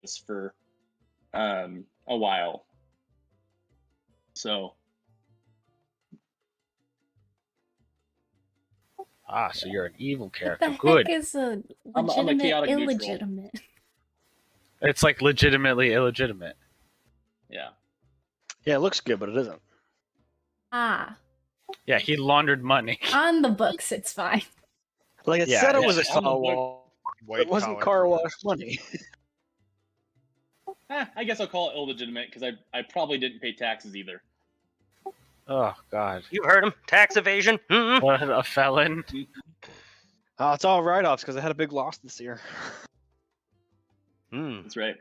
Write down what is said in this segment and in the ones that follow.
this for a while. So. So you're an evil What character. the Good. heck is a I'm a legitimate, chaotic neutral. illegitimate? It's like legitimately illegitimate. Yeah. Yeah, it looks good, but it isn't. Ah, Yeah, he laundered money. on the books, it's fine. Like it Yeah, said, it yeah. was a On the car book. wash. White It wasn't collar car criminals. wash money. I guess I'll call it illegitimate because I probably didn't pay taxes either. Oh, God. You heard him. Tax evasion. Mm-mm. What a felon. It's all write-offs because I had a big loss this year. Mm. That's right.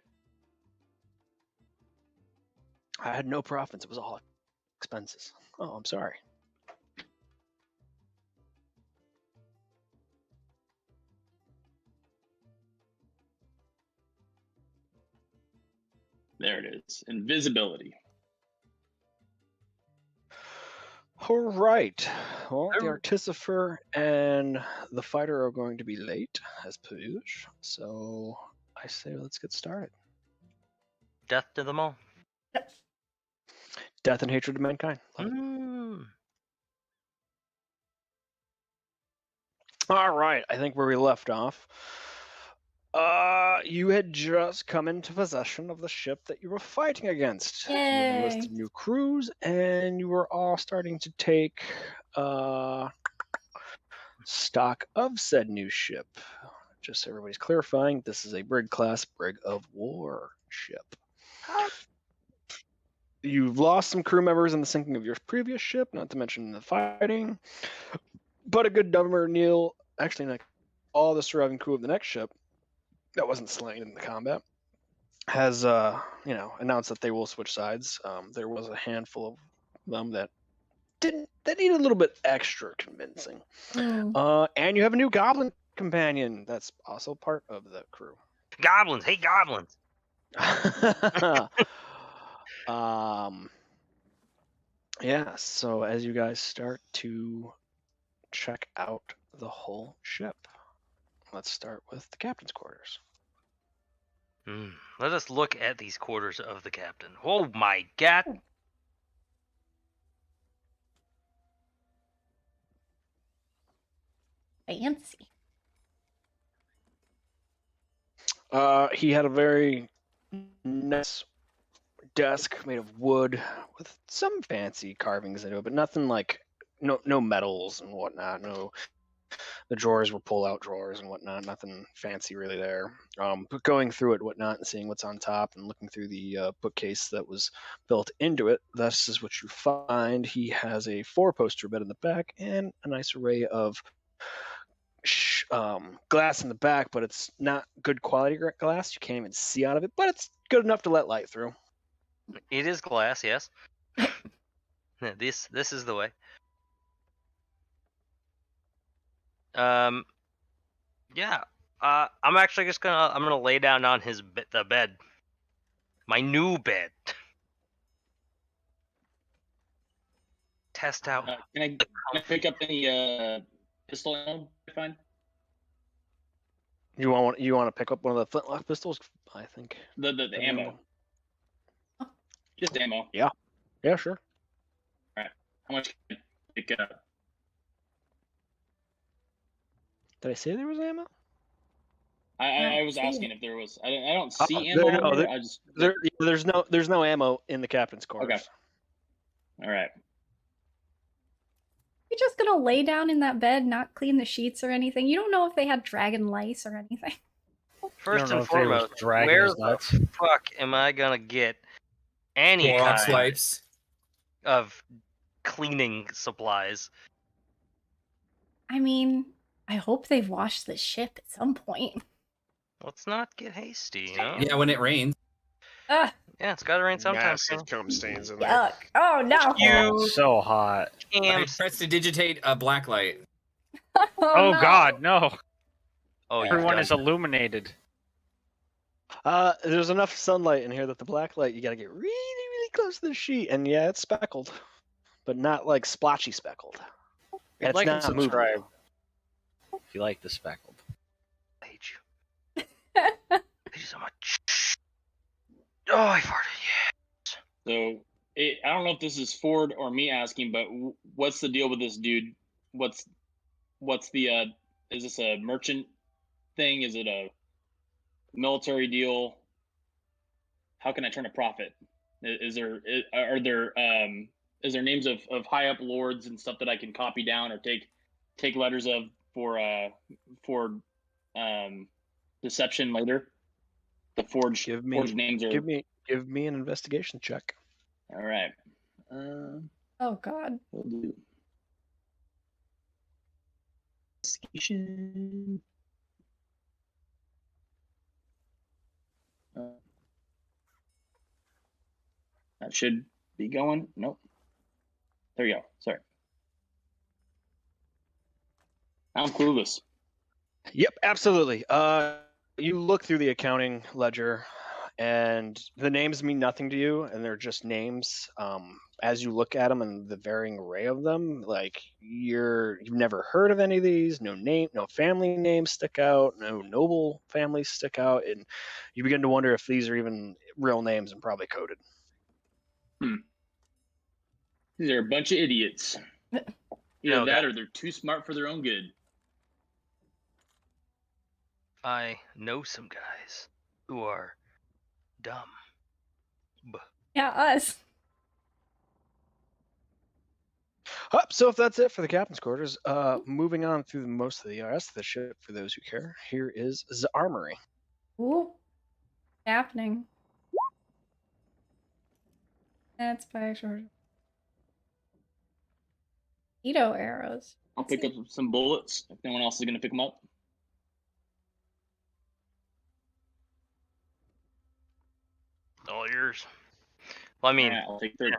I had no profits. It was all expenses. Oh, I'm sorry. There it is. Invisibility. All right. Well, the Artificer and the Fighter are going to be late, as per usual. So I say let's get started. Death to them all. Death and hatred of mankind. Love it. Mm. All right. I think where we left off. You had just come into possession of the ship that you were fighting against. You had Yay. enlisted new crews, and you were all starting to take stock of said new ship. Just so everybody's clarifying, this is a brig class brig of war ship. You've lost some crew members in the sinking of your previous ship, not to mention the fighting. But a good number, Neil, actually, not all the surviving crew of the next ship that wasn't slain in the combat has announced that they will switch sides. There was a handful of them that needed a little bit extra convincing. And you have a new goblin companion that's also part of the crew. Goblins. Hey, goblins. Yeah, so as you guys start to check out the whole ship, let's start with the captain's quarters. Let us look at these quarters of the captain. Oh my god. Fancy. He had a very nice desk made of wood with some fancy carvings into it, but nothing like no metals and whatnot. No, the drawers were pull-out drawers and whatnot. Nothing fancy really there. But going through it, whatnot, and seeing what's on top and looking through the bookcase that was built into it, this is what you find. He has a 4-poster bed in the back and a nice array of glass in the back, but it's not good quality glass. You can't even see out of it, but it's good enough to let light through. It is glass, yes. This is the way. Yeah. I'm actually just gonna lay down on the bed. My new bed. Test out. Can I pick up any pistol ammo I find? You want to pick up one of the flintlock pistols? I think The ammo. Just ammo. Yeah, sure. All right. How much can I pick up? Did I say there was ammo? I was asking if there was. I don't see ammo. There's no ammo in the captain's quarters. Okay. All right. You're just gonna lay down in that bed, not clean the sheets or anything? You don't know if they had dragon lice or anything. First and foremost, where the fuck am I gonna get any kind of cleaning supplies? I mean, I hope they've washed the ship at some point. Let's not get hasty, you know? Yeah, when it rains. Ugh. Yeah, it's gotta rain sometimes. Massive cum stains in there. Yuck. Oh no. Oh, so hot. I pressed to digitate a blacklight. Oh no. God, no. Oh, everyone is illuminated. There's enough sunlight in here that the black light, you gotta get really, really close to the sheet, and yeah, it's speckled, but not like splotchy speckled. It's like and subscribe if you like the speckled. I hate you. I hate you so much. Oh, I farted. So I don't know if this is Ford or me asking, but what's the deal with this dude? What's the is this a merchant thing? Is it a military deal? How can I turn a profit? Is there names of high up lords and stuff that I can copy down or take letters of for deception later? The forged names are. Give me an investigation check. All right. Oh God. We'll do investigation. That should be going. Nope. There you go. Sorry. I'm clueless. Yep, absolutely. You look through the accounting ledger, and the names mean nothing to you, and they're just names. As you look at them and the varying array of them, like you've never heard of any of these. No family names stick out. No noble families stick out, and you begin to wonder if these are even real names and probably coded. These are a bunch of idiots. Either that or they're too smart for their own good. I know some guys who are dumb. Yeah, us. So if that's it for the captain's quarters, moving on through most of the rest of the ship for those who care, here is the armory. Ooh. Happening. That's by short. Torpedo arrows. I'll pick up some bullets if no one else is going to pick them up. All yours. Well, I mean, right, I'll take 30.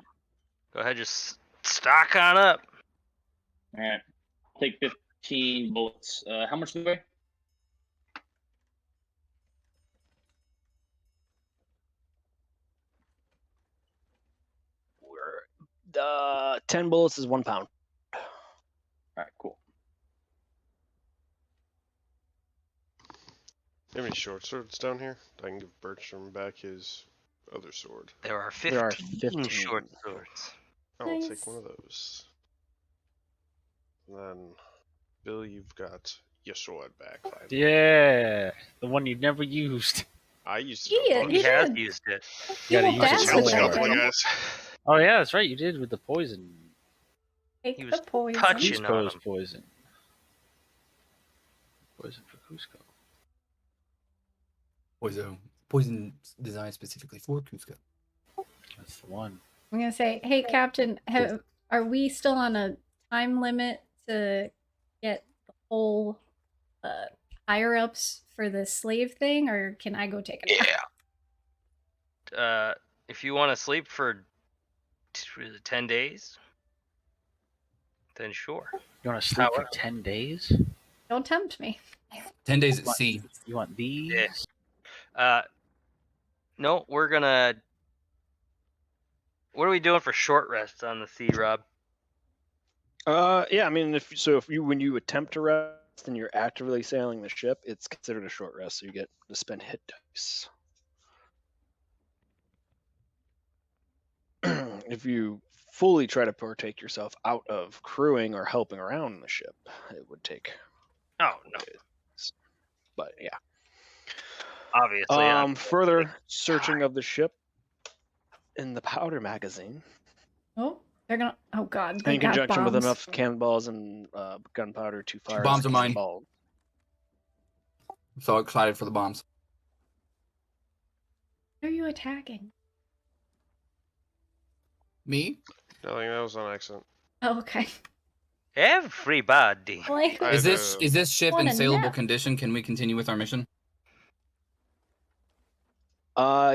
Go ahead, just stock on up. All right, I'll take 15 bullets. How much do they weigh? The 10 bullets is 1 pound. All right, cool. Do you have any short swords down here? I can give Bertram back his other sword. There are 15 short swords. I'll Nice. take one of those. And then, Bill, you've got your sword back. Yeah, the one you never used. I used it. Yeah, He has used it. You gotta You use won't it dance with somewhere. that thing. guys. Oh yeah, that's right. You did with the poison. Take He the was poison. touching on Cusco's him. poison. Poison for Cusco. Poison designed specifically for Cusco. That's the one. I'm gonna say, hey, Captain, are we still on a time limit to get the whole higher ups for the slave thing, or can I go take a nap? If you want to sleep for 10 days, then sure. You want to sleep for 10 days? Don't tempt me. 10 days at sea. You want these? Yeah. No, we're gonna. What are we doing for short rests on the sea, Rob? Yeah, I mean, when you attempt to rest and you're actively sailing the ship, it's considered a short rest, so you get to spend hit dice. If you fully try to partake yourself out of crewing or helping around the ship, it would take. Oh no. Days. But yeah. Obviously. Further searching of the ship in the powder magazine. Oh, they're gonna. Oh God. In conjunction with enough cannonballs and gunpowder to fire. Bombs are mine. Cannonball. I'm so excited for the bombs. What are you attacking? Me? I think that was on accident. Oh, okay. Everybody. Like, I- Is this ship in Wanna saleable nap. condition? Can we continue with our mission?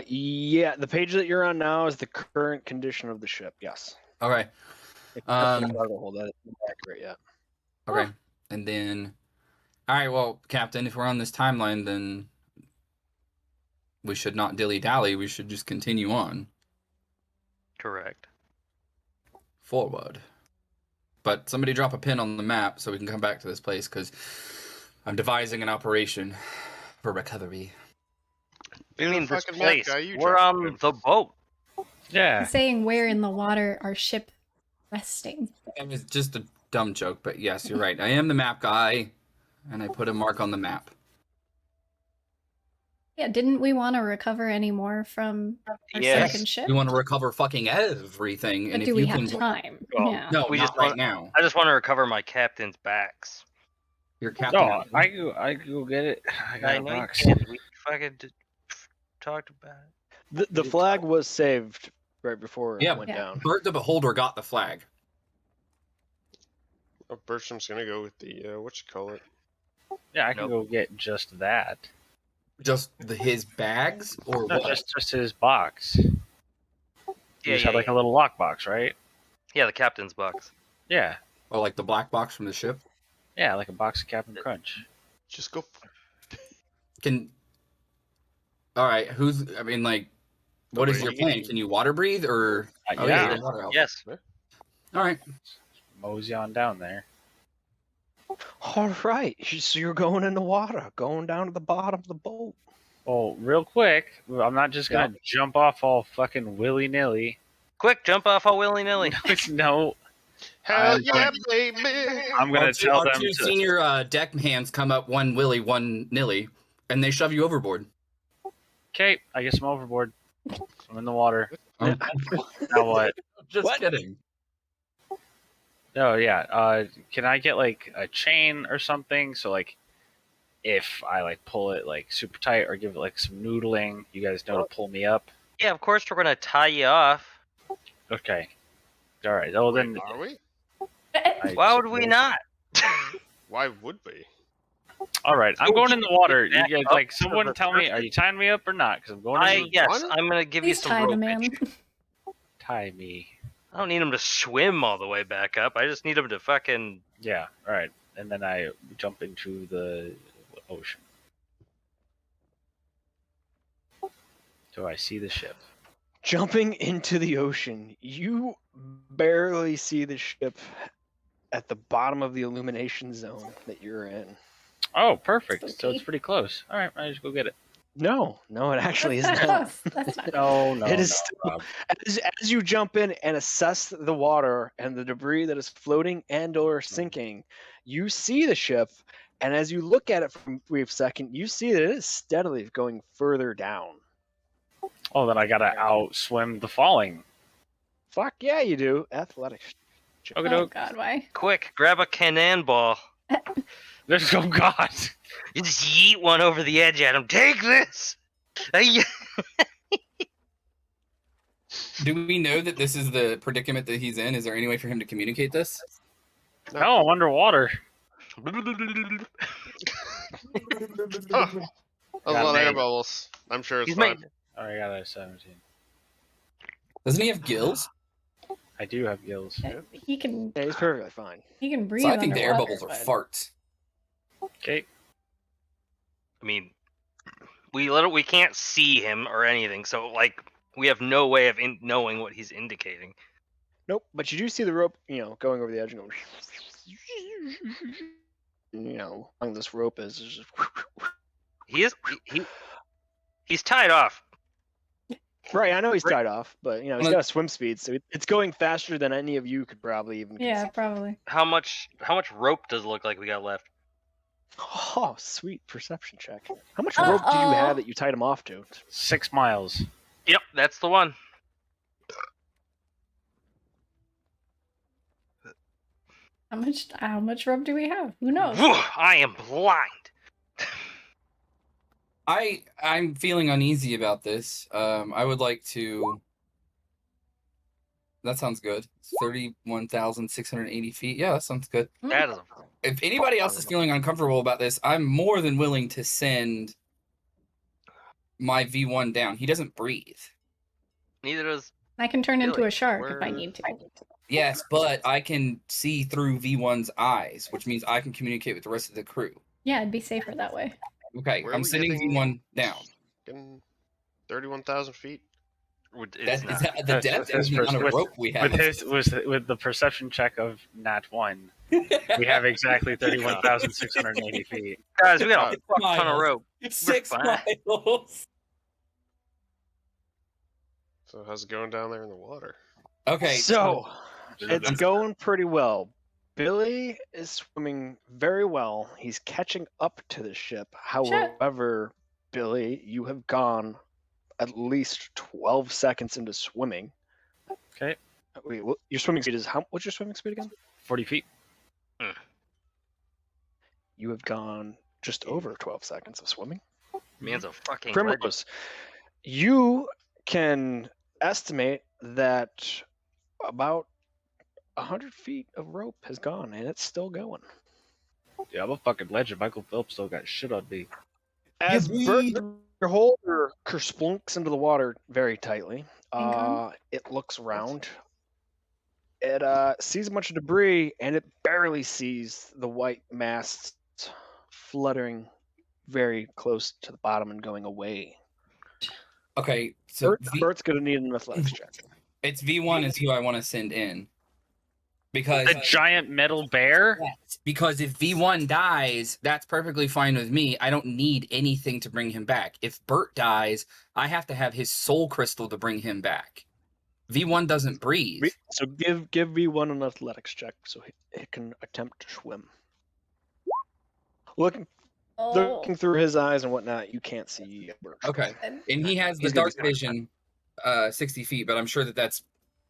Yeah, the page that you're on now is the current condition of the ship. Yes. Okay. Except for the cargo hold, that isn't accurate yet. Okay. And then, all right. Well, Captain, if we're on this timeline, then we should not dilly dally. We should just continue on Correct. forward. But somebody drop a pin on the map so we can come back to this place because I'm devising an operation for recovery. I mean, this fucking map place. guy, you We're jumped on in. the boat. Yeah. I'm saying where in the water our ship resting. It was just a dumb joke, but yes, you're right. I am the map guy, and I put a mark on the map. Yeah, didn't we want to recover any more from our Yes. sunken ship? We want to recover fucking everything, But and do if we you have can, time? Well, Yeah. no, We not just right want- now. I just want to recover my captain's backs. Your captain. No, I can go get it. I got I a know you box. can. We fucking talked about it. The flag was saved right before Yeah. it went Yeah. down. Bert the Beholder got the flag. Oh, Bertram's gonna go with the what you call it? Yeah, I can go get just that. Just his bags, or No, what? just his box. You just had like a little lock box, right? Yeah, the captain's box. Yeah. Or like the black box from the ship. Yeah, like a box of Captain Crunch. Just go. Can. All right, who's? I mean, like, what is your plan? Can you water breathe or? Oh, yeah. you're the water elf. Yes. All right. Mosey on down there. All right, so you're going in the water, going down to the bottom of the boat. Oh, real quick, I'm not just gonna jump off all fucking willy nilly. Quick, jump off all willy nilly. No. Hell yeah, baby! I'm gonna tell our them two to. senior deck hands come up, one willy, one nilly, and they shove you overboard. Okay, I guess I'm overboard. I'm in the water. Oh, Now what? just kidding. Oh yeah. Can I get like a chain or something? So like, if I like pull it like super tight or give it like some noodling, you guys know to pull me up. Yeah, of course we're gonna tie you off. Okay. All right. Oh, then. Are we? Why would we not? Why would we? All right. I'm going in the water. You Back guys up like to someone the tell me? surface. Are you tying me up or not? Because I'm going. In the Yes, water? I'm gonna give Please you some tie the rope. man. tie me. I don't need him to swim all the way back up. I just need him to fucking. Yeah. All right. And then I jump into the ocean. So I see the ship. Jumping into the ocean, you barely see the ship at the bottom of the illumination zone that you're in. Oh, perfect. So Spooky. it's pretty close. All right. I just go get it. No, it actually is That's not not. close. That's not No. It is no, still- Rob. As you jump in and assess the water and the debris that is floating and or sinking, you see the ship, and as you look at it for a brief second, you see that it is steadily going further down. Oh, then I gotta outswim the falling. Fuck yeah, you do. Athletics. Okay, Oh doke. God, why? Quick, grab a cannonball. There's oh god. You just yeet one over the edge at him. Take this. Do we know that this is the predicament that he's in? Is there any way for him to communicate this? No, I'm underwater. Oh, a Got lot of air me. bubbles. I'm sure it's He's fine. made. All right, I got a 17. Doesn't he have gills? I do have gills. He can Yeah, he's perfectly fine. breathe. So I think the air underwater, bubbles are but- farts. Okay. I mean, we can't see him or anything, so like we have no way of knowing what he's indicating. Nope, but you do see the rope, going over the edge and going. Along this rope is just. He's tied off. Right, I know he's tied off, but he's got a swim speed, so it's going faster than any of you could probably even. Yeah, conceive. probably. How much rope does it look like we got left? Oh, sweet perception check. How much rope do you have that you tied him off to? 6 miles. Yep, that's the one. How much rope do we have? Who knows? I am blind. I'm feeling uneasy about this. I would like to. That sounds good. 31,680 feet. Yeah, that sounds good. That is. If anybody else is feeling uncomfortable about this, I'm more than willing to send my V1 down. He doesn't breathe. Neither does. I can turn into Really? a shark if I Where- need to. Yes, but I can see through V1's eyes, which means I can communicate with the rest of the crew. Yeah, it'd be safer that way. Okay, Where are I'm we sending getting- V1 down. Fucking 31,000 feet. It's That, not. the depth is the amount of rope we have. With the perception check of Nat 1, we have exactly 31,680 feet. Guys, we got a Six fuck ton of miles. rope. 6 fine. miles. So how's it going down there in the water? Okay. So it's going pretty well. Billy is swimming very well. He's catching up to the ship. However, Billy, you have gone at least 12 seconds into swimming. Okay. Wait, your swimming speed is how? What's your swimming speed again? 40 feet. You have gone just over 12 seconds of swimming. Man's a fucking Primrose, you can estimate that about 100 feet of rope has gone, and it's still going. Yeah, I'm a fucking legend. Michael Phelps still got shit on me. As Bert, your holder kersplunks into the water very tightly, it looks around. It sees a bunch of debris, and it barely sees the white masts fluttering very close to the bottom and going away. Okay, so Bert's going to need an athletics check. It's V1 is who I want to send in. Because the giant metal bear? Because if V1 dies, that's perfectly fine with me. I don't need anything to bring him back. If Bert dies, I have to have his soul crystal to bring him back. V1 doesn't breathe. So give V1 an athletics check so he can attempt to swim. Looking through his eyes and whatnot, you can't see Bert. Okay, and he has the dark vision, 60 feet, but I'm sure that's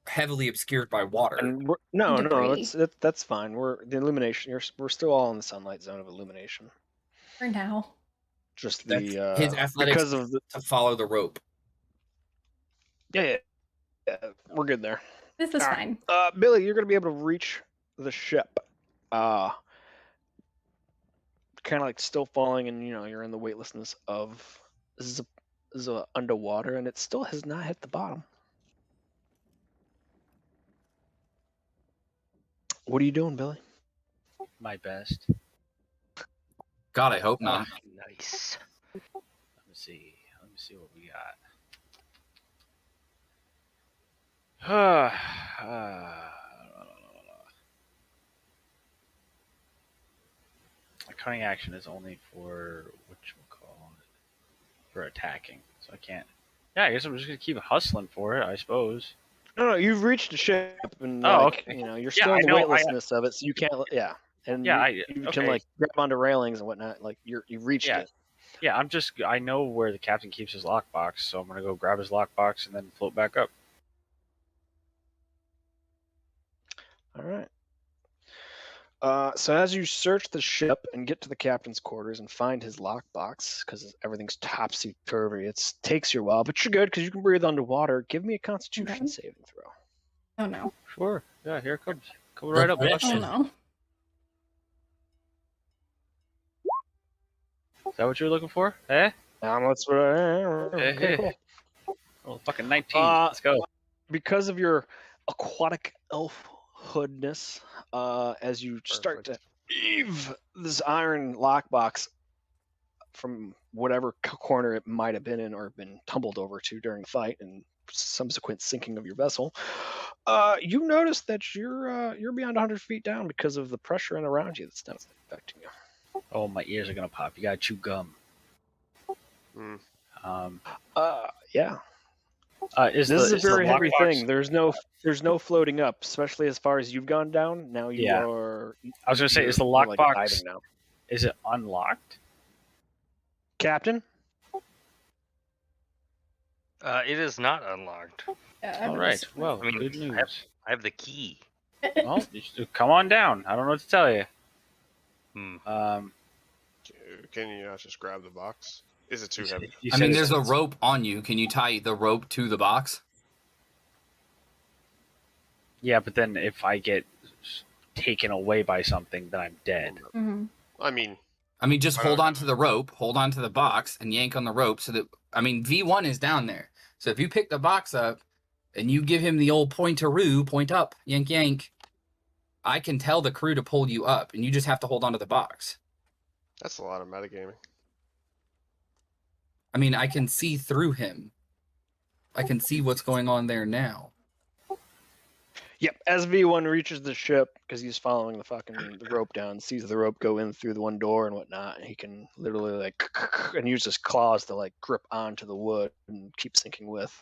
heavily obscured by water. And no, that's fine. The illumination. We're still all in the sunlight zone of illumination. For now. Just his athletics because of to follow the rope. Yeah, we're good there. This is fine. Billy, you're gonna be able to reach the ship. Kind of like still falling, and you're in the weightlessness of this is underwater, and it still has not hit the bottom. What are you doing, Billy? My best. God, I hope not. Nice. Let me see what we got. A cunning action is only for for attacking, so I can't. Yeah, I guess I'm just gonna keep hustling for it, I suppose. No, you've reached the ship, and okay. you're still in the weightlessness of it, so you can't. Yeah, and you can like grab onto railings and whatnot. Like you've reached it. Yeah, I know where the captain keeps his lockbox, so I'm gonna go grab his lockbox and then float back up. All right. So as you search the ship and get to the captain's quarters and find his lockbox, because everything's topsy-turvy, it takes you a while, but you're good because you can breathe underwater. Give me a Constitution saving throw. Oh no. Sure. Yeah, here it comes. Coming right up. Oh no. Is that what you were looking for? Eh? That's what okay, cool. Oh, fucking 19. Let's go. Because of your aquatic elfhoodness, as you start to heave this iron lockbox from whatever corner it might have been in or been tumbled over to during the fight and subsequent sinking of your vessel, you notice that you're beyond 100 feet down because of the pressure in around you that's not affecting you. Oh, my ears are gonna pop. You gotta chew gum. Yeah. This is a very heavy thing. There's no floating up, especially as far as you've gone down. Now you are. I was gonna say, is the lockbox? Like is it unlocked, Captain? It is not unlocked. All right. Well, good news. I have the key. Well, come on down. I don't know what to tell you. Can you not just grab the box? Is it too heavy? I mean, there's a rope on you. Can you tie the rope to the box? Yeah, but then if I get taken away by something, then I'm dead. Mm-hmm. I mean, just hold on to the rope, hold on to the box, and yank on the rope so that, V1 is down there. So if you pick the box up and you give him the old pointeroo, point up, yank, yank, I can tell the crew to pull you up, and you just have to hold on to the box. That's a lot of metagaming. I can see through him. I can see what's going on there now. Yep. As V1 reaches the ship, because he's following the rope down, sees the rope go in through the one door and whatnot, and he can literally like and use his claws to like grip onto the wood and keep sinking with.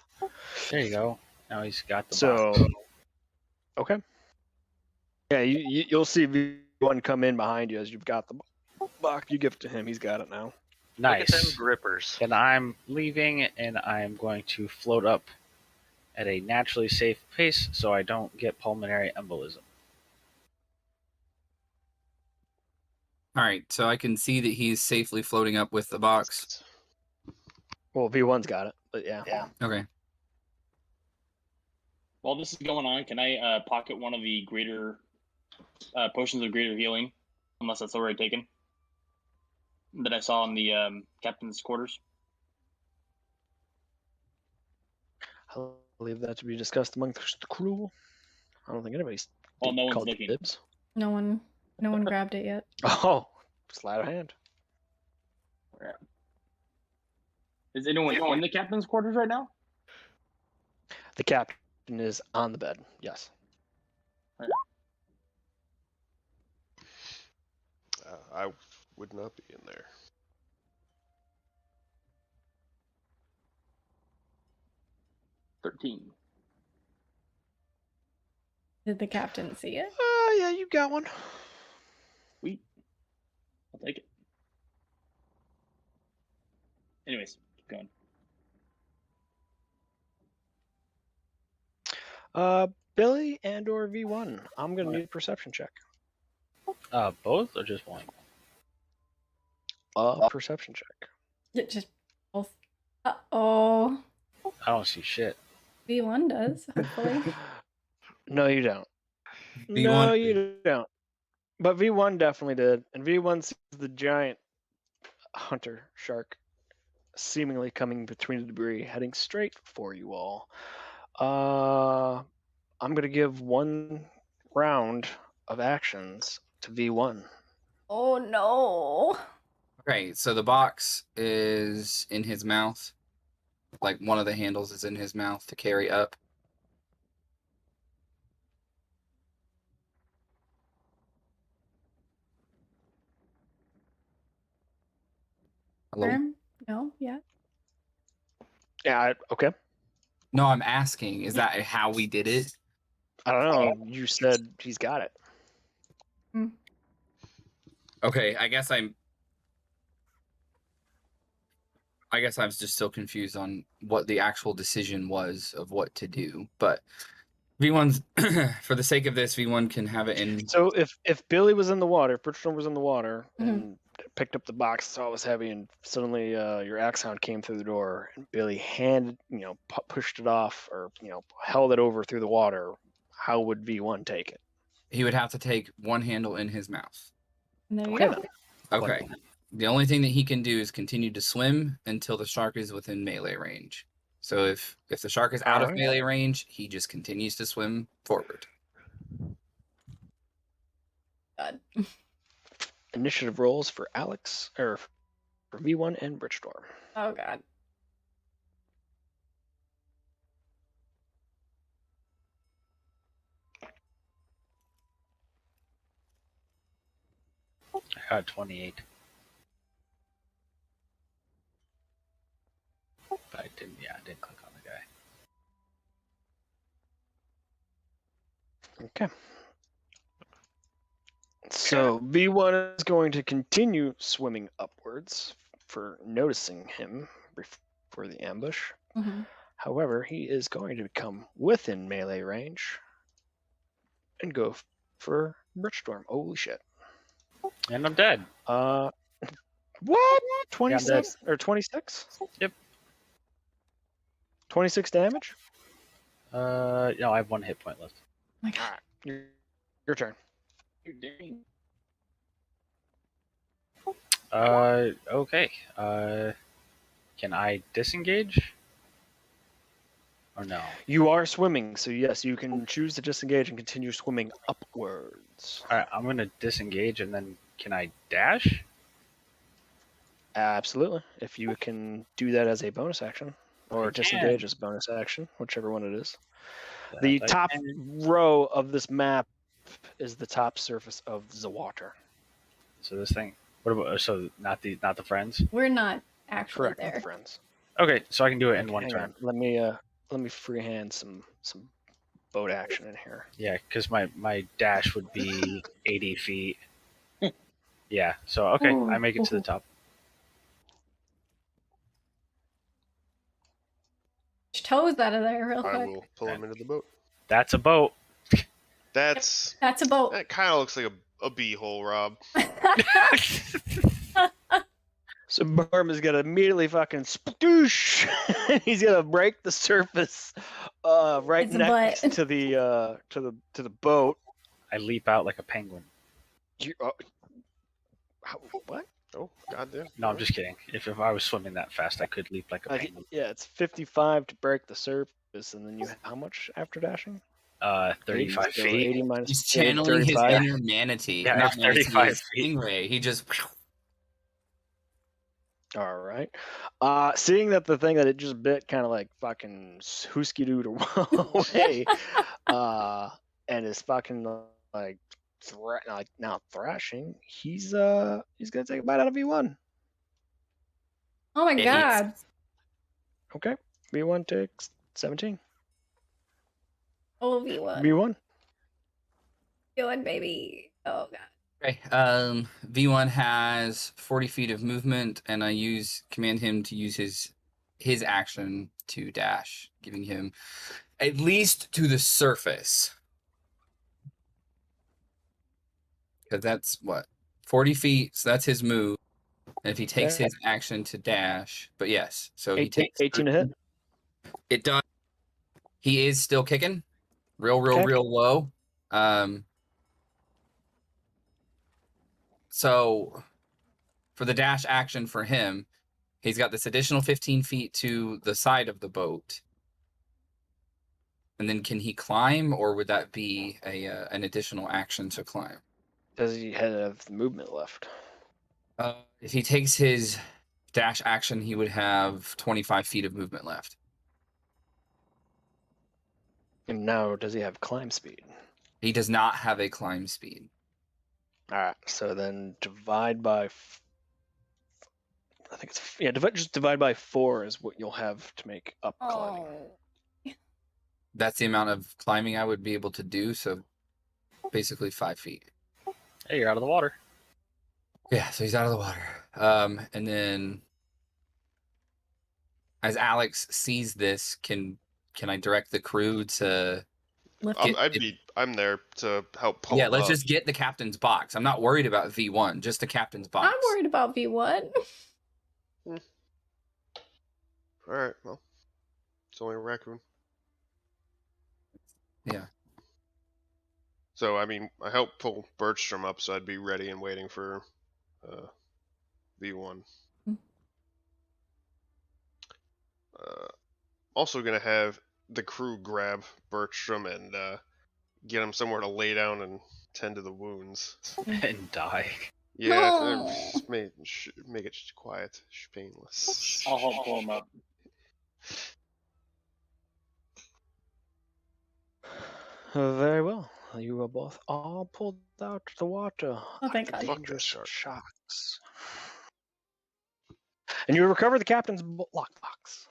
There you go. Now he's got the So, box. okay. Yeah, you'll see V1 come in behind you as you've got the box. You give it to him. He's got it now. Nice. Look at them grippers. And I'm leaving, and I'm going to float up at a naturally safe pace so I don't get pulmonary embolism. All right, so I can see that he's safely floating up with the box. Well, V1's got it, but yeah. Okay. While this is going on, can I pocket one of the greater potions of greater healing, unless that's already taken, that I saw in the captain's quarters? I'll leave that to be discussed amongst the crew. I don't think anybody's Well, no one's called looking. dibs. No one grabbed it yet. Oh, sleight of hand. Is anyone in the captain's quarters right now? The captain is on the bed. Yes. I would not be in there. $13. Did the captain see it? Yeah, you got one. Sweet. I'll take it. Anyways, keep going. Billy and or V1. I'm gonna need a perception check. Both or just one? Perception check. Yeah, just both. Uh-oh. I don't see shit. V1 does, hopefully. No, you don't. V1 No, you don't. But V1 definitely did. And V1 sees the giant hunter shark seemingly coming between the debris, heading straight for you all. I'm going to give 1 round of actions to V1. Oh no. Okay, so the box is in his mouth. Like one of the handles is in his mouth to carry up. Hello? Worm? No, yeah. Yeah, okay. No, I'm asking, is that how we did it? I don't know. You said he's got it. Okay, I guess I'm just still confused on what the actual decision was of what to do. But V1's for the sake of this, V1 can have it in. So if Billy was in the water, if Bridgestone was in the water and picked up the box, saw it was heavy, and suddenly your axe hound came through the door, and Billy pushed it off or held it over through the water, how would V1 take it? He would have to take one handle in his mouth. And there you Okay, go. then. Okay. The only thing that he can do is continue to swim until the shark is within melee range. So if the shark is out of melee range, he just continues to swim forward. God. Initiative rolls for Alex, or for V1 and Bridgestorm. Oh god. I got 28. But I didn't click on the guy. Okay. So V1 is going to continue swimming upwards for noticing him before the ambush. Mm-hmm. However, he is going to come within melee range and go for Bridgestorm. Holy shit. And I'm dead. What? 26 or 26? Yep. 26 damage? No, I have 1 hit point left. Oh my god. Your turn. You're dang. Okay. Can I disengage? Or no? You are swimming, so yes, you can choose to disengage and continue swimming upwards. Alright, I'm gonna disengage and then can I dash? Absolutely. If you can do that as a bonus action, or I can. disengage as a bonus action, whichever one it is. The I top can. row of this map is the top surface of the water. So this thing. What about? So not the friends. We're not actually Correct, there. friends. Okay, so I can do it in Okay, one hang turn. on. Let me freehand some boat action in here. Yeah, because my dash would be 80 feet. Yeah. So okay, I make it to the top. Toes out of there real I quick. will pull him into the boat. That's a boat. That's That's a boat. that kind of looks like a beehole, Rob. So Burm is gonna immediately fucking sploosh. He's gonna break the surface right It's a next butt. to the boat. I leap out like a penguin. What? Oh, goddamn. No, I'm just kidding. If I was swimming that fast, I could leap like a penguin. Yeah, it's 55 to break the surface, and then you how much after dashing? 35 So feet. 80 minus He's channeling his 35. inner manatee. Yeah, not it's manatee, 35 his feet. stingray. He just. All right. Seeing that the thing that it just bit kind of like fucking hoosky doo away, and is fucking like now thrashing, he's gonna take a bite out of V1. Oh my It god. Okay, V1 takes 17. Oh, V1. V1. V1, baby. Oh god. Okay. V1 has 40 feet of movement, and I command him to use his action to dash, giving him at least to the surface. Because that's what 40 feet. So that's his move. And if he takes Okay. his action to dash, but yes, so he 18, takes 18 to hit. It does. He is still kicking, real Okay. low. So for the dash action for him, he's got this additional 15 feet to the side of the boat. And then can he climb, or would that be an additional action to climb? Does he have movement left? If he takes his dash action, he would have 25 feet of movement left. And now, does he have climb speed? He does not have a climb speed. All right. So then divide by. I think it's just divide by 4 is what you'll have to make up climbing. Oh. That's the amount of climbing I would be able to do. So basically 5 feet. Hey, you're out of the water. Yeah, so he's out of the water. And then as Alex sees this, can I direct the crew to Lift I'm there to help pull. Yeah, let's up. just get the captain's box. I'm not worried about V1, just the captain's box. I'm worried about V1. All right. Well, it's only a raccoon. Yeah. So I mean, I helped pull Bergstrom up, so I'd be ready and waiting for V1. Also gonna have the crew grab Bergstrom and get him somewhere to lay down and tend to the wounds. And die. Yeah, No. make it quiet, painless. I'll help pull him up. Very well. You are both all pulled out to the water. Oh, thank God. Fuck that Dangerous shark. sharks. And you recover the captain's lockbox.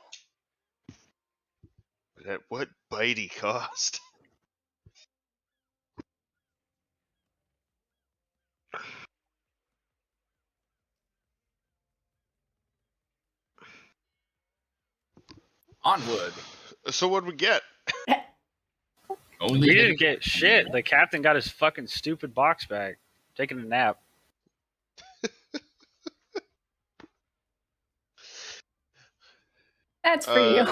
At what bitey cost? Onward. So what'd we get? Only We didn't get shit. The captain got his fucking stupid box back. Taking a nap. That's for you.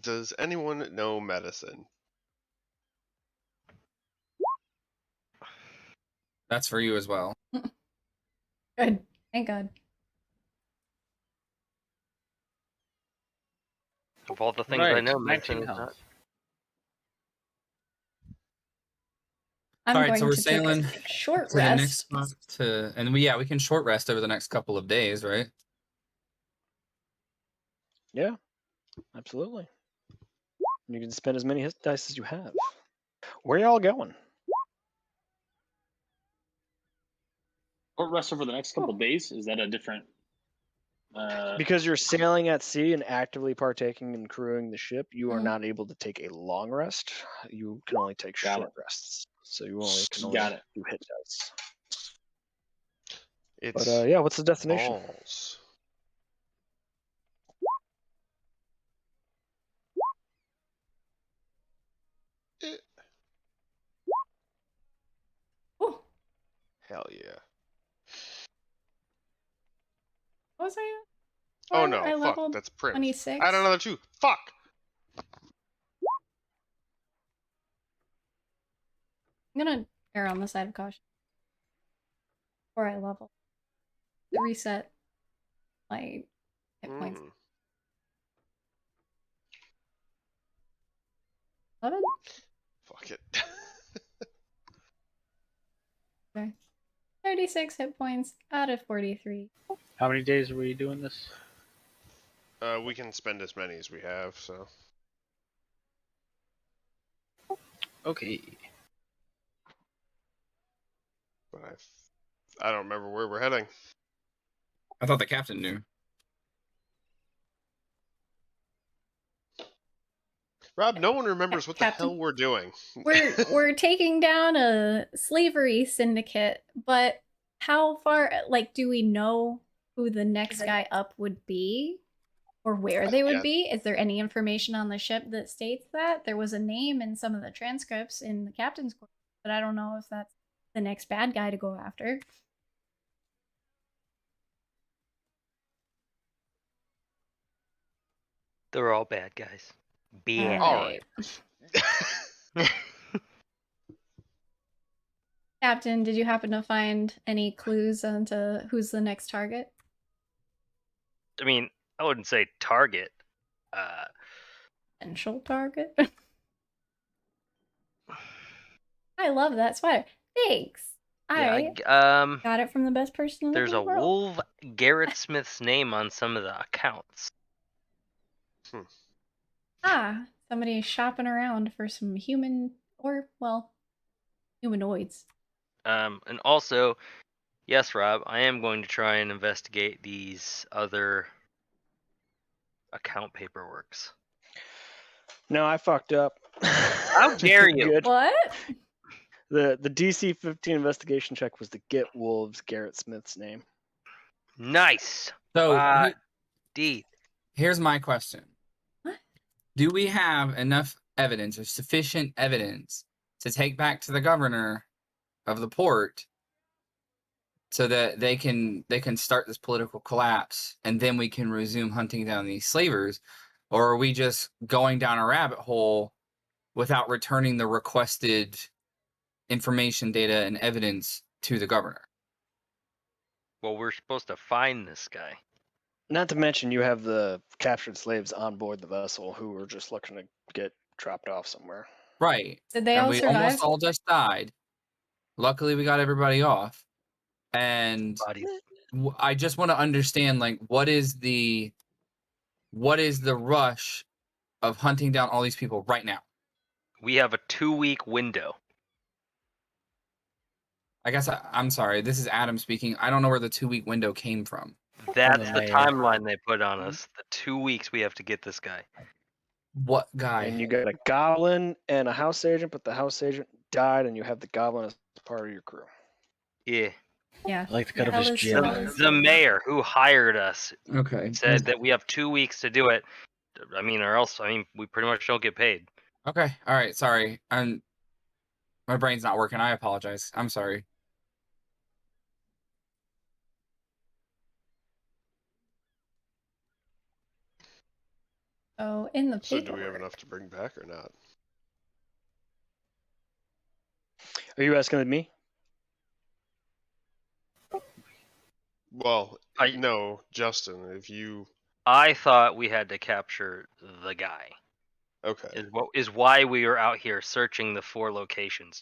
Does anyone know medicine? That's for you as well. Good. Thank God. Of all the things I Right, know, 19 medicine is health. not. I'm All right, going so we're to take a sailing short to the next rest. spot and we can short rest over the next couple of days, right? Yeah, absolutely. You you can spend as many hit dice as you have. Where y'all going? Port rest over the next couple days. Is that a different? Because you're sailing at sea and actively partaking in crewing the ship, you are not able to take a long rest. You can only take short rests. So you can only do hit dice. It's But yeah, what's the destination? balls. Oh, Hell yeah. what was I? Oh I no, fuck, leveled that's Prince. 26. I had another 2. Fuck! I'm gonna err on the side of caution. Before I level. To reset my hit points. 11? Fuck it. Okay. 36 hit points out of 43. How many days are we doing this? We can spend as many as we have, so. Okay. But I don't remember where we're heading. I thought the captain knew. Rob, no one remembers what Captain? the hell we're doing. We're taking down a slavery syndicate, but how far, like, do we know who the next guy up would be? Or where they would be? Is there any information on the ship that states that? There was a name in some of the transcripts in the captain's quarters, but I don't know if that's the next bad guy to go after. They're all bad guys. Bad. Alright. Captain, did you happen to find any clues onto who's the next target? I mean, I wouldn't say target. Potential target? I love that sweater. Thanks. I got it from the best person in the There's a world. Wolf Garrett Smith's name on some of the accounts. Ah, somebody shopping around for some human or, well, humanoids. And also, yes, Rob, I am going to try and investigate these other account paperworks. No, I fucked up. How dare you? Good. What? The DC 15 investigation check was to get Wolves Garrett Smith's name. Nice. So, D. Here's my question. What? Do we have enough evidence or sufficient evidence to take back to the governor of the port so that they can start this political collapse and then we can resume hunting down these slavers? Or are we just going down a rabbit hole without returning the requested information, data, and evidence to the governor? Well, we're supposed to find this guy. Not to mention you have the captured slaves on board the vessel who were just looking to get dropped off somewhere. Right. Did they and all we survive? almost all just died. Luckily, we got everybody off. And I just want to understand, like, what is the rush of hunting down all these people right now? We have a 2-week window. I guess I'm sorry. This is Adam speaking. I don't know where the 2-week window came from. That's the timeline they put on us. The 2 weeks we have to get this guy. What guy? And you got a goblin and a house agent, but the house agent died, and you have the goblin as part of your crew. Yeah. Yeah. I like the cut of his gym. The mayor who hired us Okay. said that we have 2 weeks to do it. I mean, or else, we pretty much don't get paid. Okay. All right. Sorry. My brain's not working. I apologize. I'm sorry. Oh, in the So paperwork. do we have enough to bring back or not? Are you asking me? Well, no, Justin, if you... I thought we had to capture the guy. Okay. Is why we were out here searching the 4 locations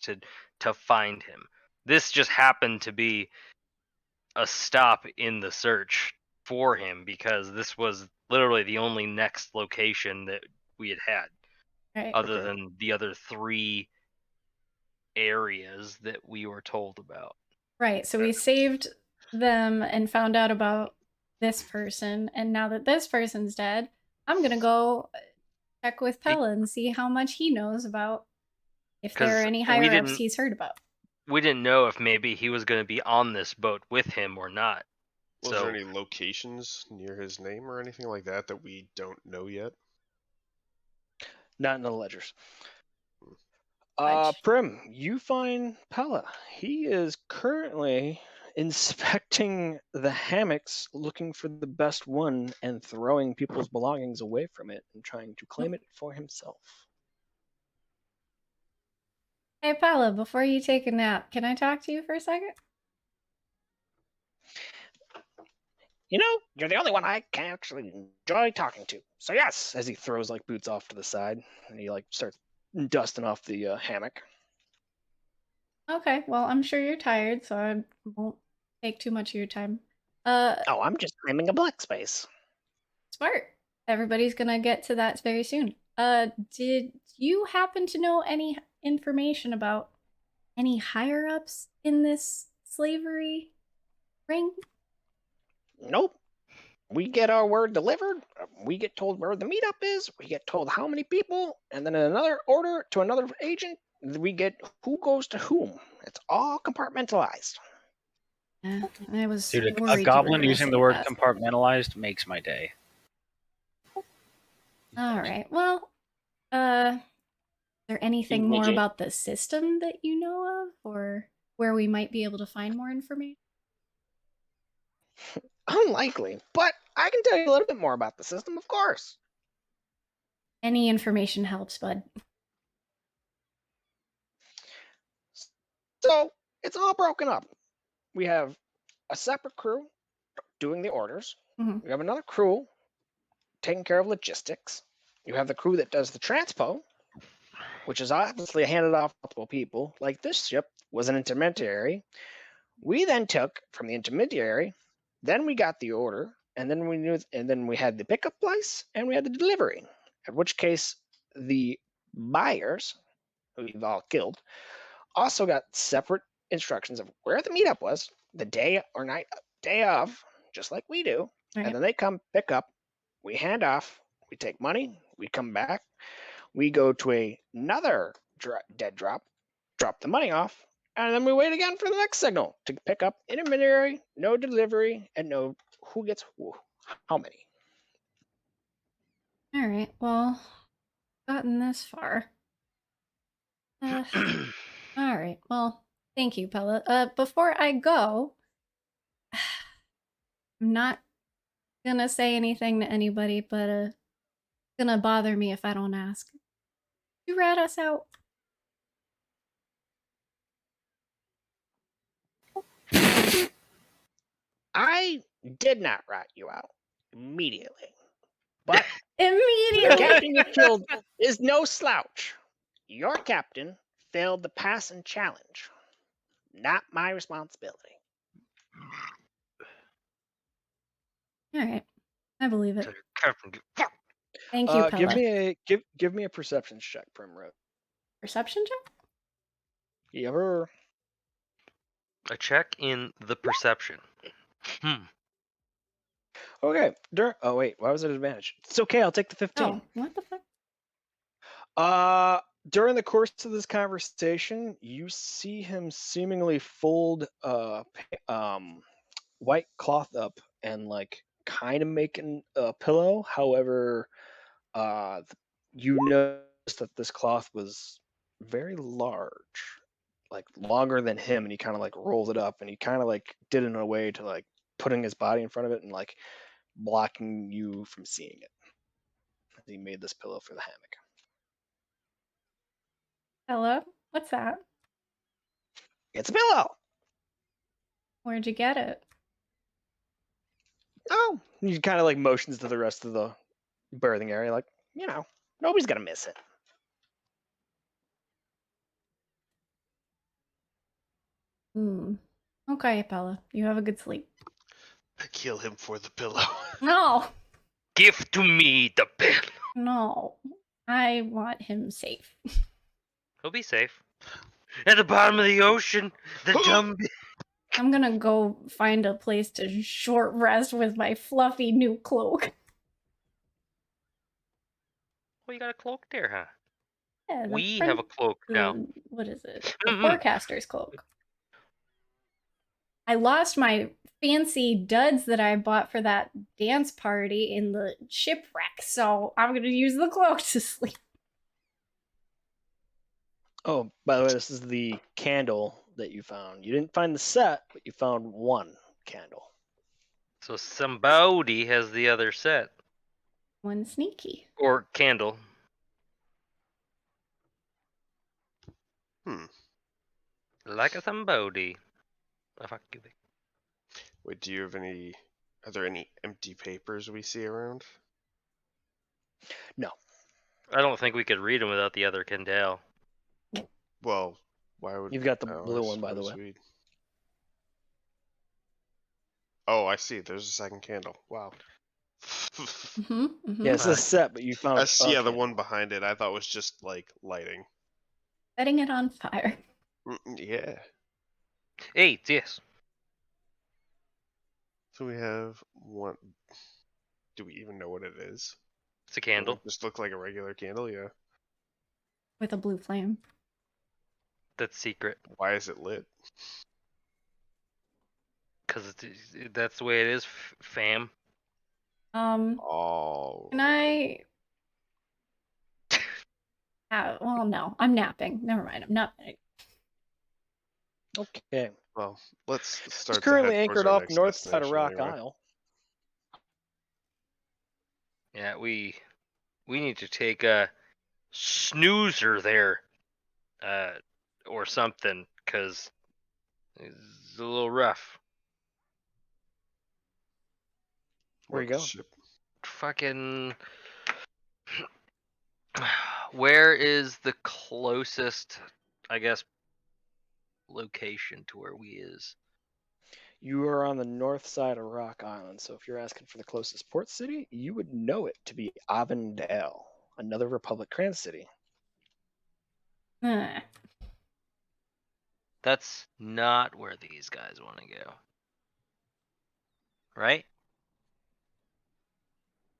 to find him. This just happened to be a stop in the search for him because this was literally the only next location that we had. Right. other than the other 3 areas that we were told about. Right. So we saved them and found out about this person, and now that this person's dead, I'm gonna go check with Pella and see how much he knows about if there are 'Cause any we higher ups didn't- he's heard about. We didn't know if maybe he was going to be on this boat with him or not. Was So there any locations near his name or anything like that that we don't know yet? Not in the ledgers. Fudge. Prim, you find Pella. He is currently inspecting the hammocks, looking for the best one and throwing people's belongings away from it and trying to claim it for himself. Hey, Pella, before you take a nap, can I talk to you for a second? You know, you're the only one I can actually enjoy talking to. So yes, as he throws like boots off to the side and he like starts dusting off the hammock. Okay, well, I'm sure you're tired, so I won't take too much of your time. Oh, I'm just claiming a black space. Smart. Everybody's gonna get to that very soon. Did you happen to know any information about any higher ups in this slavery ring? Nope. We get our word delivered. We get told where the meetup is. We get told how many people, and then in another order to another agent, we get who goes to whom. It's all compartmentalized. I was Dude, worried a you goblin were gonna using say the word that. compartmentalized makes my day. All right. Well, is there anything more Midget. about the system that you know of, or where we might be able to find more information? Unlikely, but I can tell you a little bit more about the system, of course. Any information helps, bud. So it's all broken up. We have a separate crew doing the orders. Mhm. We have another crew taking care of logistics. You have the crew that does the transpo, which is obviously handed off to multiple people. Like this ship was an intermediary. We then took from the intermediary, then we got the order, and then we had the pickup place and we had the delivery. In which case, the buyers, who we've all killed, also got separate instructions of where the meetup was the day or day of, just like we do. Right. And then they come pick up, we hand off, we take money, we come back, we go to another dead drop the money off, and then we wait again for the next signal to pick up intermediary, no delivery, and no who gets how many. All right. Well, gotten this far. All right. Well, thank you, Pella. Before I go, I'm not gonna say anything to anybody, but it's gonna bother me if I don't ask. You rat us out. I did not rat you out immediately, but the Immediately. captain you killed is no slouch. Your captain failed the pass and challenge. Not my responsibility. All right. I believe it. Captain, Thank you, Pella. Give me a perception check, Primrose. Perception check? You ever? a check in the perception. Okay. Oh wait, why was it advantage? It's okay. I'll take the 15. Oh, what the fuck? During the course of this conversation, you see him seemingly fold white cloth up and like kind of making a pillow. However, you notice that this cloth was very large, like longer than him, and he kind of like rolled it up and he kind of like did it in a way to like putting his body in front of it and like blocking you from seeing it. He made this pillow for the hammock. Pella? What's that? It's a pillow. Where'd you get it? Oh, he kind of like motions to the rest of the birthing area, like, you know, nobody's gonna miss it. Okay, Pella. You have a good sleep. I kill him for the pillow. No! Give to me the pillow. No. I want him safe. He'll be safe. At the bottom of the ocean, the dumb. I'm gonna go find a place to short rest with my fluffy new cloak. Well, you got a cloak there, huh? Yeah, We have a cloak now. What is it? The forecaster's cloak. I lost my fancy duds that I bought for that dance party in the shipwreck, so I'm gonna use the cloak to sleep. Oh, by the way, this is the candle that you found. You didn't find the set, but you found one candle. So somebody has the other set. One sneaky. Or candle. Like a somebody. Oh, fuck you. Wait, do you have any? Are there any empty papers we see around? No. I don't think we could read them without the other candle. Well, why would You've got the oh, blue I one, by the suppose way. we'd- Oh, I see. There's a second candle. Wow. Yeah, it's a set, but you found. Yeah, the one behind it I thought was just like lighting. Setting it on fire. Yeah. 8, yes. So we have one. Do we even know what it is? It's a candle. Does it just look like a regular candle, yeah. With a blue flame. That's secret. Why is it lit? Because that's the way it is, fam. Oh. Can I? Well, no, I'm napping. Never mind, I'm not. Okay. Well, let's start. It's currently to head towards anchored our off next north side of destination Rock anyway. Isle. Yeah, we need to take a snoozer there, or something, because it's a little rough. Where you What go? ship? Fucking. Where is the closest, I guess, location to where we is? You are on the north side of Rock Island, so if you're asking for the closest port city, you would know it to be Avondale, another Republic Trans city. That's not where these guys want to go. Right?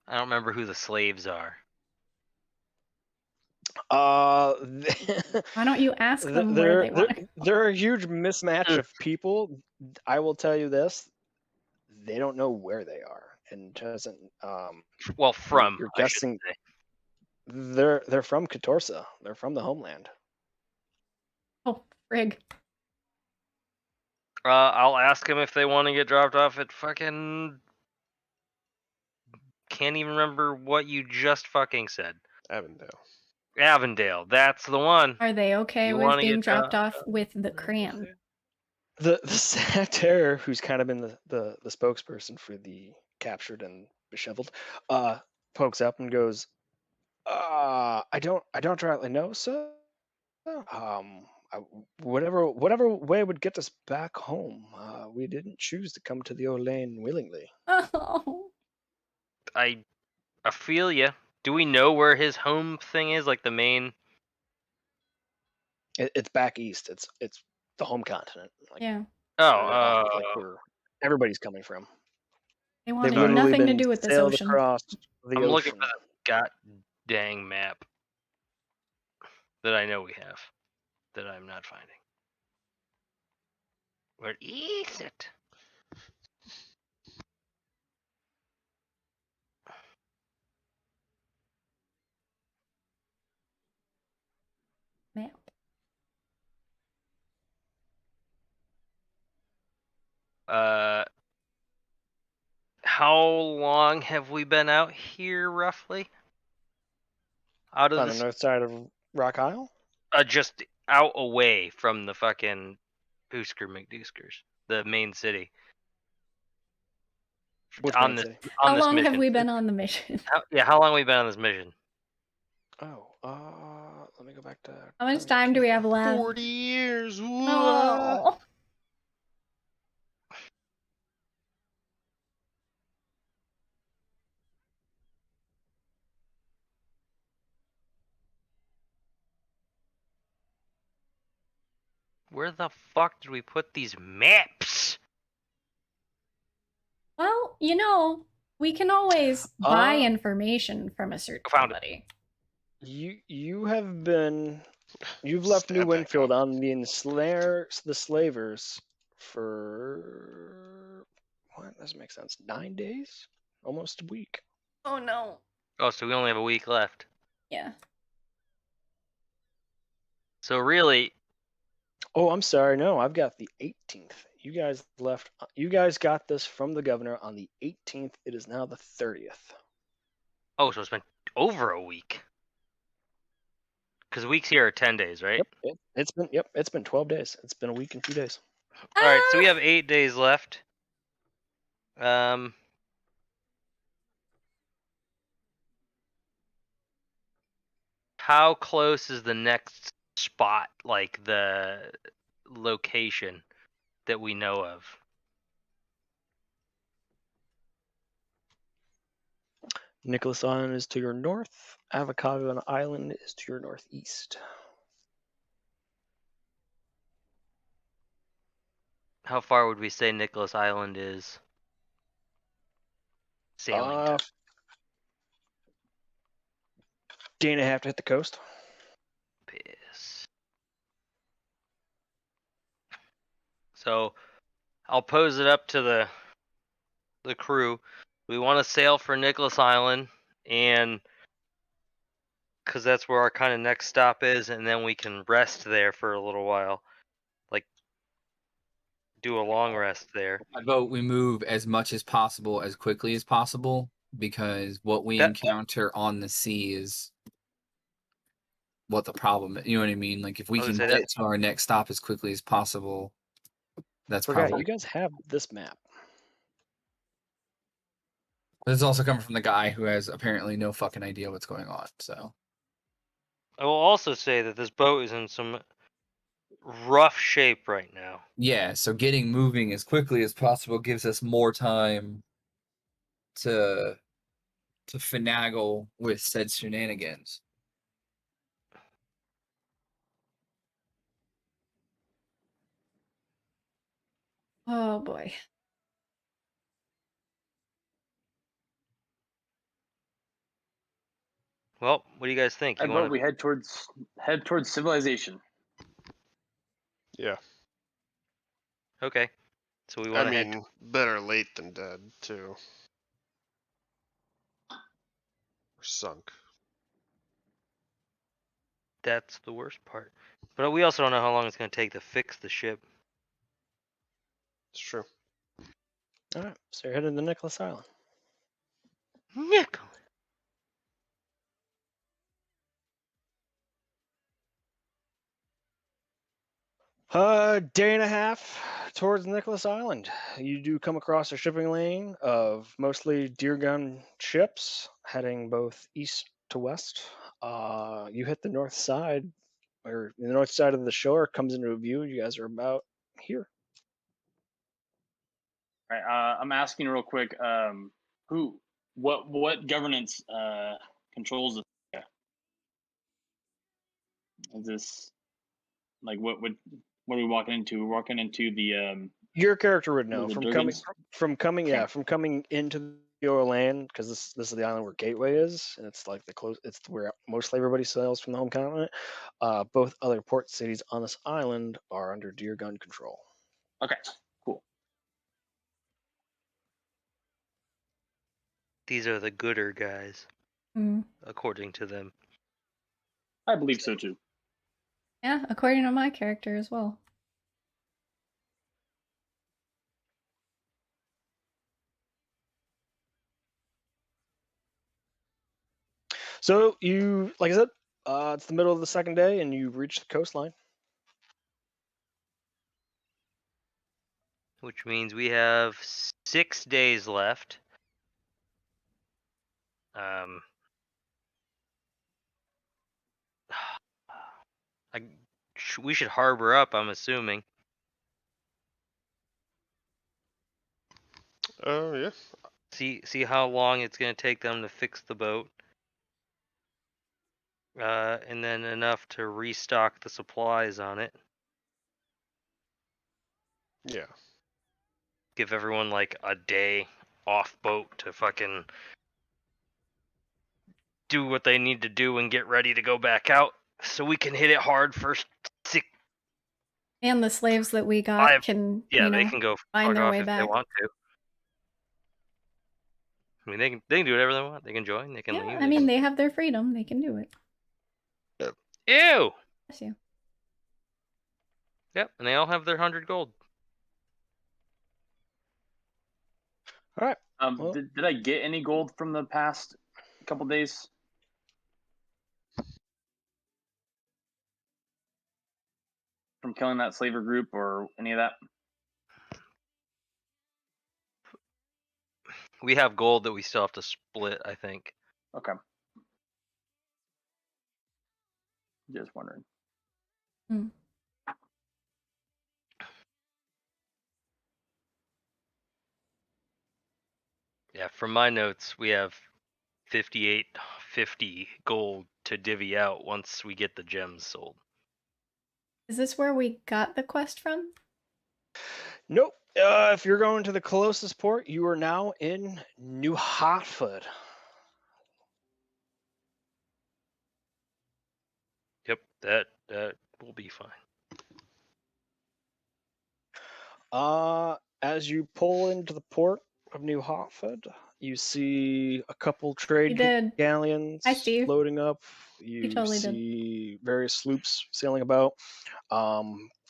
I don't remember who the slaves are. Why don't you ask them where they want to go? They're a huge mismatch of people. I will tell you this: they don't know where they are, and doesn't. Well, from you're guessing. They're from Catorsa. They're from the homeland. Oh, frig. I'll ask them if they want to get dropped off at fucking. Can't even remember what you just fucking said. Avondale. Avondale, that's the one. Are they okay You with wanna being get dropped off with the crayon? The Sad Terror, who's kind of been the spokesperson for the captured and disheveled, pokes up and goes, I don't rightly know, sir. Whatever way would get us back home. We didn't choose to come to the Orlane willingly. Oh. I feel ya. Do we know where his home thing is? Like the main. It's back east. It's the home continent. Like, Yeah. like where everybody's coming from. They want They've literally nothing to been do with this sailed ocean. across the I'm ocean. looking for the god dang map that I know we have that I'm not finding. Where is it? Map. How long have we been out here, roughly? Out of On the north side of Rock Isle? just out away from the fucking Boosker McDooskers, the main city. Which on main this, city? on How this long mission. have we been on the mission? How long have we been on this mission? Oh, let me go back to. How much time do we have left? 40 years. Oh. Where the fuck did we put these maps? Well, we can always buy information from a certain Found it. somebody. You've left New Stab that Winfield cop. on the slavers for what doesn't make sense. 9 days, almost a week. Oh no. Oh, so we only have a week left. Yeah. So really, Oh, I'm sorry. No, I've got the 18th. You guys got this from the governor on the 18th. It is now the 30th. oh, so it's been over a week. Because weeks here are 10 days, right? Yep, it's been 12 days. It's been a week and 2 days. All right, so we have 8 days left. How close is the next spot, like the location that we know of? Nicholas Island is to your north. Avocado Island is to your northeast. How far would we say Nicholas Island is? Sailing time. Dana have to hit the coast. Piss. So I'll pose it up to the crew. We want to sail for Nicholas Island, and because that's where our kind of next stop is, and then we can rest there for a little while, like do a long rest there. I vote we move as much as possible, as quickly as possible, because what we encounter on the sea is what the problem is. You know what I mean? Like, if we can get to our next stop as quickly as possible, that's probably... You guys have this map. This is also coming from the guy who has apparently no fucking idea what's going on, so... I will also say that this boat is in some rough shape right now. Yeah, so getting moving as quickly as possible gives us more time to finagle with said shenanigans. Oh boy. Well, what do you guys think? I vote we head towards civilization. Yeah. Okay. So we want to head. Better late than dead too. Or sunk. That's the worst part. But we also don't know how long it's going to take to fix the ship. It's true. All right, so you're headed to Nicholas Island. Nicholas. Day and a half towards Nicholas Island. You do come across a shipping lane of mostly deer gun ships heading both east to west. You hit the north side, or the north side of the shore comes into view. You guys are about here. All right, I'm asking real quick. What governance controls this? Is this like what are we walking into? We're walking into the Your character would know from coming Okay. from coming into your land, because this is the island where Gateway is, and it's like it's where mostly everybody sails from the home continent. Both other port cities on this island are under deer gun control. Okay, cool. These are the gooder guys, according to them. I believe so too. Yeah, according to my character as well. So you, like I said, it's the middle of the second day, and you reach the coastline. Which means we have 6 days left. We should harbor up, I'm assuming. Oh, yeah. See how long it's going to take them to fix the boat. And then enough to restock the supplies on it. Yeah. Give everyone like a day off boat to fucking do what they need to do and get ready to go back out, so we can hit it hard first 6. And the slaves that we got can, Yeah, they know, can go find fuck their off way if they back. want to. I mean, they can do whatever they want. They can join. They can Yeah, leave. I mean, they have their freedom. They can do it. Ew. Bless you. Yep, and they all have their 100 gold. All right. Well- Did I get any gold from the past couple days? From killing that slaver group or any of that? We have gold that we still have to split, I think. Okay. Just wondering. Hmm. Yeah, from my notes, we have 5850 gold to divvy out once we get the gems sold. Is this where we got the quest from? Nope. If you're going to the closest port, you are now in New Hartford. Yep, that will be fine. As you pull into the port of New Hartford, you see a couple You trade did. galleons Hi, Steve. loading up. You totally did. see various sloops sailing about.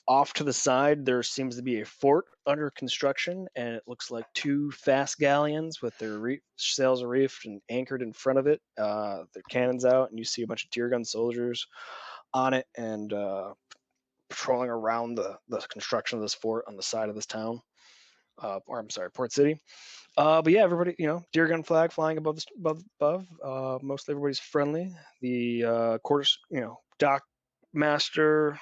Off to the side, there seems to be a fort under construction, and it looks like 2 fast galleons with their sails reefed and anchored in front of it. Their cannons out, and you see a bunch of deer gun soldiers on it and patrolling around the construction of this fort on the side of this town. Or I'm sorry, Port City. But yeah, everybody, deer gun flag flying above. Mostly everybody's friendly. The quarters, dock master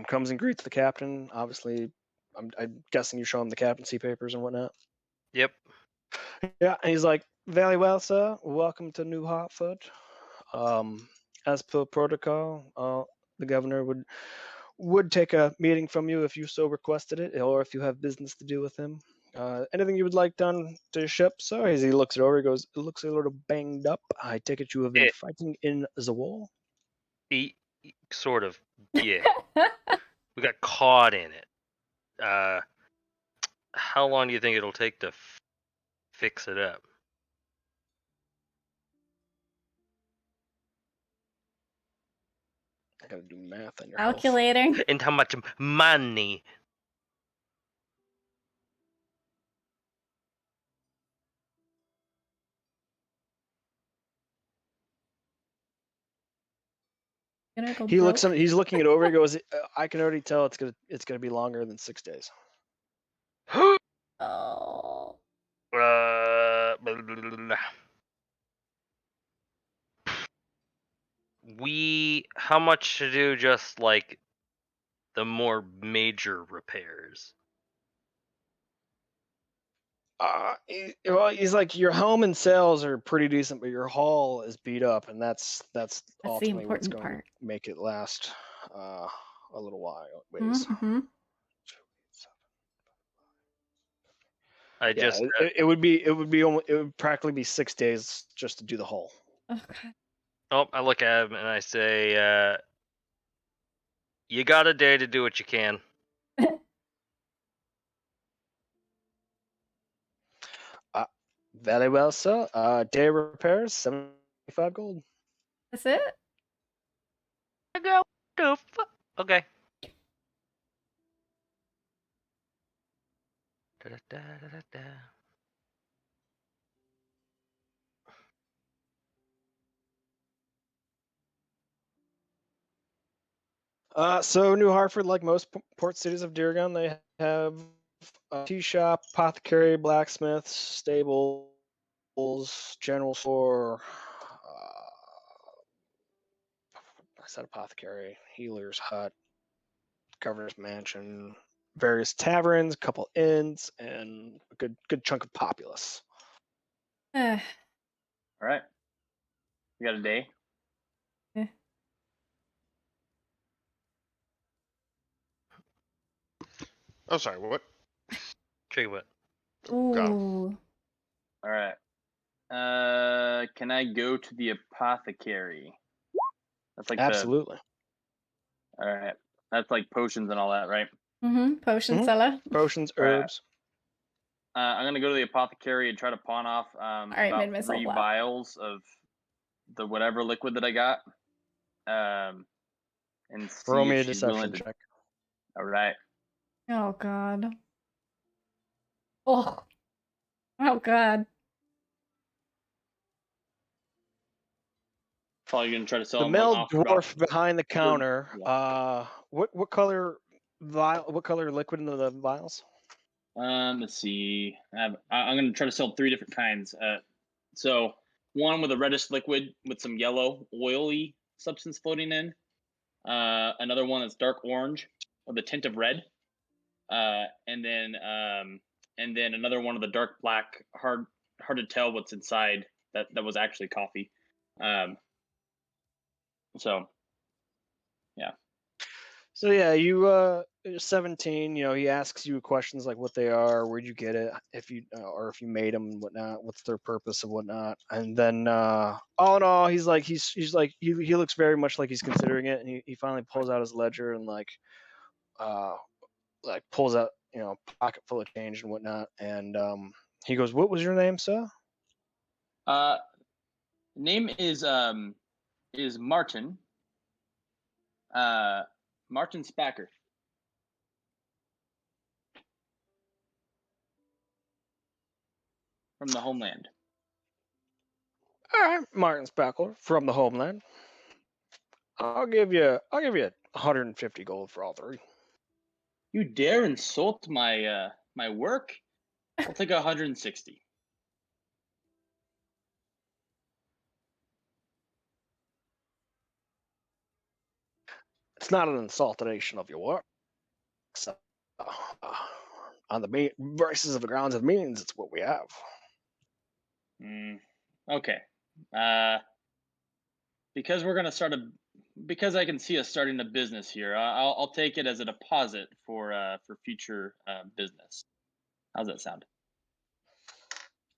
comes and greets the captain. Obviously, I'm guessing you show him the captaincy papers and whatnot. Yep. Yeah, and he's like, "Very well, sir. Welcome to New Hartford. As per protocol, the governor would take a meeting from you if you so requested it, or if you have business to do with him. Anything you would like done to your ship, sir?" As he looks it over, he goes, "It looks a little banged up. I take it you have been fighting in the war?" Sort of. Yeah. We got caught in it. How long do you think it'll take to fix it up? I gotta do math on your Calculating. And how much money? He looks. He's looking it over. He goes, "I can already tell it's gonna be longer than 6 days." Oh. How much to do just like the more major repairs? He's like, your helm and sails are pretty decent, but your hull is beat up, and that's the ultimately what's important going part. to make it last a little while. Mm-hmm. It would practically be 6 days just to do the hull. Okay. Oh, I look at him and I say, "You got a day to do what you can." Very well, sir. Day repairs, 75 gold. That's it? Okay. So New Hartford, like most port cities of Deergun, they have a tea shop, apothecary, blacksmith, stables, general store. I said apothecary, healer's hut, governor's mansion, various taverns, a couple inns, and a good chunk of populace. All right. We got a day. Oh, sorry. What? Chicken butt. Got 'em. Ooh. All right. Can I go to the apothecary? That's like Absolutely. All right. That's like potions and all that, right? Mm-hmm. Potion Mhm. seller. Potions, Right. herbs. I'm gonna go to the apothecary and try to pawn off right, about made myself 3 laugh. vials of the whatever liquid that I got. And see Roll me if a she's willing deception to. check. All right. Oh god. Oh. Oh god. Probably gonna try to sell The him male off for about. dwarf behind the counter. Yeah. What color vial? What color liquid in the vials? Let's see. I'm gonna try to sell 3 different kinds. So one with a reddish liquid with some yellow oily substance floating in. Another one that's dark orange with a tint of red. And then another one of the dark black, hard to tell what's inside. That was actually coffee. So yeah. So yeah, you're 17. You know, he asks you questions like what they are, where'd you get it, if you or if you made them and whatnot, what's their purpose and whatnot. And then all in all, he's like he looks very much like he's considering it, and he finally pulls out his ledger and pulls out a pocket full of change and whatnot. And he goes, "What was your name, sir?" Name is Martin. Martin Spacker. From the homeland. All right, Martin Spackler from the homeland. I'll give you 150 gold for all 3. You dare insult my my work? I'll take 160. It's not an insultation of your work. So, on the basis of the grounds of means, it's what we have. Okay. Because we're gonna because I can see us starting a business here. I'll take it as a deposit for future business. How's that sound?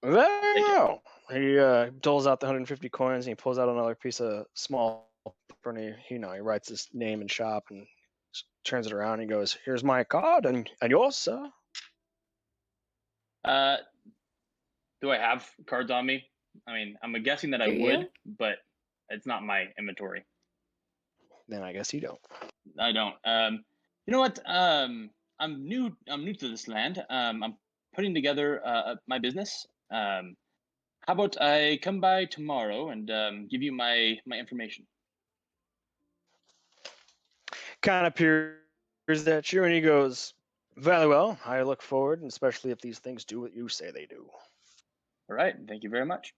Very Take it. well. He doles out the 150 coins and he pulls out another piece of small paper and he writes his name and shop and turns it around and he goes, "Here's my card and yours, sir." Do I have cards on me? I mean, I'm guessing that I Do you? would, but it's not my inventory. Then I guess you don't. I don't. You know what? I'm new to this land. I'm putting together my business. How about I come by tomorrow and give you my information? Kind of peers at you and he goes, "Very well. I look forward, and especially if these things do what you say they do." All right. Thank you very much.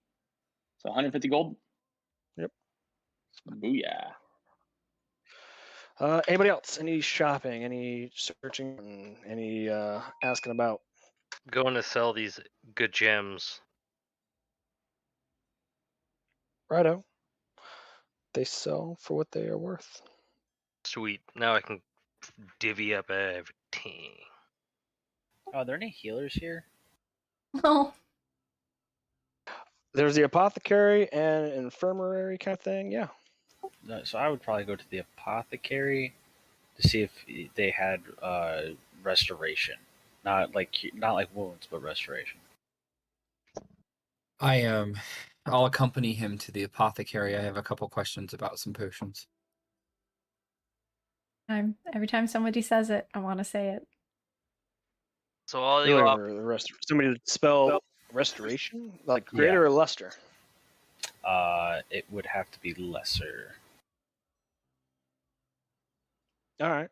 So 150 gold. Yep. Booyah. Anybody else? Any shopping? Any searching? Any asking about? Going to sell these good gems. Righto. They sell for what they are worth. Sweet. Now I can divvy up everything. Oh, are there any healers here? Oh. There's the apothecary and infirmary kind of thing. Yeah. No, so I would probably go to the apothecary to see if they had restoration, not like wounds, but restoration. I'll accompany him to the apothecary. I have a couple questions about some potions. Every time somebody says it, I want to say it. So all You're you looking for somebody to spell restoration, like greater or lesser. It would have to be lesser. All right.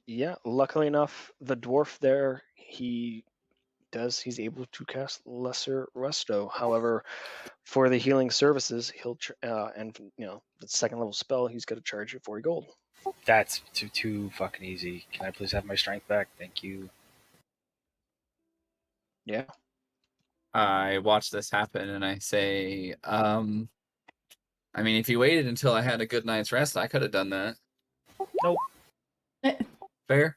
Yeah. Luckily enough, the dwarf there, he's able to cast lesser resto. However, for the healing services, he'll and the second level spell, he's going to charge you 40 gold. That's too fucking easy. Can I please have my strength back? Thank you. Yeah. I watch this happen and I say, I mean, if you waited until I had a good night's rest, I could have done that. Nope. Fair?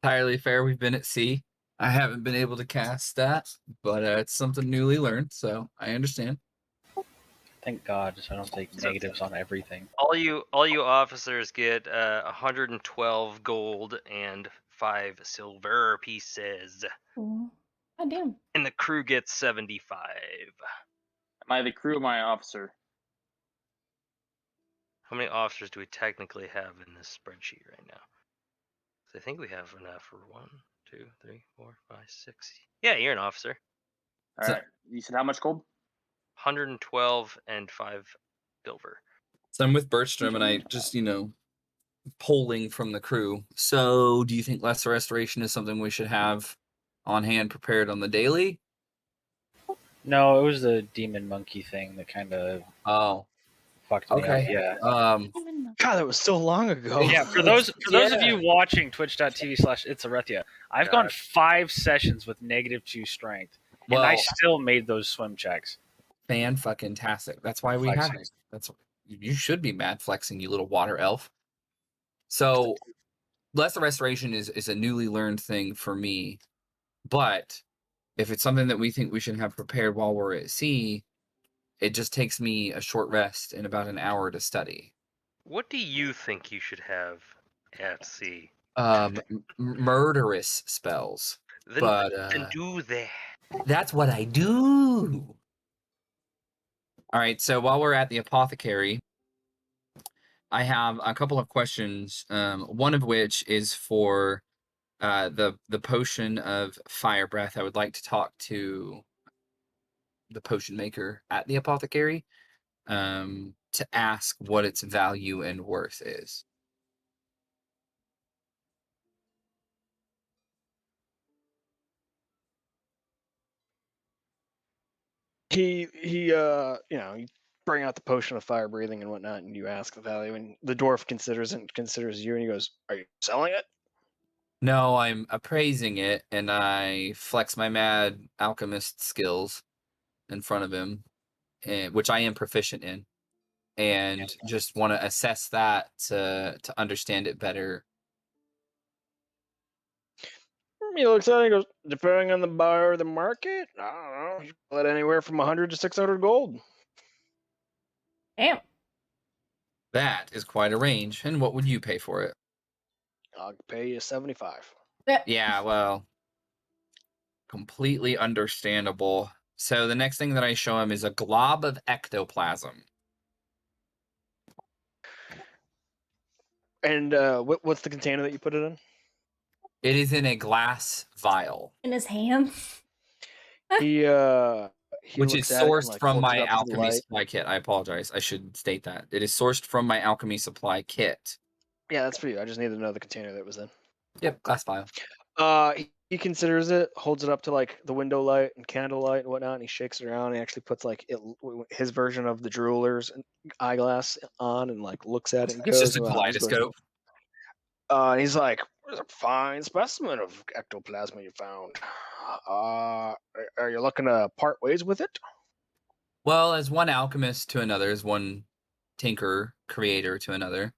entirely fair. We've been at sea. I haven't been able to cast that, but it's something newly learned, so I understand. Thank God, I don't take negatives on everything. All you officers get 112 gold and 5 silver pieces, Cool. God damn. and the crew gets 75. Am I the crew or my officer? How many officers do we technically have in this spreadsheet right now? 'Cause I think we have enough for 1, 2, 3, 4, 5, 6. Yeah, you're an officer. All right. You said how much gold? 112 and 5 silver. So I'm with Bertram, and I just, polling from the crew. So, do you think Lesser Restoration is something we should have on hand prepared on the daily? No, it was the demon monkey thing that kind of Oh, fucked me okay. up. Yeah. God, that was so long ago. Yeah, for those of you watching twitch.tv/itsarethia, I've gone 5 sessions with -2 strength, and I still made those swim checks. Fan-fucking-tastic. That's why we have it. You should be mad flexing, you little water elf. So, Lesser Restoration is a newly learned thing for me, but if it's something that we think we should have prepared while we're at sea, it just takes me a short rest and about an hour to study. What do you think you should have at sea? Murderous spells. Then do that. That's what I do. All right, so while we're at the apothecary, I have a couple of questions. One of which is for the potion of fire breath. I would like to talk to the potion maker at the apothecary to ask what its value and worth is. He you bring out the potion of fire breathing and whatnot, and you ask the value, and the dwarf considers you, and he goes, "Are you selling it?" No, I'm appraising it, and I flex my mad alchemist skills in front of him, which I am proficient in, and just want to assess that to understand it better. He looks at it and goes, "Depending on the buyer or the market, I don't know. You can let anywhere from 100 to 600 gold." Damn. That is quite a range. And what would you pay for it? I'll pay you 75. Yeah, well, completely understandable. So the next thing that I show him is a glob of ectoplasm. And what's the container that you put it in? It is in a glass vial. In his hands. He which is looks at it and, sourced like, from holds it my up to the alchemy light. supply kit. I apologize. I should state that. It is sourced from my alchemy supply kit. Yeah, that's for you. I just needed to know the container that was in. Yep, glass vial. He considers it, holds it up to like the window light and candle light and whatnot, and he shakes it around. And he actually puts like his version of the jeweler's eyeglass on and like looks at it and It's goes, just a "Wow." kaleidoscope. And he's like, "There's a fine specimen of ectoplasm you found. Are you looking to part ways with it?" Well, as one alchemist to another, as one tinker creator to another,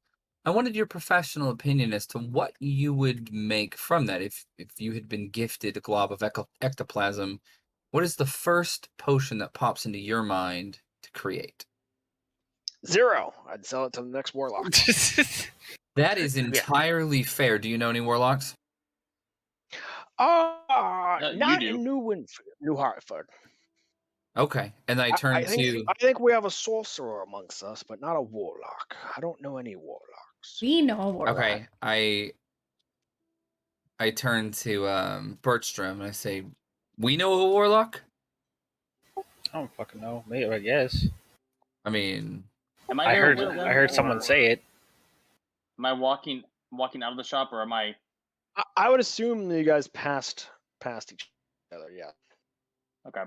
I wanted your professional opinion as to what you would make from that. If you had been gifted a glob of ectoplasm, what is the first potion that pops into your mind to create? 0. I'd sell it to the next warlock. That is entirely fair. Do you know any warlocks? Not you in New Hartford. Okay, and I turn to. I think we have a sorcerer amongst us, but not a warlock. I don't know any warlocks. We know a warlock. Okay, I turn to Bertram and I say, "We know a warlock." I don't fucking know. Maybe, I guess. I mean, Am I there heard with them, I heard someone or say it. Am I walking out of the shop, or am I? I would assume that you guys passed each other. Yeah. Okay.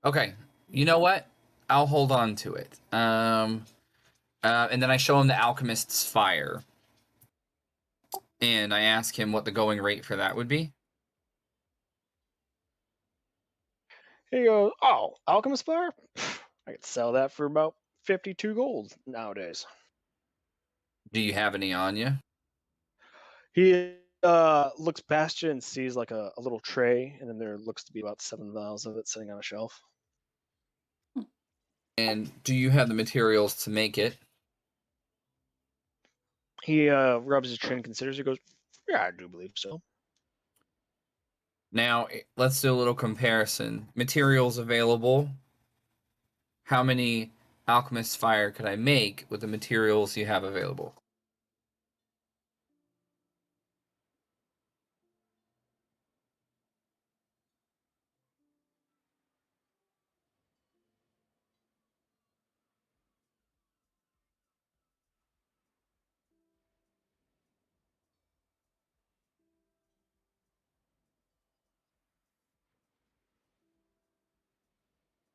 okay, you know what? I'll hold on to it. And then I show him the alchemist's fire, and I ask him what the going rate for that would be. He goes, "Oh, alchemist fire? I could sell that for about 52 gold nowadays." Do you have any on you? He looks past you and sees like a little tray, and then there looks to be about 7 vials of it sitting on a shelf. And do you have the materials to make it? He rubs his chin, considers it, goes, "Yeah, I do believe so." Now, let's do a little comparison. Materials available. How many alchemist fire could I make with the materials you have available?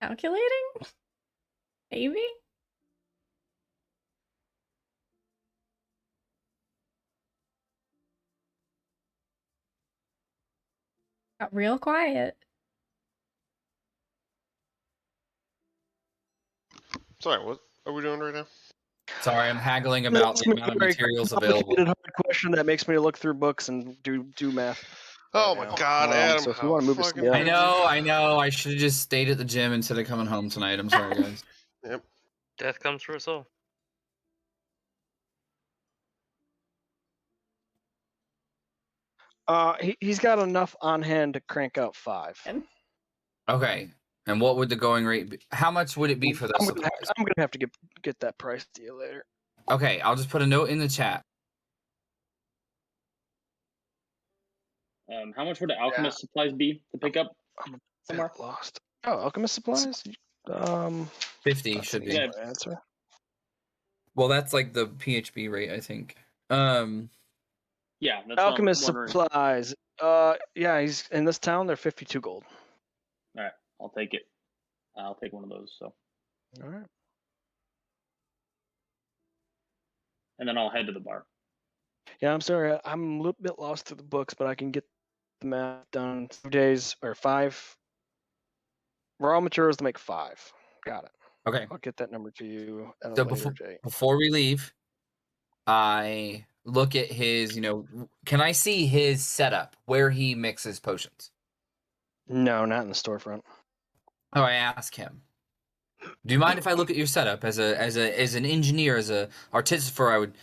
Calculating? Maybe? Got real quiet. Sorry, what are we doing right now? Sorry, I'm haggling about the amount of Very materials complicated, available. hard question that makes me look through books and do math. Oh right my now. God, Adam! So if you how want to move to fucking something else, I know. I should have just stayed at the gym instead of coming home tonight. I'm sorry, guys. Yep. Death comes for us all. he's got enough on hand to crank out 5. Okay. And what would the going rate be? How much would it be for the I'm supplies? gonna have to get that price to you later. Okay, I'll just put a note in the chat. How much would the alchemist supplies be to pick up I'm somewhere? lost. Oh, alchemist supplies. 50 that's should an be. easy Yeah. answer. Well, that's like the PHB rate, I think. Yeah, that's Alchemist what I'm wondering. supplies. Yeah, he's in this town. They're 52 gold. All right, I'll take it. I'll take one of those. So, All right. and then I'll head to the bar. Yeah, I'm sorry. I'm a little bit lost through the books, but I can get the math done in 2 days or 5. Raw materials to make 5. Got it. Okay. I'll get that number to you at a So later date. before we leave, I look at his, can I see his setup where he mixes potions? No, not in the storefront. Oh, I ask him. Do you mind if I look at your setup as an engineer, as a artificer? I would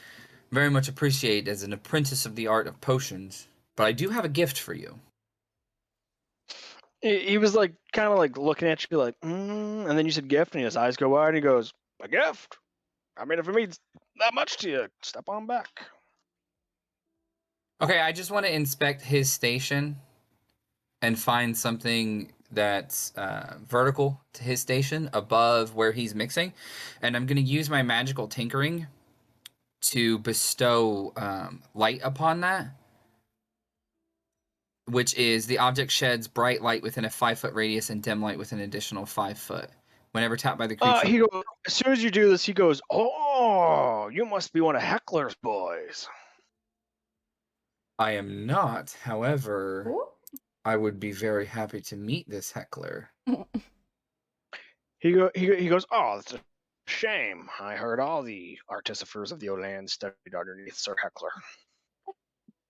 very much appreciate as an apprentice of the art of potions. But I do have a gift for you. He was like kind of like looking at you like, and then you said gift, and his eyes go wide, and he goes, "A gift? I mean, if it means that much to you, step on back." Okay, I just want to inspect his station and find something that's vertical to his station above where he's mixing. And I'm going to use my magical tinkering to bestow light upon that, which is the object sheds bright light within a 5-foot radius and dim light within an additional 5 foot. Whenever tapped by the creature. He goes, as soon as you do this, he goes, "Oh, you must be one of Heckler's boys." I am not. However, Ooh. I would be very happy to meet this heckler. He goes, "Oh, that's a shame. I heard all the artificers of the Olan studied underneath Sir Heckler."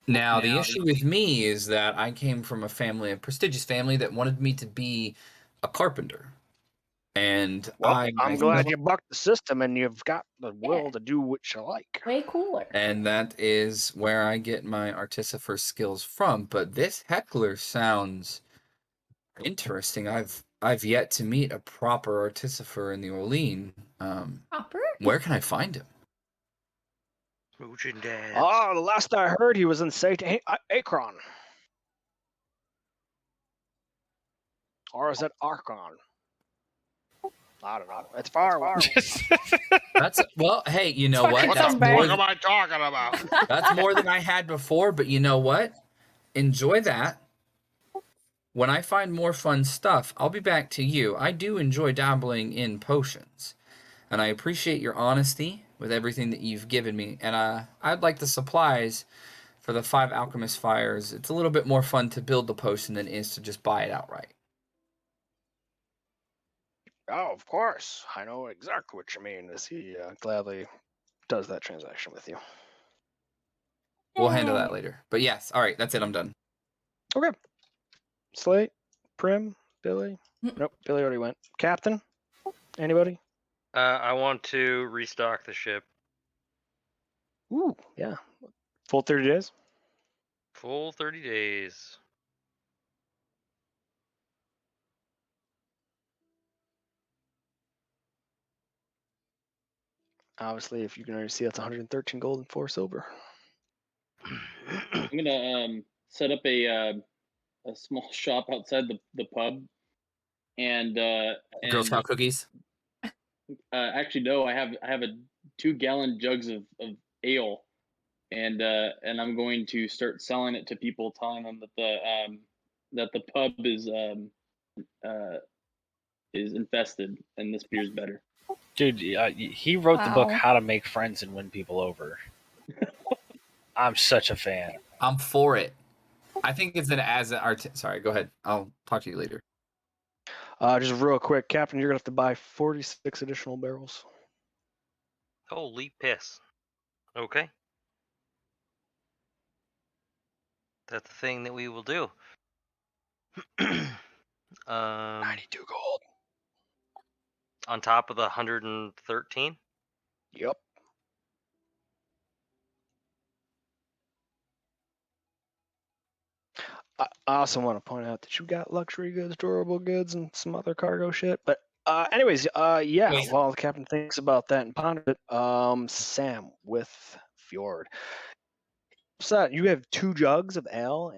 Now, the issue with me is that I came from a prestigious family that wanted me to be a carpenter. And Well, I'm glad you bucked the system and you've got the will Yeah. to do what you like. Way cooler. And that is where I get my artificer skills from. But this heckler sounds interesting. I've yet to meet a proper artificer in the Orlean. Proper? Where can I find him? Smooching Dad. Oh, the last I heard, he was in Saint Akron. Or is it Archon? I don't know. It's far away. Well, hey, you know what? Fucking That's somebody. more, What am I talking about? that's more than I had before, but you know what? Enjoy that. When I find more fun stuff, I'll be back to you. I do enjoy dabbling in potions, and I appreciate your honesty with everything that you've given me. And I'd like the supplies for the 5 alchemist fires. It's a little bit more fun to build the potion than it is to just buy it outright. Oh, of course. I know exactly what you mean. As he gladly does that transaction with you. We'll handle that later. But yes, all right, that's it. I'm done. Okay. Slate, Prim, Billy. Nope, Billy already went. Captain, anybody? I want to restock the ship. Ooh, yeah. Full 30 days. Full 30 days. Obviously, if you can already see, that's 113 gold and 4 silver. I'm gonna set up a small shop outside the pub, and Girl Scout cookies. actually no, I have a 2-gallon jugs of ale, and I'm going to start selling it to people, telling them that the pub is infested and this beer's better. Dude, he wrote the book Wow. How to Make Friends and Win People Over. I'm such a fan. I'm for it. I think it's sorry, go ahead. I'll talk to you later. Just real quick, Captain, you're gonna have to buy 46 additional barrels. Holy piss. Okay. That's the thing that we will do. 92 gold. On top of the 113? Yep. I also want to point out that you got luxury goods, durable goods, and some other cargo shit. But anyways, yeah. Wait. While the captain thinks about that and ponders it, Sam with Fjord. So you have 2 jugs of ale,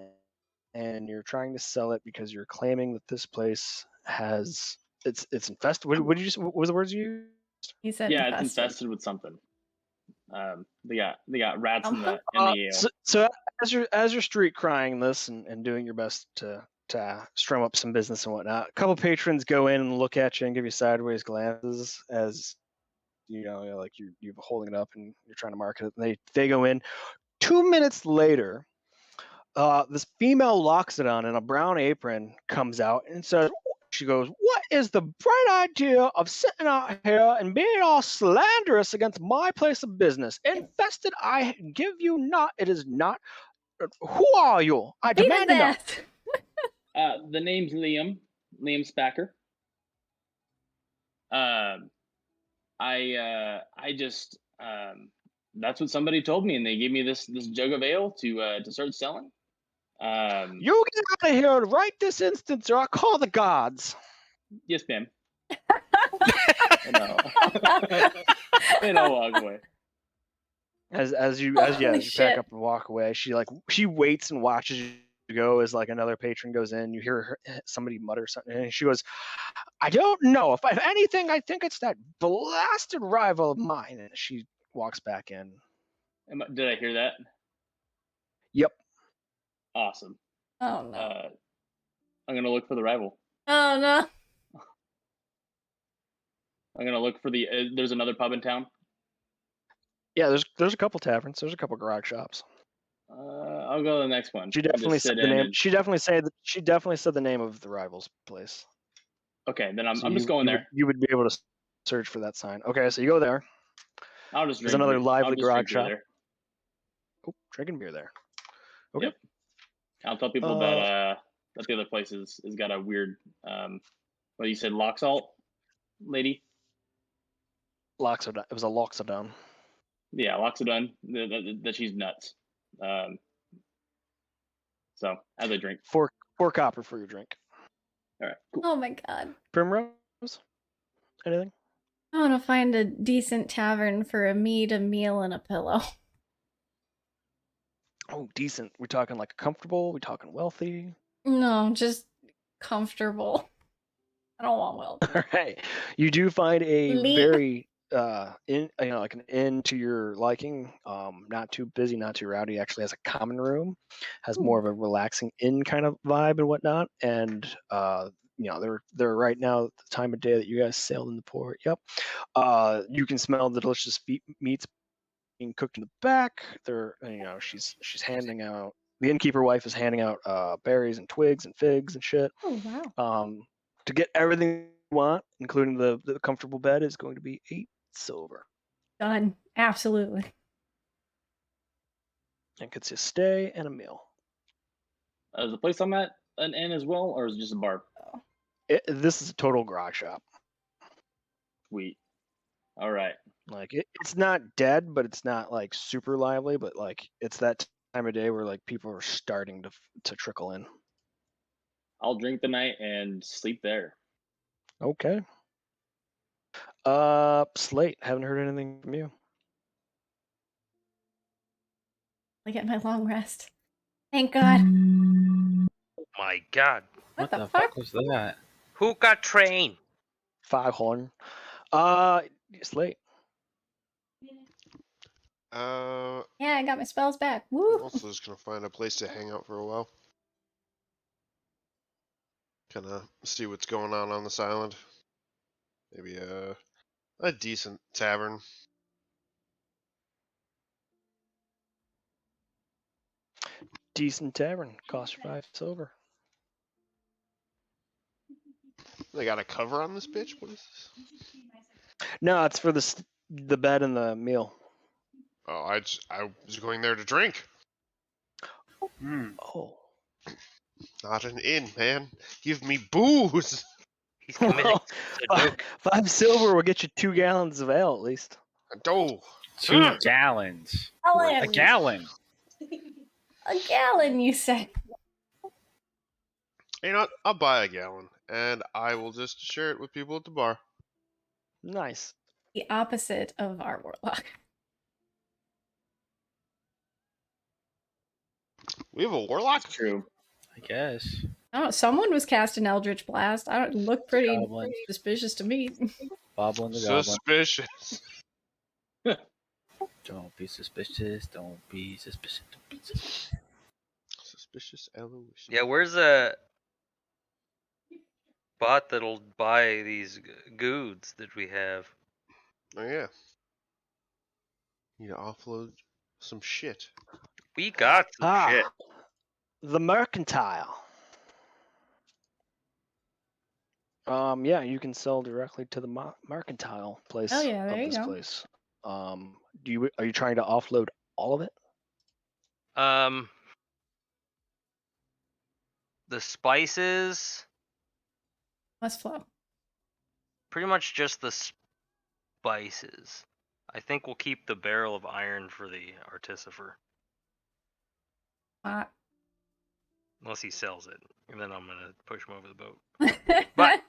and you're trying to sell it because you're claiming that this place has it's infested. What did you? What was the words you used? He said Yeah, it's infested. infested with something. They got rats in Something? the ale. So as you're street crying this and doing your best to strum up some business and whatnot, a couple patrons go in and look at you and give you sideways glances as like you're holding it up and you're trying to market it. And they go in. 2 minutes later, this female Loxodon in a brown apron comes out and says, she goes, "What is the bright idea of sitting out here and being all slanderous against my place of business? Infested, I give you not. It is not. Who are you? I He did demand to know." that. The name's Liam Spacker. I just that's what somebody told me, and they gave me this jug of ale to start selling. You get out of here right this instant, or I'll call the gods. Yes, ma'am. And I'll walk away. As you Holy pack shit. up and walk away, she waits and watches you go as like another patron goes in. You hear somebody mutter something, and she goes, "I don't know. If anything, I think it's that blasted rival of mine." And she walks back in. Did I hear that? Yep. Awesome. Oh no. I'm gonna look for the rival. Oh no. I'm gonna look for the. There's another pub in town. Yeah, there's a couple taverns. There's a couple garage shops. I'll go to the next one. She and definitely just said sit the in name. and- She definitely said the name of the rival's place. Okay, then I'm So just going there. You would be able to search for that sign. Okay, so you go there. I'll just There's drink. another beer. lively I'll just garage drink beer shop. there. Oh, drinking beer there. Okay. Yep. I'll tell people that the other place is got a weird what you said, Loxalt lady. Loxodon. It was a Loxodon. Yeah, Loxodon. That she's nuts. So as I drink. 4 copper for your drink. All right. Cool. Oh my god. Primrose? Anything? I want to find a decent tavern for a meat, a meal, and a pillow. Oh, decent. We talking like comfortable? We talking wealthy? No, just comfortable. I don't want wealthy. All right. You do find a Le- very like an inn to your liking. Not too busy, not too rowdy. Actually has a common room, has more of a relaxing inn kind of vibe and whatnot. And they're right now at the time of day that you guys sailed in the port. Yep. You can smell the delicious meats being cooked in the back. They're she's handing out. The innkeeper wife is handing out berries and twigs and figs and shit. Oh wow. To get everything you want, including the comfortable bed, is going to be 8 silver. Done. Absolutely. It gets you a stay and a meal. Is the place I'm at an inn as well, or is it just a bar? This is a total grog shop. Sweet. All right. Like it's not dead, but it's not like super lively. But like it's that time of day where like people are starting to trickle in. I'll drink the night and sleep there. Okay. Slate, haven't heard anything from you. I get my long rest. Thank God. My God. What the fuck? was that? Who got trained? Foghorn. Slate. Uh, Yeah, I got my spells back. Woo! I'm also just gonna find a place to hang out for a while. Kind of see what's going on this island. Maybe a decent tavern. Decent tavern. Cost you 5 silver. They got a cover on this bitch. What is this? No, it's for the bed and the meal. Oh, I was going there to drink. Oh. Not an inn, man. Give me booze. He's committing Well, Sudoku. 5 silver will get you 2 gallons of ale at least. Oh, 2 gallons. A gallon. A gallon, you said. you know what? I'll buy a gallon, and I will just share it with people at the bar. Nice. The opposite of our warlock. We have a warlock? True. I guess. I don't know, someone was casting Eldritch Blast. I don't look pretty Goblin. suspicious to me. Boblin the Goblin. Suspicious. Don't be suspicious. Don't be suspicious. Don't be suspicious. Suspicious Eloise. Yeah, where's a bot that'll buy these goods that we have? Oh yeah. Need to offload some shit. We got some shit. The mercantile. Yeah, you can sell directly to the mercantile place Oh yeah, there of you this go. place. Are you trying to offload all of it? The spices, Must flow. pretty much just the spices. I think we'll keep the barrel of iron for the artificer, unless he sells it, and then I'm gonna push him over the boat. But-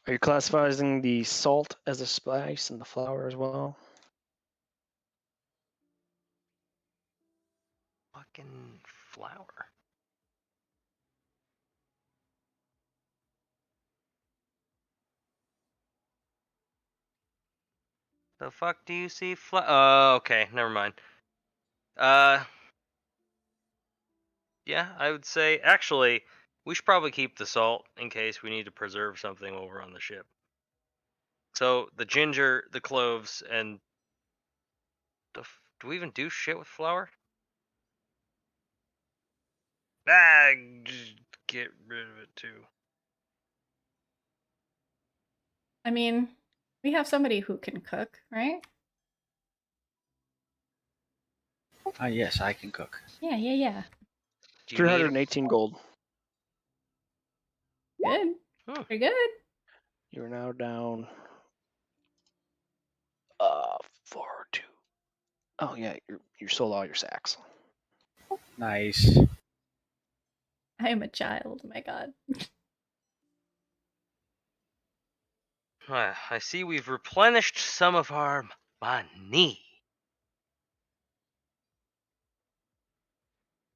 Are you classifying the salt as a spice and the flour as well? Fucking flour. The fuck do you see Oh, okay, never mind. Yeah, I would say, actually, we should probably keep the salt in case we need to preserve something while we're on the ship. So, the ginger, the cloves, and do we even do shit with flour? Just get rid of it too. I mean, we have somebody who can cook, right? Yes, I can cook. Yeah. Do you need 318 gold. Good. Hmm. Pretty good. You're now down 4-2. Oh yeah, you sold all your sacks. Nice. I am a child. My God. I see we've replenished some of our money.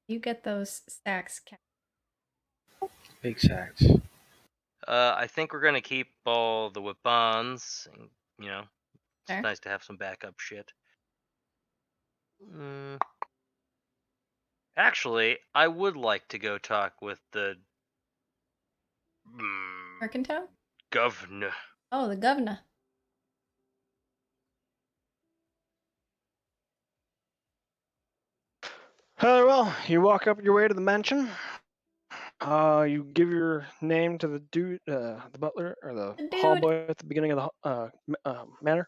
You get those stacks. Big sacks. I think we're gonna keep all the weapons. And, it's Sure. nice to have some backup shit. Actually, I would like to go talk with the Mercantile? governor. Oh, the governor. Well, you walk up your way to the mansion. You give your name to the dude, the butler or the The hall dude. boy at the beginning of the manor.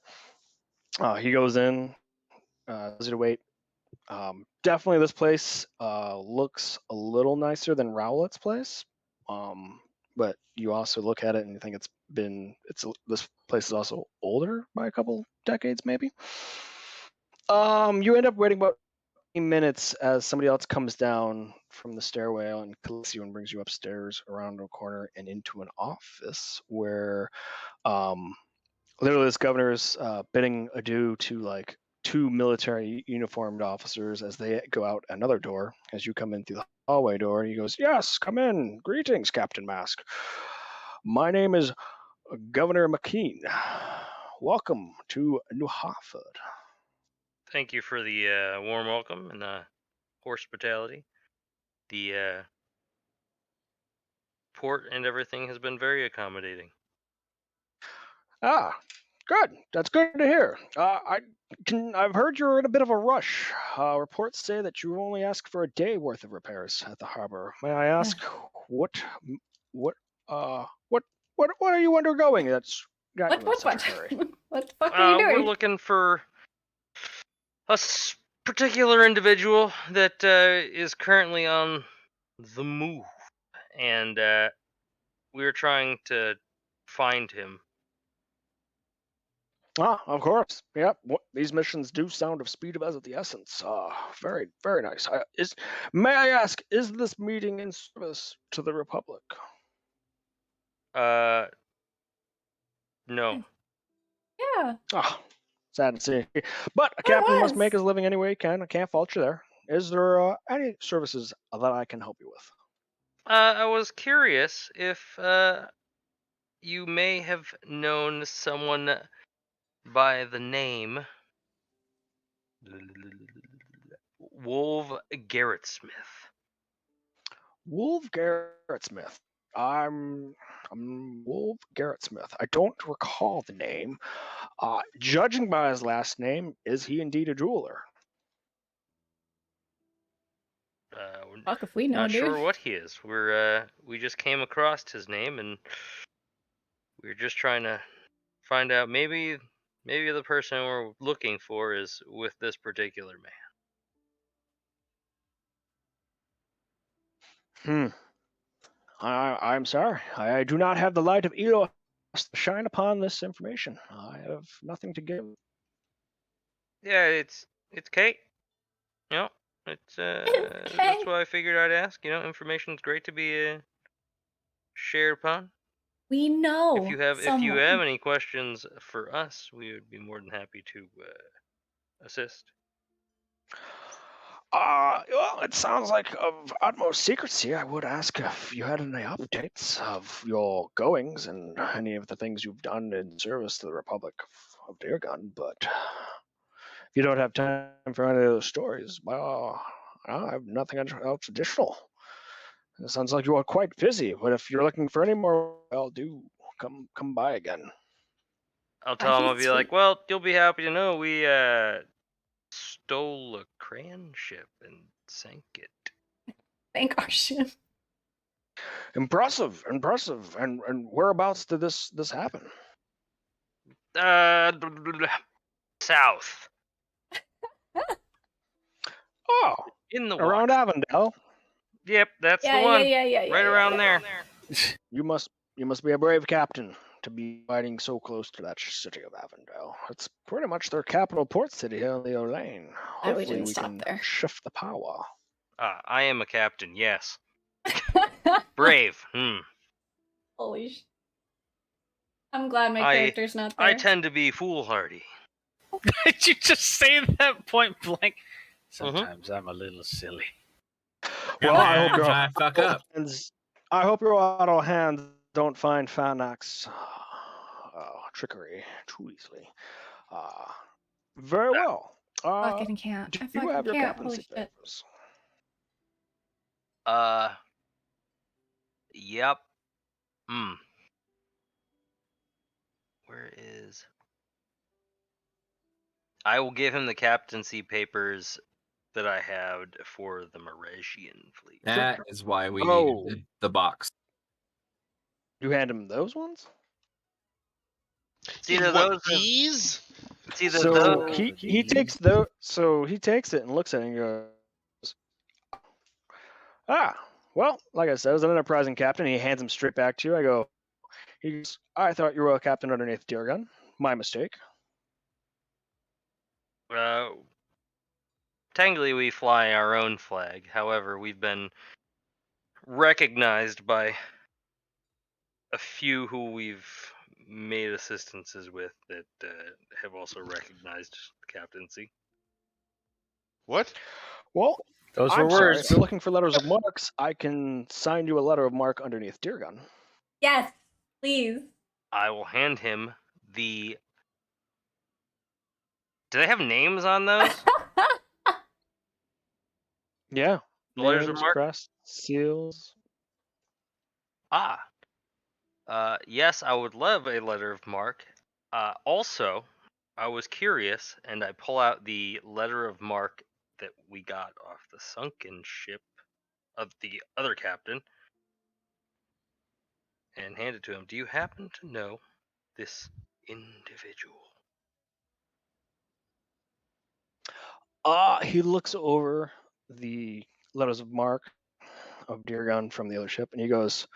He goes in, does you to wait. Definitely, this place looks a little nicer than Rowlett's place. But you also look at it and you think this place is also older by a couple decades, maybe. You end up waiting about 15 minutes as somebody else comes down from the stairway and collects you and brings you upstairs around a corner and into an office where literally this governor's bidding adieu to like 2 military uniformed officers as they go out another door as you come in through the hallway door. He goes, "Yes, come in. Greetings, Captain Mask. My name is Governor McKean. Welcome to New Hartford." Thank you for the warm welcome and hospitality. The port and everything has been very accommodating. Ah, good. That's good to hear. I've heard you're in a bit of a rush. Reports say that you only asked for a day worth of repairs at the harbor. May I ask what are you undergoing that's got you in such a hurry? What the fuck are you doing? We're looking for a particular individual that is currently on the move, and we're trying to find him. Ah, of course. Yep. These missions do sound of speed of the essence. Very, very nice. May I ask, is this meeting in service to the Republic? No. Yeah. Ah, sad to see. But a captain must was. make his living any way he can. I can't fault you there. Is there any services that I can help you with? I was curious if you may have known someone by the name Wolf Garrettsmith. Wolf Garrettsmith. I'm Wolf Garrettsmith. I don't recall the name. Judging by his last name, is he indeed a jeweler? Fuck if we know, Not dude. sure what he is. We just came across his name and we're just trying to find out maybe the person we're looking for is with this particular man. I'm sorry. I do not have the light of Elos to shine upon this information. I have nothing to give. Yeah, it's Kate. You know, it's that's why I figured I'd ask. You know, information's great to be shared upon. We know. If you have any questions for us, we would be more than happy to assist. Well, it sounds like of utmost secrecy. I would ask if you had any updates of your goings and any of the things you've done in service to the Republic of Deargun, but if you don't have time for any of those stories, well, I have nothing else additional. It sounds like you are quite busy, but if you're looking for any more, well, do come by again. I'll tell him, I'll be like, well, you'll be happy to know we stole a crayon ship and sank it. Sank our ship. Impressive. And whereabouts did this happen? South. Oh, in the around water. Avondale. Yep, that's the one. Yeah, right around there. You must be a brave captain to be fighting so close to that city of Avondale. It's pretty much their capital port city here in the Olane. Hopefully we can shift the power. I am a captain, yes. Brave. Holy sh... I'm glad my character's not there. I tend to be foolhardy. Did you just say that point blank? Sometimes I'm a little silly. Well, I hope your idle hands don't find Fanak's trickery too easily. Very well. Fucking can't. Do you have your captaincy papers? Yep. Where is... I will give him the captaincy papers that I had for the Meresian fleet. That is why we needed the box. You hand him those ones? Those these? See, So he takes it and looks at it and goes, well, like I said, as an enterprising captain, he hands him straight back to you. He goes, I thought you were a captain underneath Deargun. My mistake. Technically, we fly our own flag. However, we've been recognized by a few who we've made assistances with that have also recognized the captaincy. What? Well, Those I'm were sorry. words. If you're looking for letters of marks, I can sign you a letter of mark underneath Deargun. Yes, please. I will hand him the. Do they have names on those? Yeah. The letters of Names, mark? crest, seals. Yes, I would love a letter of mark. Also, I was curious, and I pull out the letter of mark that we got off the sunken ship of the other captain and hand it to him. Do you happen to know this individual? He looks over the letters of mark of Deargun from the other ship, and he goes,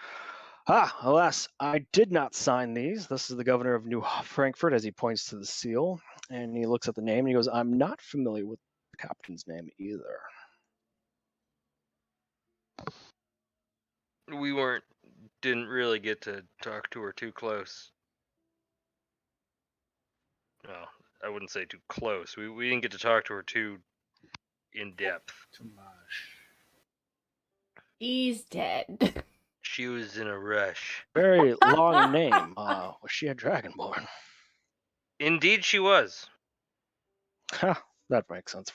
alas, I did not sign these. This is the governor of New Frankfurt, as he points to the seal, and he looks at the name, and he goes, I'm not familiar with the captain's name either. We didn't really get to talk to her too close. Well, I wouldn't say too close. We didn't get to talk to her too in depth. Too much. He's dead. She was in a rush. Very long name. Was she a dragonborn? Indeed, she was. That makes sense.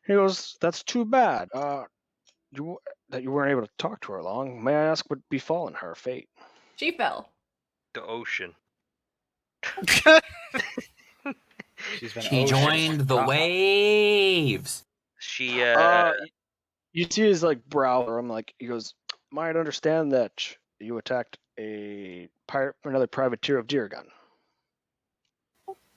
He goes, that's too bad. That you weren't able to talk to her long. May I ask what befallen her fate? She fell. The ocean. She joined the waves. She You see his like brow, or I'm like, he goes, might understand that you attacked another privateer of Deargun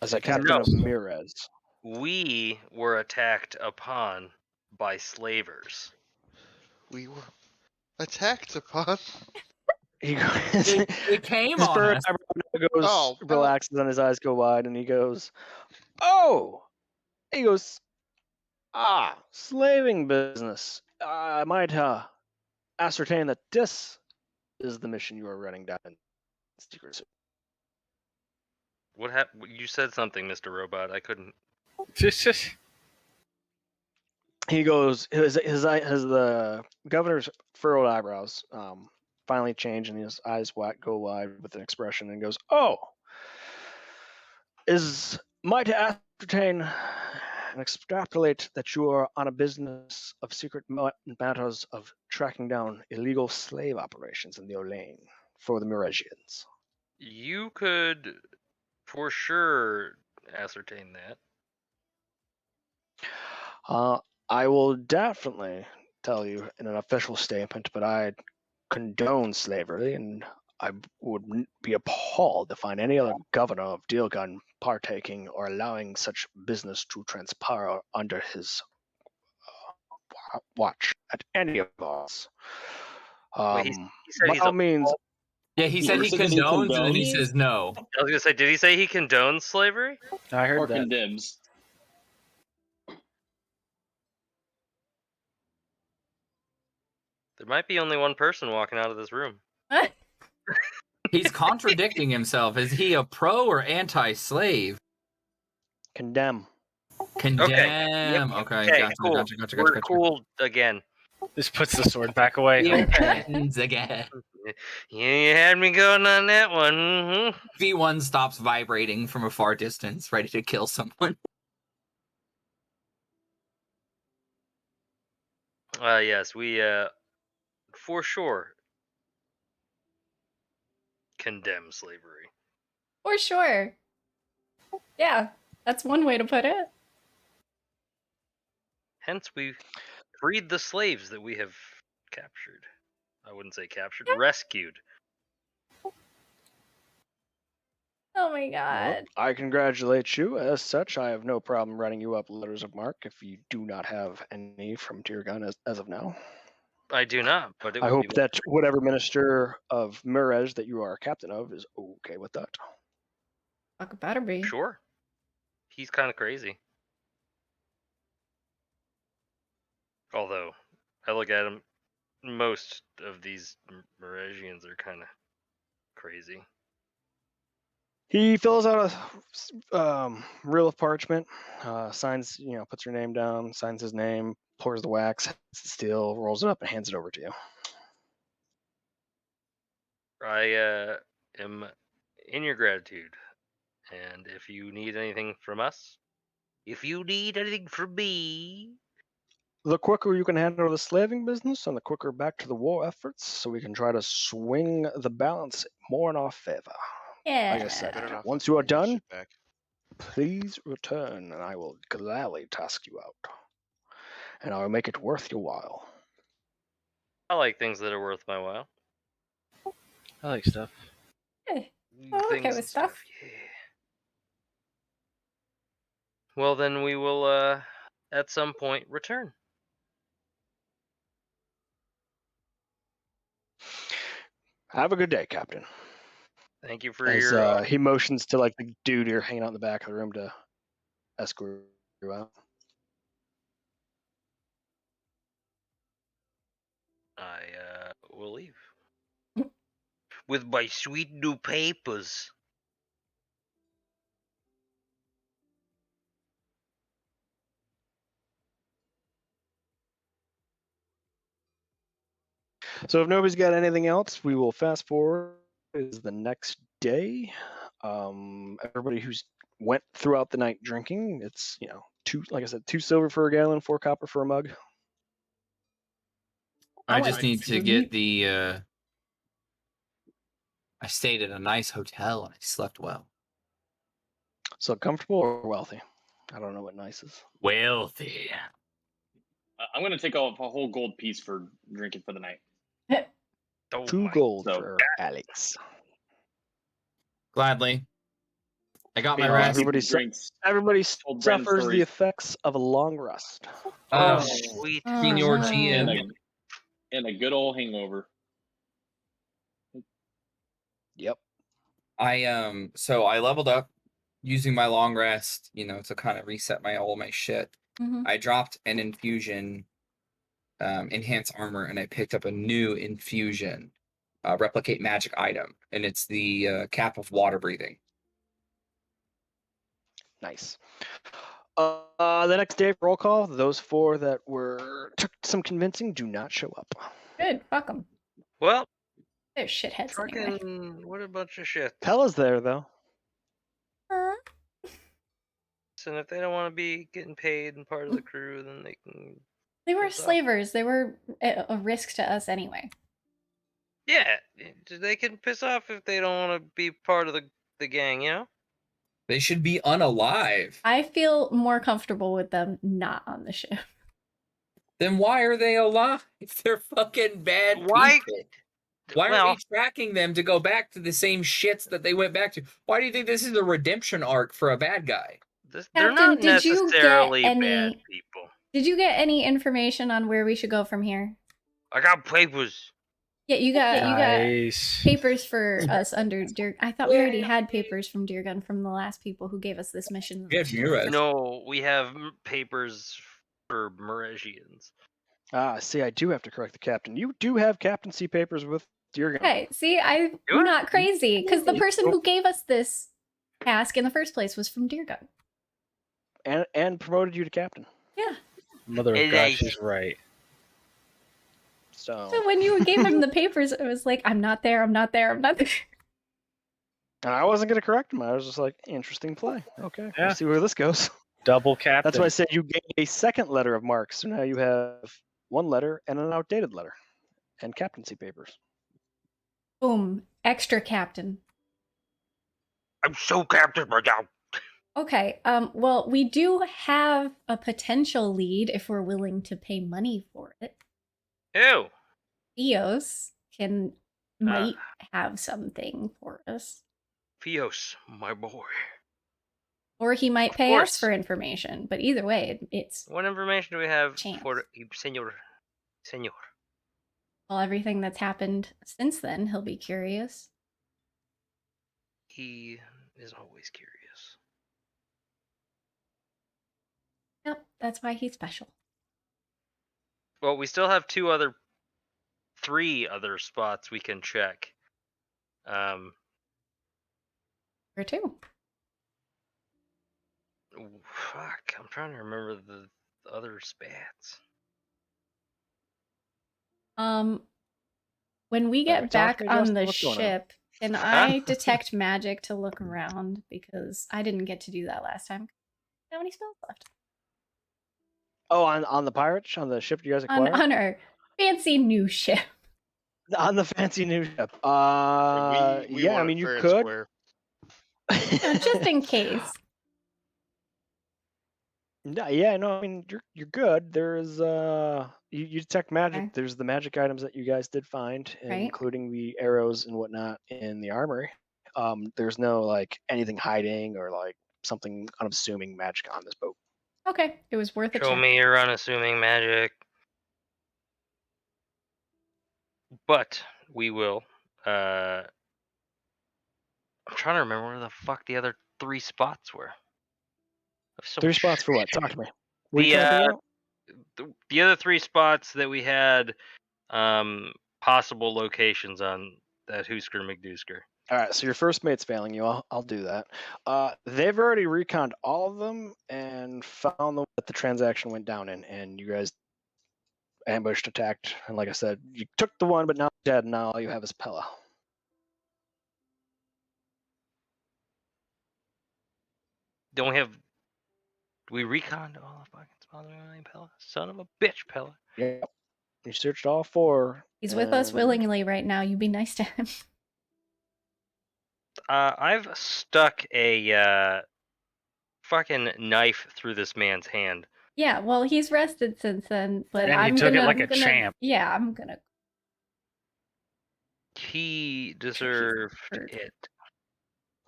as a captain of Mirez. We were attacked upon by slavers. We were attacked upon. He goes, It came his on furrowed us. eyebrow goes, relaxes, and his eyes go wide, and he goes, oh! He goes, slaving business. I might ascertain that this is the mission you are running down in secret. What happened? You said something, Mr. Robot. I couldn't. He goes, the governor's furrowed eyebrows finally change, and his eyes go wide with an expression, and goes, oh, might ascertain and extrapolate that you are on a business of secret matters of tracking down illegal slave operations in the Olaine for the Miregians. You could, for sure, ascertain that. I will definitely tell you in an official statement, but I condone slavery, and I would be appalled to find any other governor of Deargun partaking or allowing such business to transpire under his watch at any of us. Wait, he said by he's all means. Yeah, he said he condones, and then he says no. I was gonna say, did he say he condones slavery? I heard or that. condemns. There might be only one person walking out of this room. He's contradicting himself. Is he a pro or anti-slave? Condemn. Condemn. Okay. Gotcha, cool. Gotcha. We're cool again. This puts the sword back away. Ends again. You had me going on that one. Mm-hmm. V1 stops vibrating from a far distance, ready to kill someone. Yes, we for sure condemn slavery. For sure. Yeah, that's one way to put it. Hence, we freed the slaves that we have captured. I wouldn't say captured, rescued. Oh my Well, god. I congratulate you. As such, I have no problem writing you up letters of marque if you do not have any from Deargun as of now. I do not, but it I would hope be that whatever minister of Mirage that you are captain of is okay with that. Fuck, it better be. sure. He's kind of crazy. Although, I look at him, most of these Miragians are kind of crazy. He fills out a reel of parchment, signs, puts your name down, signs his name, pours the wax, hits the steel, rolls it up, and hands it over to you. I am in your gratitude, and if you need anything from us, if you need anything from me, The quicker you can handle the slaving business, and the quicker back to the war efforts, so we can try to swing the balance more in our favor. Yeah. Like I said, Better not once you are bring that done, shit back. please return, and I will gladly task you out. And I will make it worth your while. I like things that are worth my while. I like stuff. Hey, I'm okay Things with and stuff. Yeah. Well, then we will, at some point, return. Have a good day, Captain. Thank you for As your. he motions to like the dude here hanging out in the back of the room to escort you out. I will leave with my sweet new papers. So if nobody's got anything else, we will fast forward. Is the next day. Everybody who's went throughout the night drinking, it's like I said, 2 silver for a gallon, 4 copper for a mug. I Oh, just it's need to sweet. get the. I stayed at a nice hotel and I slept well. So comfortable or wealthy? I don't know what nice is. Wealthy. I'm gonna take off a whole gold piece for drinking for the night. Oh 2 my gold so- for Alex. Gladly. I got my People- rest. people everybody su- drinks. Everybody Old Brandon suffers the stories. effects of a long rest. Oh, Oh, sweet. Senior Oh, GM. And a good old hangover. Yep. So I leveled up using my long rest, to kind of reset all my shit. Mhm. I dropped an infusion, enhance armor, and I picked up a new infusion, replicate magic item, and it's the cap of water breathing. Nice. The next day, roll call. Those 4 that took some convincing do not show up. Good. Fuck them. Well, They're shitheads anyway. fucking, what a bunch of shit. Pella's there though. And if they don't want to be getting paid and part of the crew, then they can. They were What's up? slavers. They were a risk to us anyway. Yeah, they can piss off if they don't want to be part of the gang, They should be unalive. I feel more comfortable with them not on the ship. Then why are they alive? They're fucking bad Why? people. Why are we tracking them to go back to the same shits that they went back to? Why do you think this is a redemption arc for a bad guy? They're not Captain, did you get necessarily any- bad people. Did you get any information on where we should go from here? I got papers. Yeah, you got Nice. papers for us under Deer. I thought we already had papers from Deargun from the last people who gave us this mission. Yes, you're right. No, we have papers for Miragians. See, I do have to correct the captain. You do have captaincy papers with Deargun. Hey, see, I'm You? not crazy because the person who gave us this task in the first place was from Deargun. And promoted you to captain. Yeah. Mother of Hey, God, hey. she's right. So when you gave him the papers, it was like, I'm not there, I'm not there, I'm not there. And I wasn't going to correct him. I was just like, interesting play. Okay, Yeah. we'll see where this goes. Double captain. That's why I said you gave a second letter of marks. So now you have 1 letter and an outdated letter and captaincy papers. Boom. Extra captain. I'm so captain right now. Okay, well, we do have a potential lead if we're willing to pay money for it. Ew. Theos might have something for us. Fios, my boy. Or he might Of pay course. us for information. But either way, it's What information do we have Chance. for Senor? well, everything that's happened since then. He'll be curious. He is always curious. Yep, that's why he's special. Well, we still have three other spots we can check. Or two. Fuck, I'm trying to remember the other spats. When we we get talked back to on Justin? the What's going on? ship, can I detect magic to look around? Because I didn't get to do that last time. How many spells left? Oh, on the pirate, on the ship you guys acquired, On our fancy new ship. on the fancy new ship. We Yeah, I want mean it you fair and could. square. No, just in case. Yeah, no, I mean you're good. There's you detect magic. Okay. There's the magic items that you guys did find, Right. including the arrows and whatnot in the armory. There's no like anything hiding or like something unassuming magic on this boat. Okay, it was worth a Show check. me your unassuming magic. But we will. I'm trying to remember where the fuck the other three spots were. So 3 spots for what? Talk to me. What are you The talking about? the other three spots that we had possible locations on that Hoosker McDoosker. All right, so your first mate's failing you. I'll do that. They've already reconned all of them and found the that the transaction went down in, and you guys ambushed, attacked, and like I said, you took the one, but now he's dead. Now all you have is Pella. Don't we have? We reconned all the fucking spots. Pella, son of a bitch, Pella. Yep. You searched all 4. He's with us and- willingly right now. You be nice to him. I've stuck a fucking knife through this man's hand. Yeah, well, he's rested since then, but And he I'm took it gonna, like a I'm gonna- champ. Yeah, I'm gonna. He he's deserved hurt. it.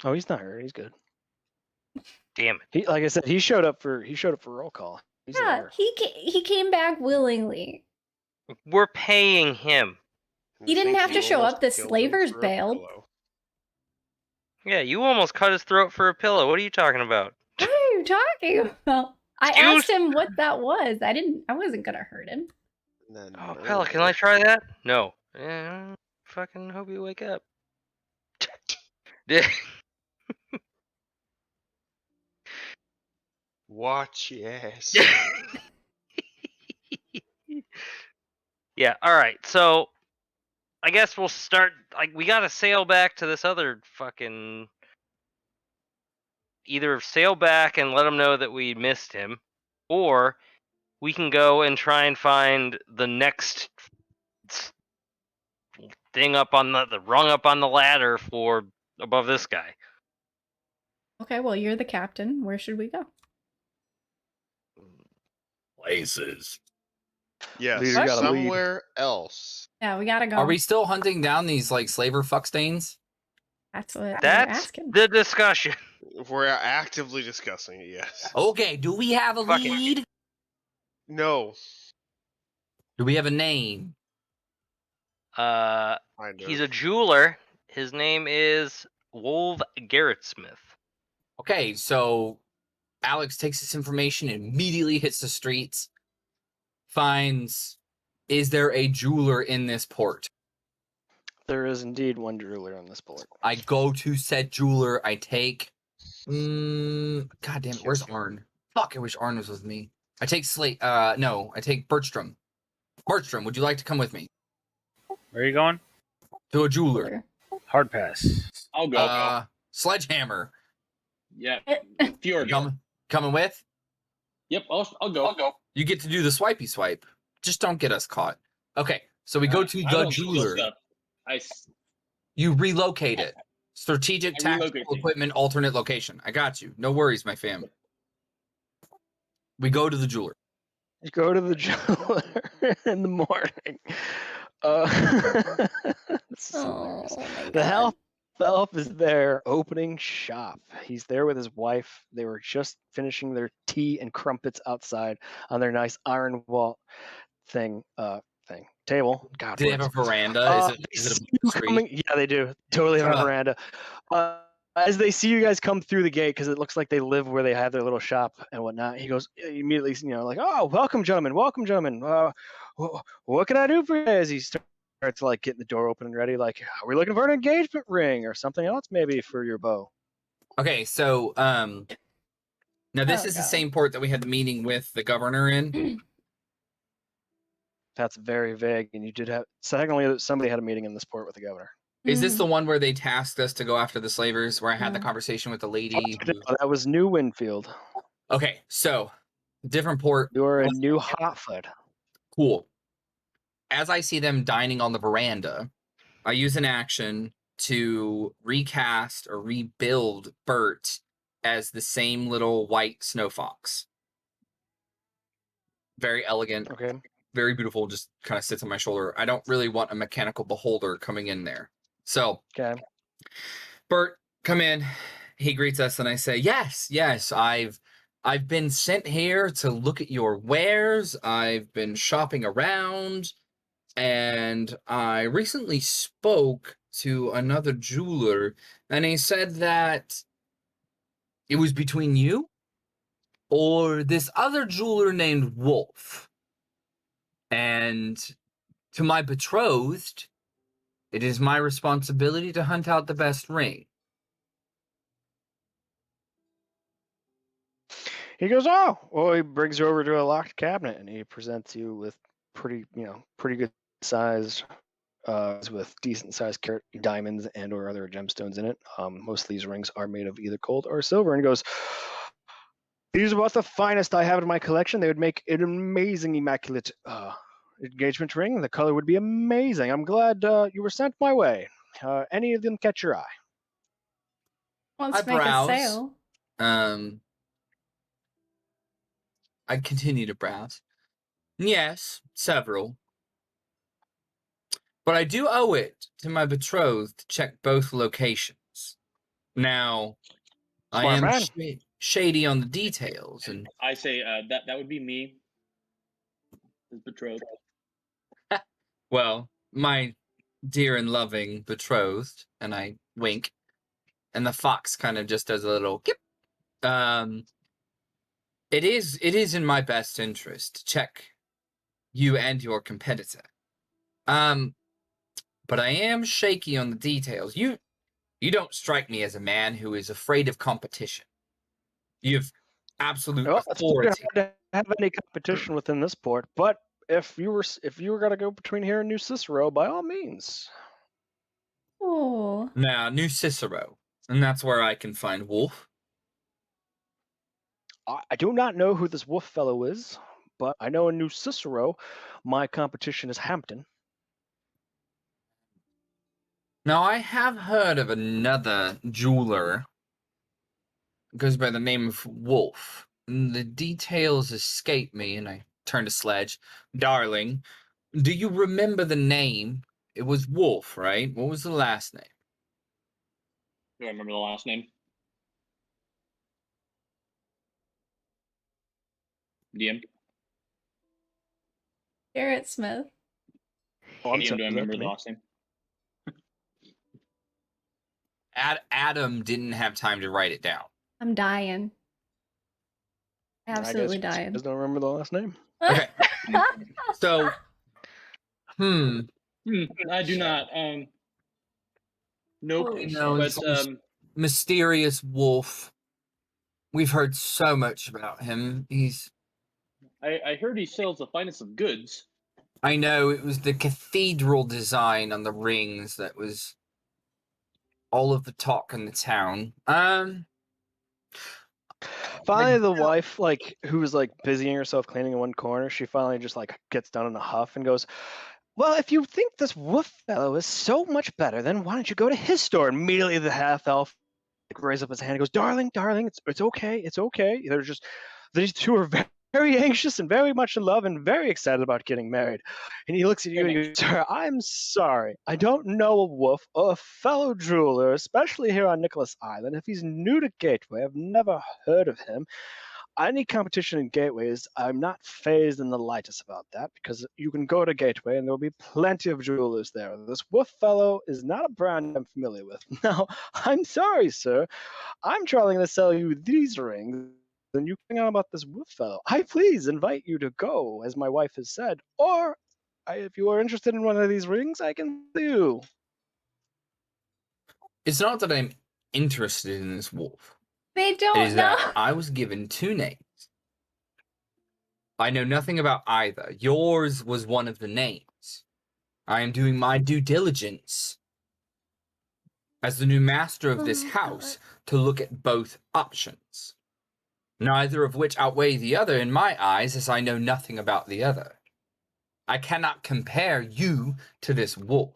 Oh, he's not hurt. He's good. Damn it. He, like I said, he showed up for roll call. He's Yeah, there. he came back willingly. We're paying him. He didn't Think have you to show almost up. The killed him slavers for a bailed. pillow. Yeah, you almost cut his throat for a pillow. What are you talking about? What are you talking about? I Excuse- asked him what that was. I wasn't gonna hurt him. And then Oh, no. Pella, can I try that? No. Yeah, fucking hope you wake up. Watch your ass. Yeah, alright, so I guess we'll start, like, we gotta sail back to this other fucking... Either sail back and let him know that we missed him, or we can go and try and find the next thing up on the rung up on the ladder for above this guy. Okay, well, you're the captain. Where should we go? Places. Yes, Leader gotta lead. somewhere else. Yeah, we gotta go. Are we still hunting down these like slaver fuck stains? That's what we're That's asking. the discussion. We're actively discussing it. Yes. Okay, do we have a Fuck it. lead? No. Do we have a name? Kind He's of. a jeweler. His name is Wolf Garrett Smith. Okay, so Alex takes this information and immediately hits the streets, finds, is there a jeweler in this port? There is indeed one jeweler on this port. I go to said jeweler, I take, god damn it, where's Arn? Fuck, I wish Arn was with me. I take I take Bertram. Bertram, would you like to come with me? Where are you going? To a jeweler. Hard pass. I'll go. Sledgehammer. Yeah. Fjord. Coming with? Yep, I'll go. You get to do the swipey swipe. Just don't get us caught. Okay, so we go to I the don't steal jeweler. stuff. You relocate it. Strategic I relocate tactical it. equipment, alternate location. I got you. No worries, my fam. We go to the jeweler. You go to the jeweler in the morning. This is Oh, hilarious. my The God. elf is there opening shop. He's there with his wife. They were just finishing their tea and crumpets outside on their nice iron wall table. God, Do they have a words. veranda? Is They it see a you street? coming. Yeah, they do. Totally have a Uh. veranda. As they see you guys come through the gate, because it looks like they live where they have their little shop and whatnot, he goes immediately, like, "Oh, welcome, gentlemen. Welcome, gentlemen. What can I do for you?" As he starts like getting the door open and ready, like, "Are we looking for an engagement ring or something else, maybe for your bow?" Okay, so now this Oh, is the God. same port that we had the meeting with the governor in. That's very vague, and you did have. Secondly, somebody had a meeting in this port with the governor. Is this the Mm. one where they tasked us to go after the slavers? Where I had the No. conversation with the lady? That was New Winfield. Okay, so different port. You're in New Hotfoot. Cool. As I see them dining on the veranda, I use an action to recast or rebuild Bert as the same little white snow fox. Very elegant, Okay. very beautiful, just kind of sits on my shoulder. I don't really want a mechanical beholder coming in there. So, Okay. Bert, come in. He greets us, and I say, yes, I've been sent here to look at your wares. I've been shopping around, and I recently spoke to another jeweler, and he said that it was between you or this other jeweler named Wolf. And to my betrothed, it is my responsibility to hunt out the best ring. He goes, "Oh, well," he brings you over to a locked cabinet and he presents you with pretty good sized, with decent sized carat diamonds and or other gemstones in it. Most of these rings are made of either gold or silver. And he goes, "These are about the finest I have in my collection. They would make an amazing, immaculate engagement ring. The color would be amazing. I'm glad you were sent my way. Any of them catch your eye?" Wants I to make a browse. sale. I continue to browse. Yes, several. But I do owe it to my betrothed to check both locations. Now, I Smart am man. shady on the details, and I say that would be me, his betrothed. well, my dear and loving betrothed, and I wink, and the fox kind of just does a little kip. It is in my best interest to check you and your competitor. But I am shaky on the details. You don't strike me as a man who is afraid of competition. You have absolute Well, it's pretty authority. hard to have any competition within this port, but if you were gonna go between here and New Cicero, by all means. Oh. Now, New Cicero, and that's where I can find Wolf. I do not know who this Wolf fellow is, but I know in New Cicero, my competition is Hampton. Now, I have heard of another jeweler. Goes by the name of Wolf. The details escape me, and I turn to Sledge. Darling, do you remember the name? It was Wolf, right? What was the last name? Do I remember the last name? DM. Garrett Smith. Oh, I'm DM, sorry, do I is that remember to the me? last name? Adam didn't have time to write it down. I'm dying. Absolutely I guess you dying. guys don't remember the last name. Okay. So, I do not. Nope. Holy No, shit. it's But mysterious Wolf. We've heard so much about him. I heard he sells the finest of goods. I know, it was the cathedral design on the rings that was all of the talk in the town. Finally, the wife, who was busying herself cleaning in one corner, she finally just gets down in a huff and goes, "Well, if you think this Wolf fellow is so much better, then why don't you go to his store?" Immediately, the half elf raises up his hand and goes, "Darling, it's okay, it's okay. They're just these two are very very anxious and very much in love and very excited about getting married. And he looks at you and he goes, Sir, I'm sorry. I don't know a wolf or a fellow jeweler, especially here on Nicholas Island. If he's new to Gateway, I've never heard of him. Any competition in gateways, I'm not phased in the lightest about that, because you can go to Gateway and there will be plenty of jewelers there. This wolf fellow is not a brand I'm familiar with. Now, I'm sorry, sir. I'm trying to sell you these rings, and you hang on about this wolf fellow. I please invite you to go, as my wife has said, or if you are interested in one of these rings, I can do. It's not that I'm interested in this wolf. They It don't is know. that I was given 2 names. I know nothing about either. Yours was one of the names. I am doing my due diligence as the new master of this Oh, house to look at both options. Neither of which outweigh the other in my eyes, as I know nothing about the other. I cannot compare you to this wolf.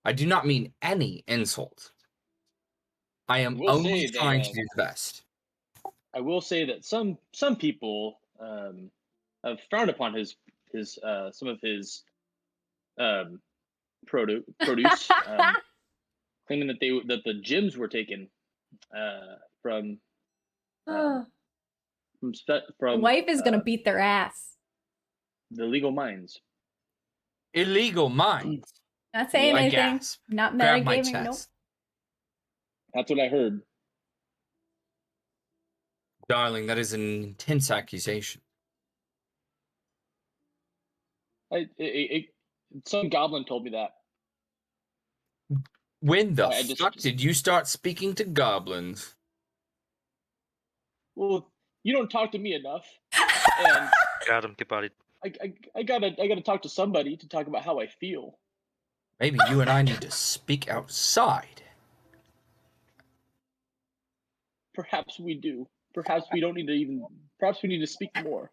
I do not mean any insult. I am We'll only say that, trying to do the best. I will say that some people have frowned upon his some of his produce, claiming that the gems were taken from Oh, from the from wife is gonna beat their ass. the legal mines. Illegal mines. Not saying I anything. gasp. Not Grab my metagaming. Nope. chest. That's what I heard. Darling, that is an intense accusation. Some goblin told me that. When the I just- fuck did you start speaking to goblins? Well, you don't talk to me enough, and Got him. Get bodied. I gotta talk to somebody to talk about how I feel. Maybe you and I need to speak outside. Perhaps we do. Perhaps we don't need to even. Perhaps we need to speak more.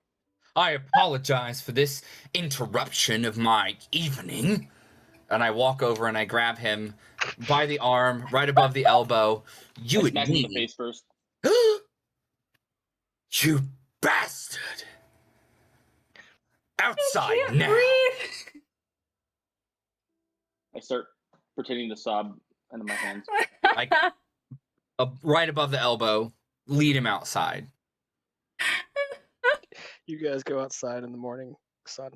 I apologize for this interruption of my evening. And I walk over and I grab him by the arm, right above the elbow. You I and smack him in the me. face first. You bastard! Outside Can't now. breathe. I start pretending to sob into my hands. Right above the elbow, lead him outside. You guys go outside in the morning sun.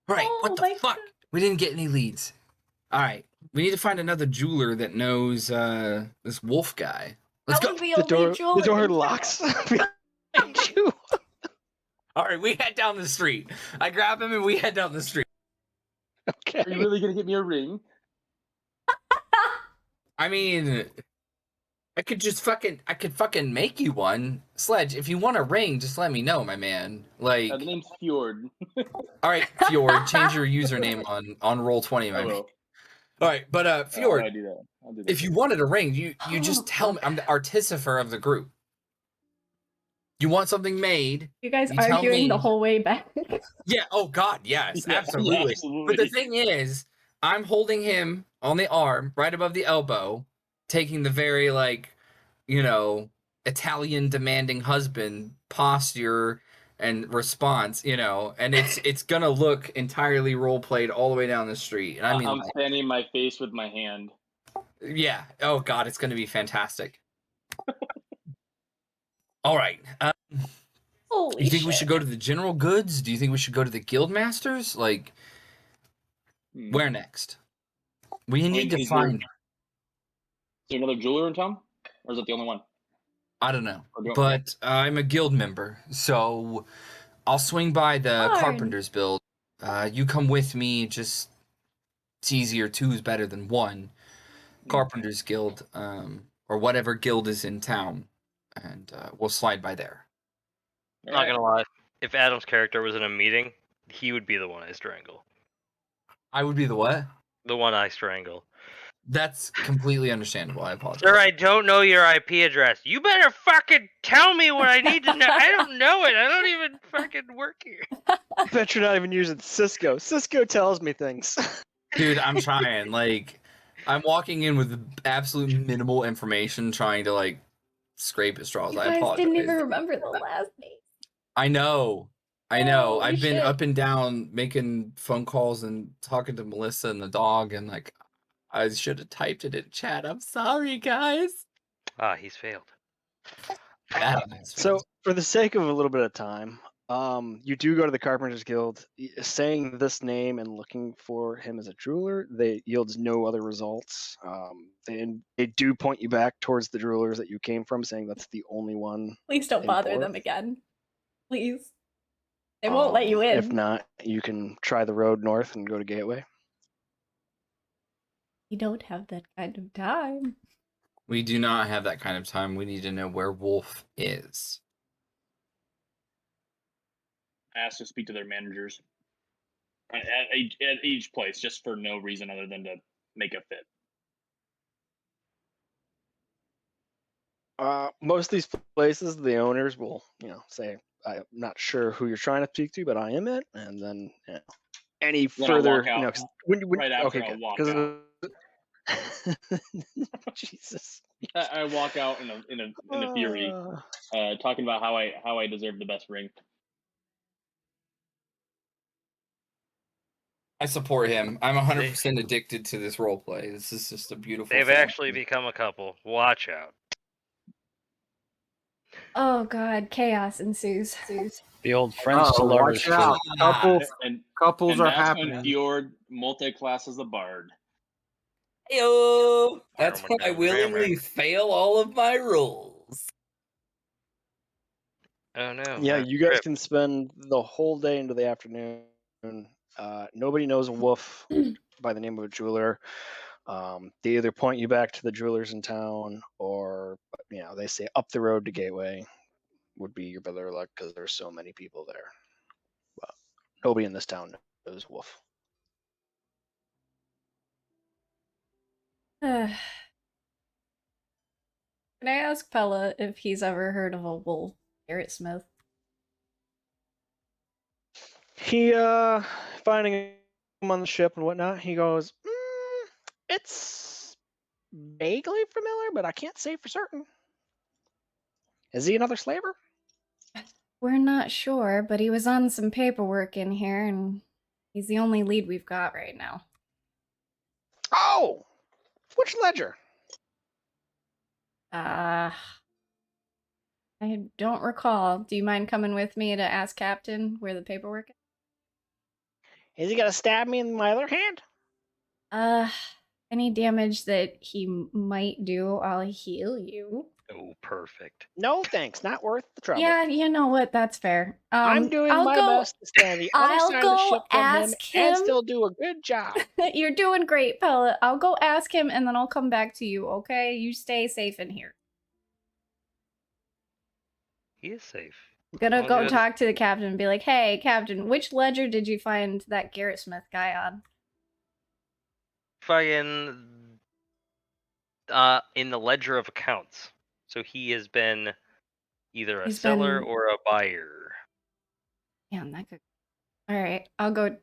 Right, Oh what the my fuck? God. We didn't get any leads. Alright, we need to find another jeweler that knows this wolf guy. Let's That go. was the only jeweler The door in town. locks behind you. Alright, we head down the street. I grab him and we head down the street. Okay. Are you really gonna get me a ring? I mean, I could fucking make you one. Sledge, if you want a ring, just let me know, my man. Like, The name's Fjord. alright, Fjord, change your username on Roll20, I my man. will. Alright, but Fjord, I do that. I'll do that. if you wanted a ring, you just tell me. I'm the artificer of the group. You want something made? You guys You tell arguing the me. whole way back. Yeah. Oh God, yes, Yeah, absolutely. absolutely. But the thing is, I'm holding him on the arm, right above the elbow, taking the very Italian demanding husband posture and response, and it's gonna look entirely role played all the way down the street. And I mean, I'm fanning my face with my hand. yeah. Oh God, it's gonna be fantastic. All right. Holy You think we shit. should go to the General Goods? Do you think we should go to the Guild Masters? Like, Hmm. where next? We need to is there- find. Is there another jeweler in town, or is that the only one? I don't know, Or do you- but I'm a guild member, so I'll swing by the Darn. Carpenter's Build. You come with me. Just it's easier. 2 is better than 1. Carpenter's Guild, or whatever guild is in town, and we'll slide by there. Not gonna lie. If Adam's character was in a meeting, he would be the one I strangle. I would be the what? The one I strangle. That's completely understandable. I apologize. Sir, I don't know your IP address. You better fucking tell me what I need to know. I don't know it. I don't even fucking work here. I bet you're not even using Cisco. Cisco tells me things. Dude, I'm trying. I'm walking in with absolute minimal information, trying to scrape at straws. You I guys apologize. didn't even remember the last name. I know. I know. Holy I've been shit. up and down making phone calls and talking to Melissa and the dog, and like, I should have typed it in chat. I'm sorry, guys. Ah, he's failed. So, for the sake of a little bit of time, you do go to the Carpenters Guild. Saying this name and looking for him as a jeweler, they yields no other results. They do point you back towards the jewelers that you came from, saying that's the only one. Please don't in bother port. them again. Please. They won't let you in. If not, you can try the road north and go to Gateway. We don't have that kind of time. We do not have that kind of time. We need to know where Wolf is. I asked to speak to their managers at each place, just for no reason other than to make a fit. Most of these places, the owners will, say, "I'm not sure who you're trying to speak to, but I am it," and then any Then I'll further, walk out. 'cause when Right after, okay, I'll walk good, out. 'cause Jesus. I walk out in a fury, talking about how I deserve the best ring. I support him. I'm 100% addicted to this role play. This is just a beautiful They've thing. actually become a couple. Watch out. Oh god, chaos ensues. The old friends to lovers. Watch out. Couples And are that's happening. when Fjord multi-class as a bard. Yo, that's when I willingly fail all of my rules. Oh no. Yeah, not you guys Rip. can spend the whole day into the afternoon. Nobody knows a wolf by the name of a jeweler. They either point you back to the jewelers in town, or they say up the road to Gateway would be your better luck because there's so many people there. But nobody in this town knows wolf. Can I ask Pella if he's ever heard of a wolf, Garrett Smith? He finding him on the ship and whatnot, he goes, it's vaguely familiar, but I can't say for certain. Is he another slaver? We're not sure, but he was on some paperwork in here, and he's the only lead we've got right now. Oh! Which ledger? I don't recall. Do you mind coming with me to ask Captain where the paperwork is? Is he gonna stab me in my other hand? Any damage that he might do, I'll heal you. Oh, perfect. No, thanks. Not worth the trouble. Yeah, you know what? That's fair. I'm doing I'll my go, best to stand the other I'll side go of the ship from ask him and him. still do a good job. You're doing great, Pella. I'll go ask him and then I'll come back to you, okay? You stay safe in here. He is safe. I'm gonna Well, go good. talk to the captain and be like, hey, Captain, which ledger did you find that Garrett Smith guy on? Fucking in the ledger of accounts. So he has been either a He's seller been- or a buyer. Damn, that could... Alright, I'll go...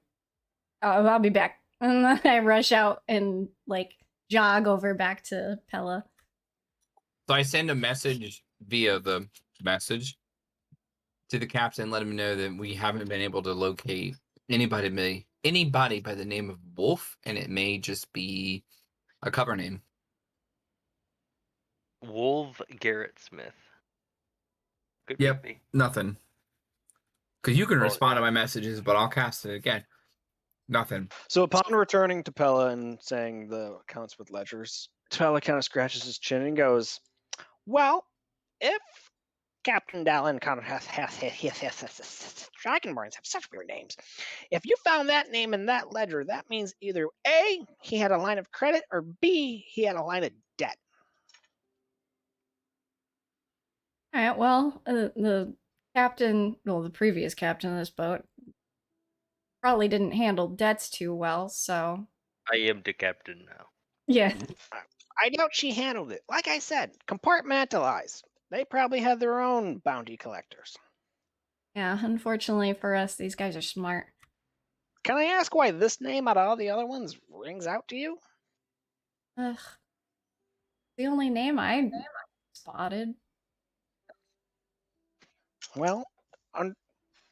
I'll be back. And then I rush out and, jog over back to Pella. So I send a message via the message to the captain, let him know that we haven't been able to locate anybody by the name of Wolf, and it may just be a cover name. Wolf Garrett Smith. Could Yep. be. Nothing. Because you can Well, respond to my messages, but I'll cast it again. Nothing. So upon returning to Pella and saying the accounts with ledgers, Pella kind of scratches his chin and goes, well, if Captain Dallin kind of has Dragonborns have such weird names. If you found that name in that ledger, that means either A, he had a line of credit, or B, he had a line of debt. Alright, well, the captain, well, the previous captain of this boat probably didn't handle debts too well, so... I am the captain now. Yeah. I doubt she handled it. Like I said, compartmentalized. They probably had their own bounty collectors. Yeah, unfortunately for us, these guys are smart. Can I ask why this name out of all the other ones rings out to you? Ugh. The only name I spotted. Well,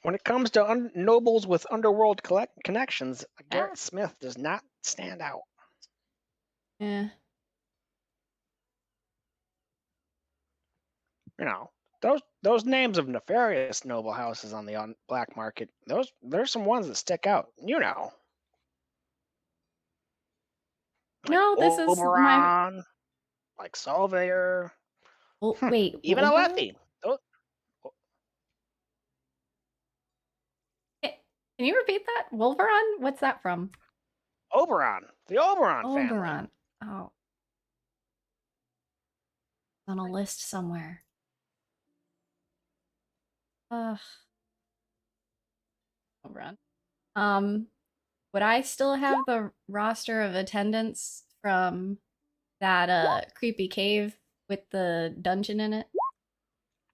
when it comes to nobles with underworld connections, Garrett Smith does not stand out. Yeah. You know, those names of nefarious noble houses on the black market, there's some ones that stick out. You know. Like No, this is my. Oberon, like Solvair, Well, wait. even Wolverine? Alethi. Those, Can you repeat that? Wolveron? What's that from? Oberon, the Oberon family. Oberon. Oh. On a list somewhere. Oberon. Would I still have the roster of attendants from that creepy cave with the dungeon in it?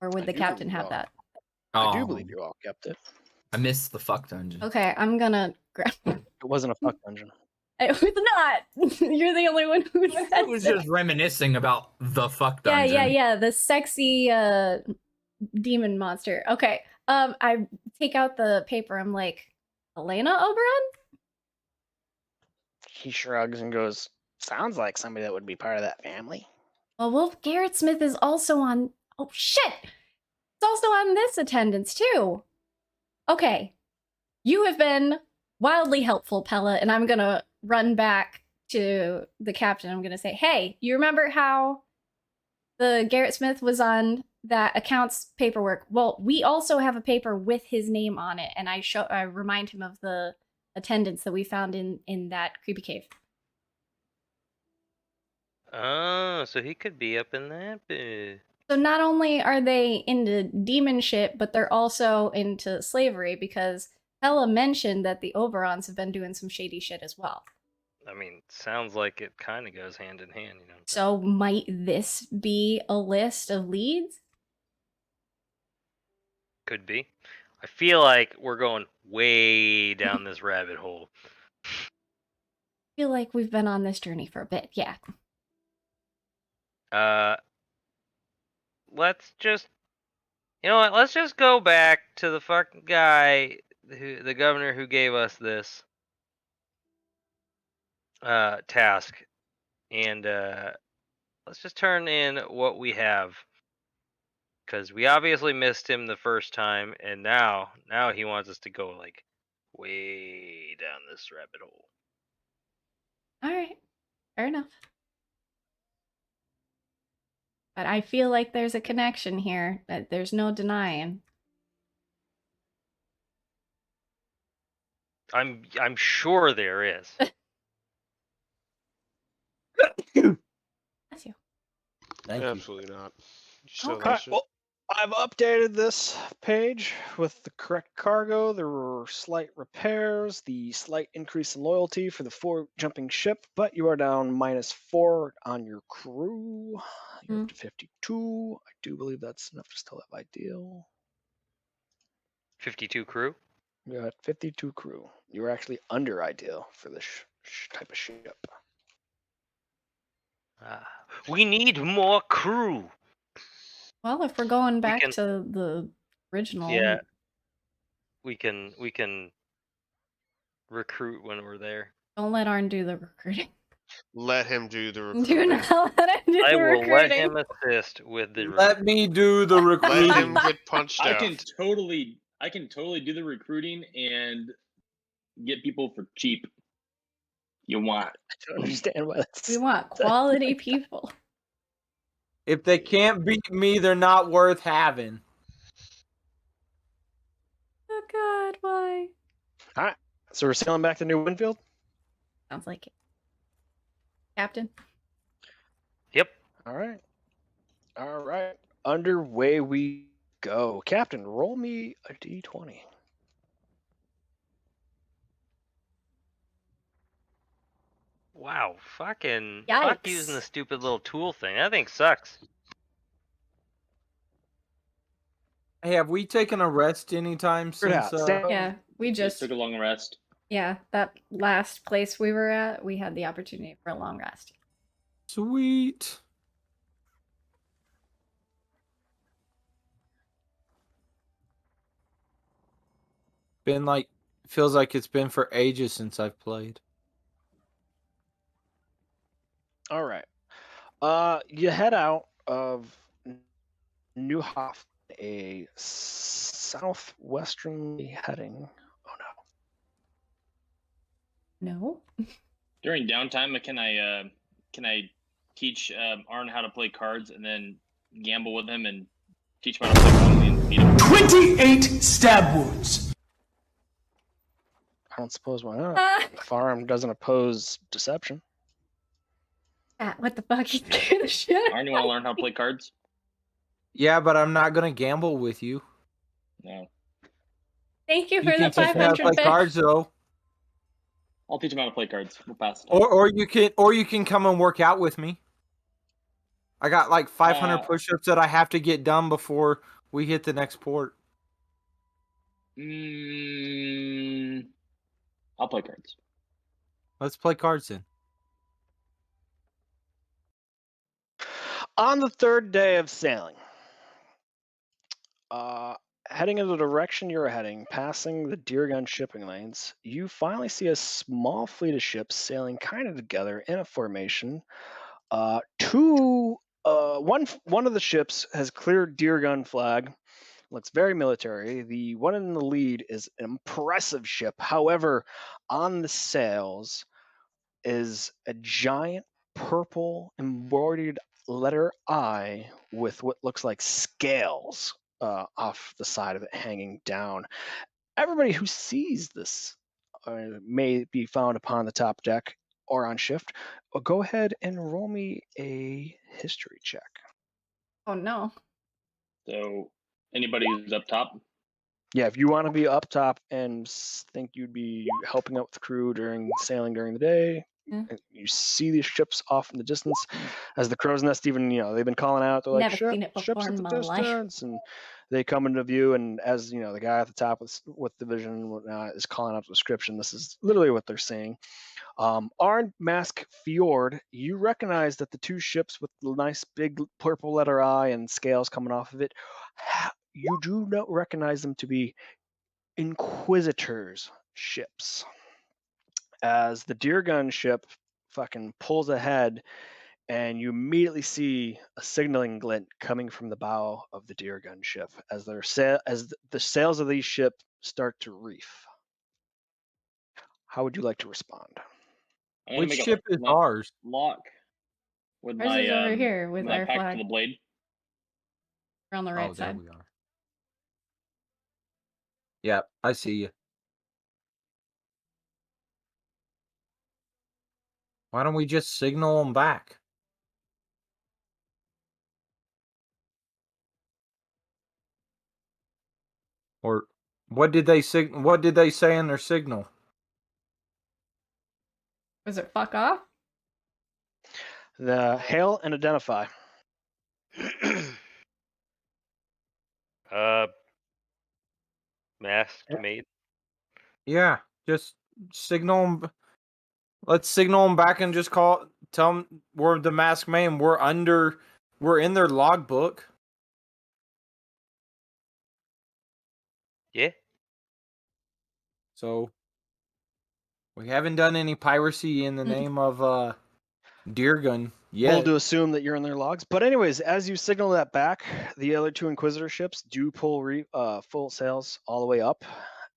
Or would I the do captain believe have all. that? I do believe you all kept it. I missed the fuck dungeon. Okay, I'm gonna grab it. It wasn't a fuck dungeon. It was not. You're the only one who said I was it. just reminiscing about the fuck Yeah, dungeon. yeah. The sexy demon monster. Okay. I take out the paper. I'm like, Elena Oberon? He shrugs and goes, "Sounds like somebody that would be part of that family." Well, Wolf Garrett Smith is also on. Oh shit! It's also on this attendance too. Okay, you have been wildly helpful, Pella, and I'm gonna run back to the captain. I'm gonna say, hey, you remember how the Garrett Smith was on that accounts paperwork? Well, we also have a paper with his name on it, and I remind him of the attendance that we found in that creepy cave. Oh, so he could be up in that bit. So not only are they into demon shit, but they're also into slavery because Pella mentioned that the Oberons have been doing some shady shit as well. I mean, sounds like it kind of goes hand in hand, you know. So might this be a list of leads? Could be. I feel like we're going way down this rabbit hole. I feel like we've been on this journey for a bit, yeah. Let's just, you know what? Let's just go back to the fucking guy, the governor who gave us this task, and let's just turn in what we have, because we obviously missed him the first time, and now he wants us to go like way down this rabbit hole. All right, fair enough. But I feel like there's a connection here that there's no denying. I'm sure there is. Bless you. Thank you. Absolutely not. You still Okay, that shit? well, I've updated this page with the correct cargo. There were slight repairs, the slight increase in loyalty for the 4 jumping ship, but you are down -4 on your crew. You're up to 52. I do believe that's enough to still have ideal. 52 crew. You're at 52 crew. You're actually under ideal for this type of ship. We need more crew. Well, if we're going back can- to the original, Yeah. We can recruit when we're there. don't let Arn do the recruiting. Let him do the Do recruiting. not let him do I the will let recruiting. him assist with the Let me do the Let him recruiting. get punched I out. can totally do the recruiting and get people for cheap. You want? I don't understand why that's. We want quality people. If they can't beat me, they're not worth having. Oh God, why? Alright, so we're sailing back to New Winfield? Sounds like it. Captain? Yep. Alright. Alright. Underway we go. Captain, roll me a d20. Wow. Fuck Yikes. using the stupid little tool thing. That thing sucks. Hey, have we taken a rest anytime since? Yeah, we just took a long rest. Yeah, that last place we were at, we had the opportunity for a long rest. Sweet. feels like it's been for ages since I've played. All right. You head out of New Hof, a southwesternly heading. Oh no. No. During downtime, can I teach Arn how to play cards and then gamble with him and teach him how to play Rummy and beat him? 28 stab wounds. I don't suppose why not. If Arm doesn't oppose deception. What the fuck? You scared the shit. Arn, you want to learn how to play cards? Yeah, but I'm not gonna gamble with you. No. Thank you You for the can teach me how to 500 play bits. cards though, I'll teach him how to play cards. We'll pass it. or you can come and work out with me. I got like 500 push-ups that I have to get done before we hit the next port. I'll play cards. Let's play cards then. On the third day of sailing, heading in the direction you're heading, passing the Deergun shipping lanes, you finally see a small fleet of ships sailing kind of together in a formation. One of the ships has cleared Deergun flag, looks very military. The one in the lead is an impressive ship. However, on the sails is a giant purple embroidered letter I with what looks like scales off the side of it hanging down. Everybody who sees this may be found upon the top deck or on shift. Go ahead and roll me a history check. Oh no. So, anybody who's up top? Yeah, if you want to be up top and think you'd be helping out with the crew during sailing during the day, you see these ships off in the distance. As the crow's nest, even they've been calling out. They're like, Never seen it ships before at in the my life. distance, and they come into view. And as the guy at the top with the vision and whatnot is calling out the description, this is literally what they're saying. Arn Mask Fjord, you recognize that the two ships with the nice big purple letter I and scales coming off of it, you do not recognize them to be Inquisitors ships. As the Deergun ship fucking pulls ahead, and you immediately see a signaling glint coming from the bow of the Deergun ship as the sails of these ships start to reef. How would you like to respond? I'm gonna Which make a ship is ours? Lock with Ours my is over here with my our pack flag. to the blade. We're on the right Oh, there side. we are. Yeah, I see you. Why don't we just signal them back? Or what did they say in their signal? Was it fuck off? The hail and identify. Masked mate. Yeah, just signal them. Let's signal them back and just tell them we're the masked man. We're in their logbook. Yeah. So we haven't done any piracy in the name of Deergun yet. Bold to assume that you're in their logs. But anyways, as you signal that back, the other two Inquisitor ships do pull full sails all the way up.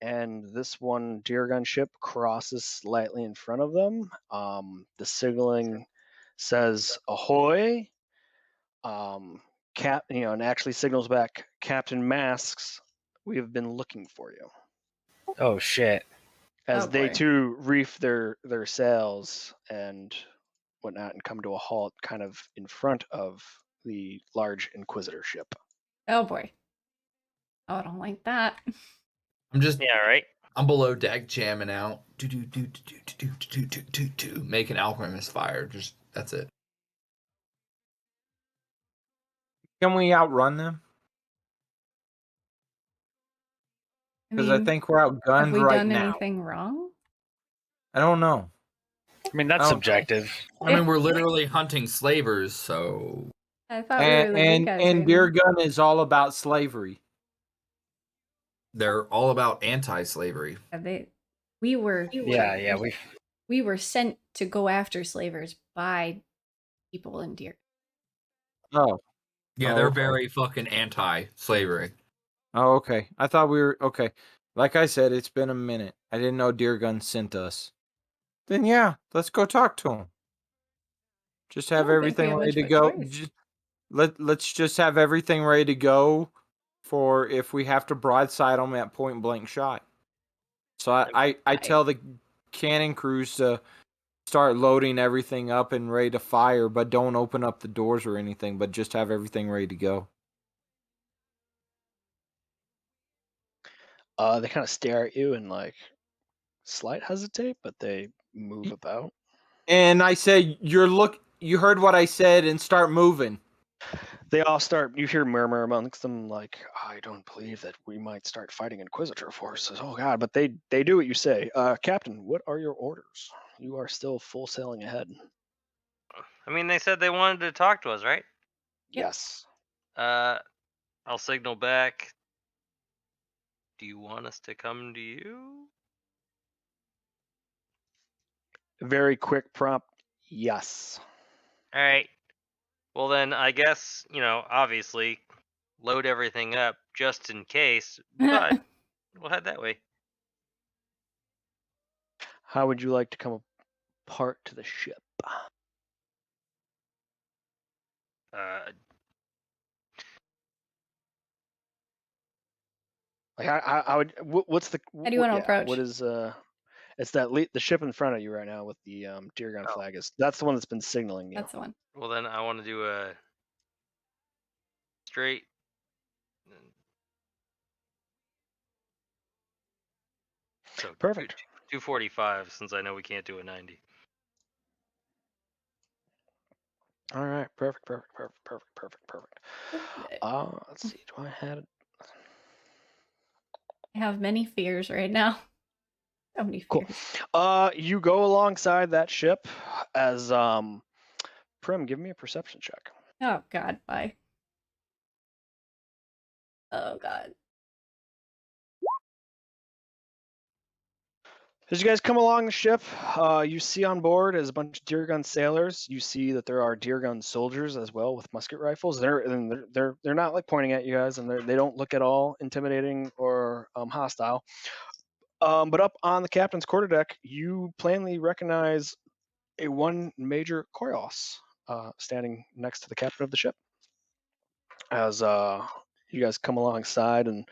And this one Deergun ship crosses slightly in front of them. The signaling says ahoy. And actually signals back, Captain Masks, we have been looking for you. Oh shit. As Oh, they boy. too reef their sails and whatnot and come to a halt kind of in front of the large Inquisitor ship. Oh boy. Oh, I don't like that. I'm just Yeah, right. I'm below deck jamming out, making alchemist fire. Just that's it. Can we outrun them? Because I think we're have outgunned we right done now. anything wrong? I don't know. I mean, that's Oh. subjective. I mean, we're literally hunting slavers, so I thought we were the good guys. And right Beer now. Gun is all about slavery. They're all about anti-slavery. We were Yeah, we were sent to go after slavers by people in Deer. Oh. Yeah, Oh, they're okay. very fucking anti-slavery. Oh, okay. I thought we were okay. Like I said, it's been a minute. I didn't know Deer Gun sent us. Then yeah, let's go talk to him. Just have don't think we everything have ready much to of a go. choice. Let's just have everything ready to go for if we have to broadside them at point blank shot. So I tell the cannon crews to start loading everything up and ready to fire, but don't open up the doors or anything, but just have everything ready to go. They kind of stare at you and like slight hesitate, but they move about. And I say, you heard what I said and start moving. They all start. You hear murmur amongst them, like, "I don't believe that we might start fighting Inquisitor forces." Oh God! But they do what you say. Captain, what are your orders? You are still full sailing ahead. I mean, they said they wanted to talk to us, right? Yep. Yes. I'll signal back. Do you want us to come to you? Very quick prompt. Yes. All right. Well, then I guess, obviously, load everything up just in case, but we'll head that way. How would you like to come apart to the ship? Like I would. What's the? How do you want to approach? What is It's that the ship in front of you right now with the Deer Gun flag. That's the one that's been signaling you. That's the one. Well, then I want to do a straight. So Perfect. 245, since I know we can't do a 90. All right. Perfect. Let's see. Do I have it? I have many fears right now. So many fears. Cool. You go alongside that ship as Prim, give me a perception check. Oh God, bye. Oh God. As you guys come along the ship, you see on board as a bunch of Deer Gun sailors. You see that there are Deer Gun soldiers as well with musket rifles. They're not like pointing at you guys, and they don't look at all intimidating or hostile. But up on the captain's quarterdeck, you plainly recognize one Major Koros standing next to the captain of the ship. As you guys come alongside, and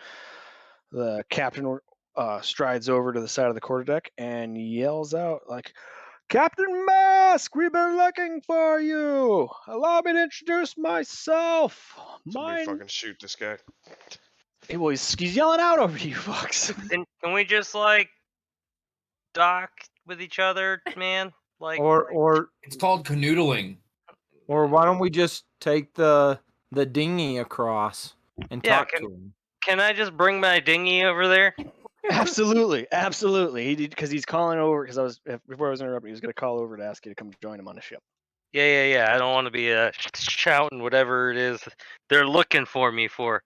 the captain strides over to the side of the quarterdeck and yells out like, "Captain Mask, we've been looking for you. Allow me to introduce myself. Somebody fucking shoot this guy. Hey, well, he's yelling out over you, fucks. Can we just dock with each other, man? Or it's called canoodling. Or why don't we just take the dinghy across and talk to him? Can I just bring my dinghy over there? Absolutely. Because he's calling over. Because before I was interrupted, he was going to call over to ask you to come join him on the ship. Yeah. I don't want to be shouting whatever it is they're looking for me for.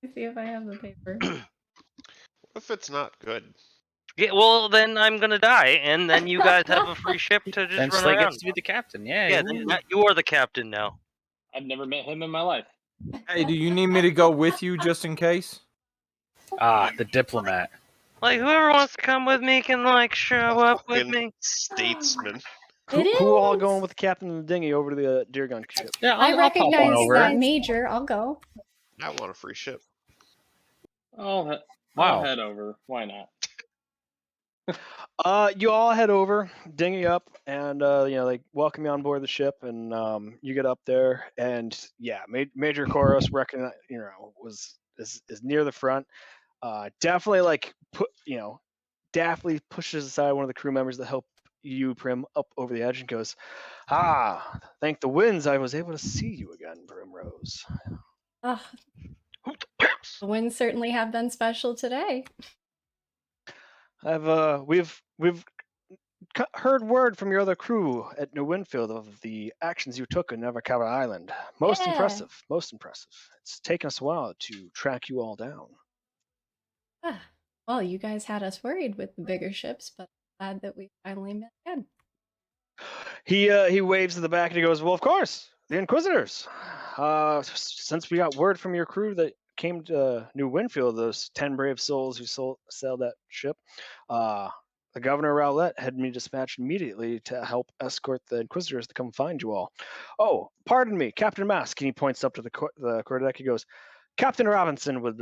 Let's see if I have the paper. What if it's not good? Yeah, well then I'm gonna die, and then you guys have a free ship to just Then run Slay around. gets to be the captain. Yeah. Yeah, then you are the captain now. I've never met him in my life. Hey, do you need me to go with you just in case? The diplomat. Whoever wants to come with me can show up with me. Statesman. Who all going with the captain of the dinghy over to the Deer Gun ship? Yeah, I recognize over. that Major. I'll go. I want a free ship. I'll Wow. head over. Why not? You all head over, dinghy up, and they welcome you on board the ship, and you get up there, and yeah, Major Koros is near the front. Definitely Daphne pushes aside one of the crew members that help you, Prim, up over the edge and goes, thank the winds I was able to see you again, Primrose. Oh, the winds certainly have been special today. We've heard word from your other crew at New Winfield of the actions you took in Nevercover Island. Most Yeah. impressive. Most impressive. It's taken us a while to track you all down. Ah, well, you guys had us worried with the bigger ships, but I'm glad that we finally met again. He waves to the back and he goes, "Well, of course, the Inquisitors. Since we got word from your crew that came to New Winfield, those 10 brave souls who sailed that ship, the Governor Rowlett had me dispatched immediately to help escort the Inquisitors to come find you all. Oh, pardon me, Captain Mask." And he points up to the quarterdeck. He goes, "Captain Robinson would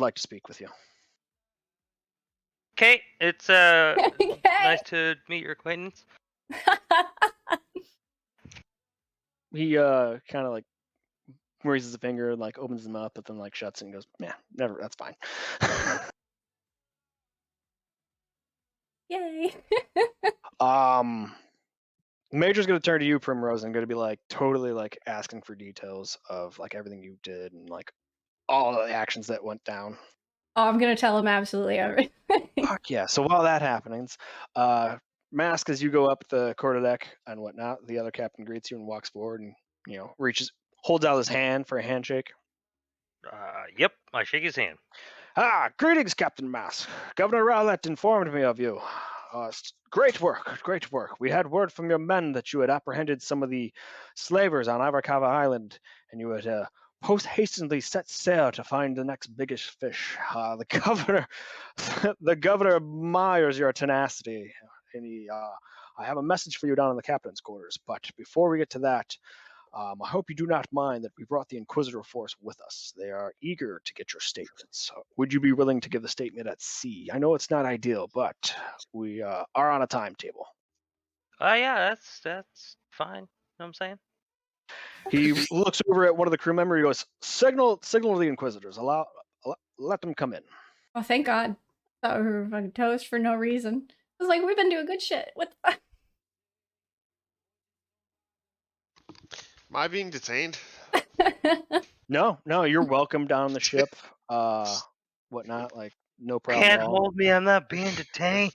like to speak with you." Okay, it's Okay. nice to meet your acquaintance. He kind of like raises a finger and like opens his mouth, but then like shuts it and goes, "Yeah, never. That's fine." Yay. Major's gonna turn to you, Primrose, and gonna be like totally like asking for details of like everything you did and like all the actions that went down. Oh, I'm gonna tell him absolutely everything. Fuck yeah! So while that happens, Mask, as you go up the quarterdeck and whatnot, the other captain greets you and walks forward and holds out his hand for a handshake. Yep, I shake his hand. Greetings, Captain Mask. Governor Rowlett informed me of you. Great work, great work. We had word from your men that you had apprehended some of the slavers on Ivarcava Island, and you had post-hastily set sail to find the next biggest fish. The governor admires your tenacity, and I have a message for you down in the captain's quarters. But before we get to that, I hope you do not mind that we brought the Inquisitor force with us. They are eager to get your statements. Would you be willing to give the statement at sea? I know it's not ideal, but we are on a timetable. Yeah, that's fine. You know what I'm saying? He looks over at one of the crew members. He goes, "Signal to the Inquisitors. Let them come in." Oh, thank God. Thought we were fucking toast for no reason. I was like, we've been doing good shit. What the fuck? Am I being detained? No, you're welcome down the ship. Whatnot, like no problem. Can't at all. hold me. I'm not being detained.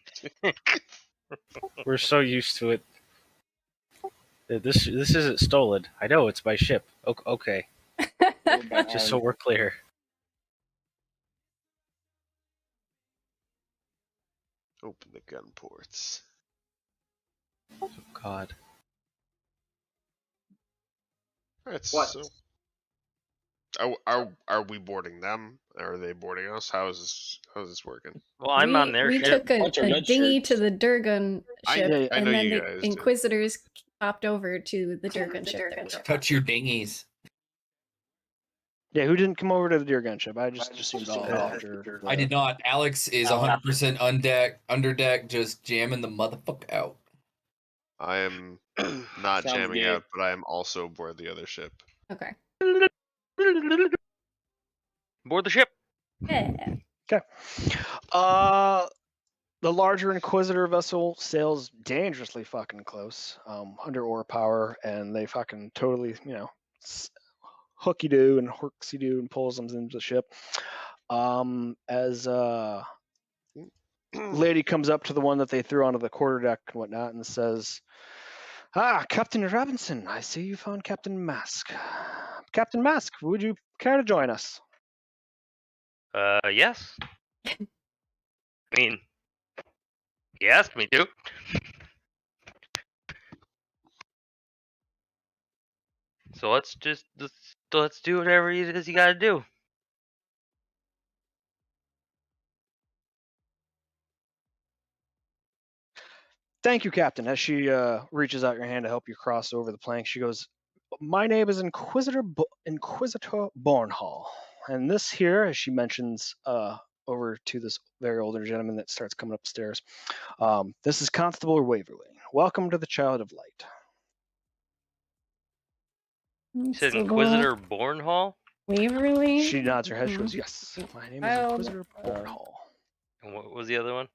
We're so used to it. This isn't stolen. I know it's my ship. Okay, just so we're clear. Open the gun ports. Oh God. Alright, What? so are we boarding them? Are they boarding us? How's this working? Well, I'm on their we ship. took a Bunch of red dinghy shirts. to the Durgan ship, I and know then you the guys did. Inquisitors hopped over to the Durgan ship. Touch your dinghies. Yeah, who didn't come over to the deer gun ship? I just assumed all after. I did not. Alex is 100% under deck, just jamming the motherfucker out. I am not Sounds jamming gay. out, but I am also aboard the other ship. Okay. Board the ship. Yeah. Okay. The larger Inquisitor vessel sails dangerously fucking close, under oar power, and they fucking totally, hooky do and horksy do and pulls them into the ship. As lady comes up to the one that they threw onto the quarterdeck and whatnot and says, Captain Robinson, I see you found Captain Mask. Captain Mask, would you care to join us? Yes. I mean, he asked me to. So let's do whatever it is you gotta do. Thank you, Captain. As she reaches out your hand to help you cross over the plank, she goes, "My name is Inquisitor Bornhall, and this here," as she mentions over to this very older gentleman that starts coming upstairs, "this is Constable Waverly. Welcome to the Child of Light." You said Inquisitor Bornhall? Waverly? She nods her head. She goes, "Yes, my name is Inquisitor Bornhall." And what was the other one?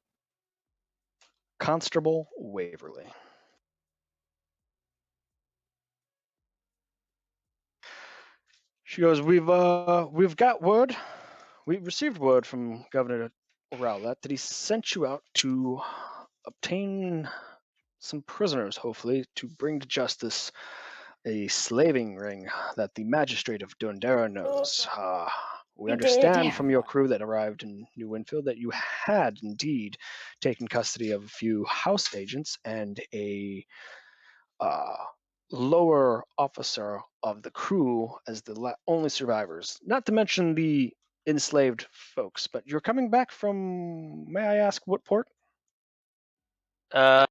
Constable Waverly. She goes, we've got word. We received word from Governor Rowlett that he sent you out to obtain some prisoners, hopefully, to bring to justice a slaving ring that the magistrate of Dundera knows. We understand from your crew that arrived in New Winfield that you had indeed taken custody of a few house agents and a lower officer of the crew as the only survivors, not to mention the enslaved folks. But you're coming back from, may I ask, what port? Uh,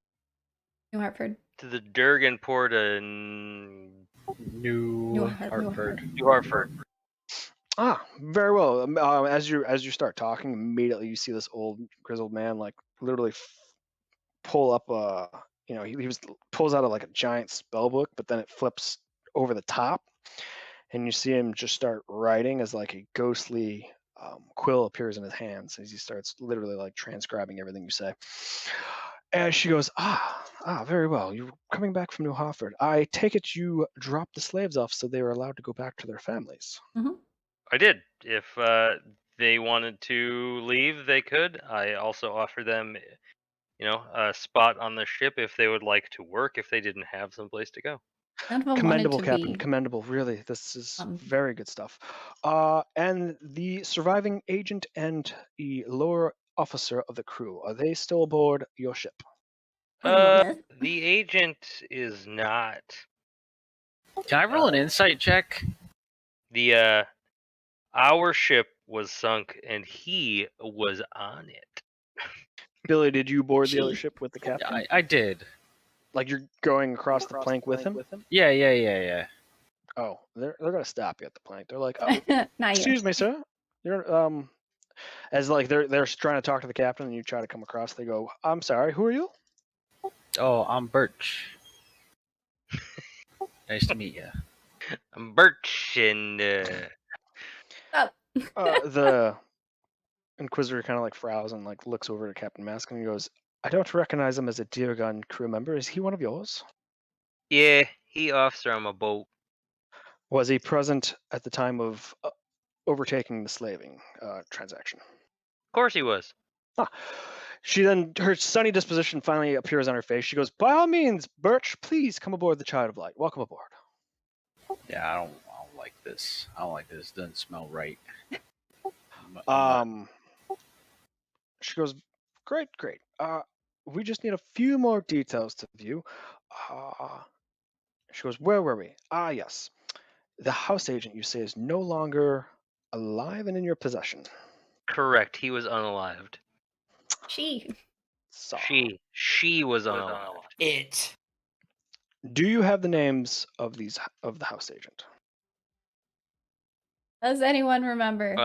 New Hartford. to the Durgan port in New Hartford. New Hartford. Ah, very well. As you start talking, immediately you see this old grizzled man like literally pull up a, pulls out like a giant spell book, but then it flips over the top, and you see him just start writing as like a ghostly quill appears in his hands as he starts literally like transcribing everything you say. And she goes, very well. You're coming back from New Hartford. I take it you dropped the slaves off so they were allowed to go back to their families. I did. If they wanted to leave, they could. I also offered them, a spot on the ship if they would like to work if they didn't have someplace to go. None of them Commendable, wanted to Captain. be. Commendable. Really, this is very good stuff. And the surviving agent and the lower officer of the crew, are they still aboard your ship? The agent is not. Can I roll an insight check? The our ship was sunk and he was on it. Billy, did you board the other ship with the captain? I did. Like you're going across the plank with him? Yeah. Oh, they're gonna stop you at the plank. They're like, oh, Not you. excuse me, sir. You're as like they're trying to talk to the captain, and you try to come across. They go, I'm sorry, who are you? Oh, I'm Birch. Nice to meet you. I'm Birch, and The Inquisitor kind of like frowns and like looks over to Captain Mask and he goes, I don't recognize him as a Dear Gun crew member. Is he one of yours? yeah, he officer on my boat. Was he present at the time of overtaking the slaving transaction? Of course he was. She then, her sunny disposition finally appears on her face. She goes, by all means, Birch, please come aboard the Child of Light. Welcome aboard. Yeah, I don't like this. I don't like this. It doesn't smell right. She goes, great. We just need a few more details to view. She goes, where were we? Yes. The house agent, you say, is no longer alive and in your possession. Correct. He was unalived. She was unalived. It. Do you have the names of the house agent? Does anyone remember?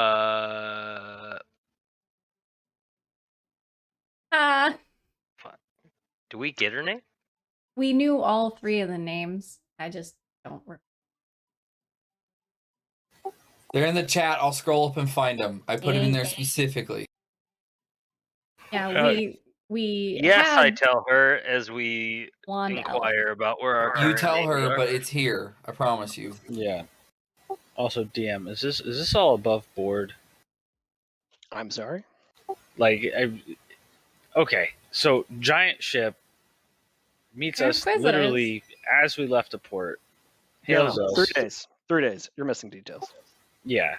Do we get her name? We knew all three of the names. I just don't remember. They're in the chat. I'll scroll up and find them. I put them in there specifically. Yeah, we. Yes, had I tell her as we Wand inquire about where our. You tell current her, names are. but it's here. I promise you. Yeah. Also, DM, is this all above board? I'm sorry? Like, okay, so giant ship meets They're us Inquisitors. literally as we left the port. Hails us. 3 days. 3 days. You're missing details. Yeah.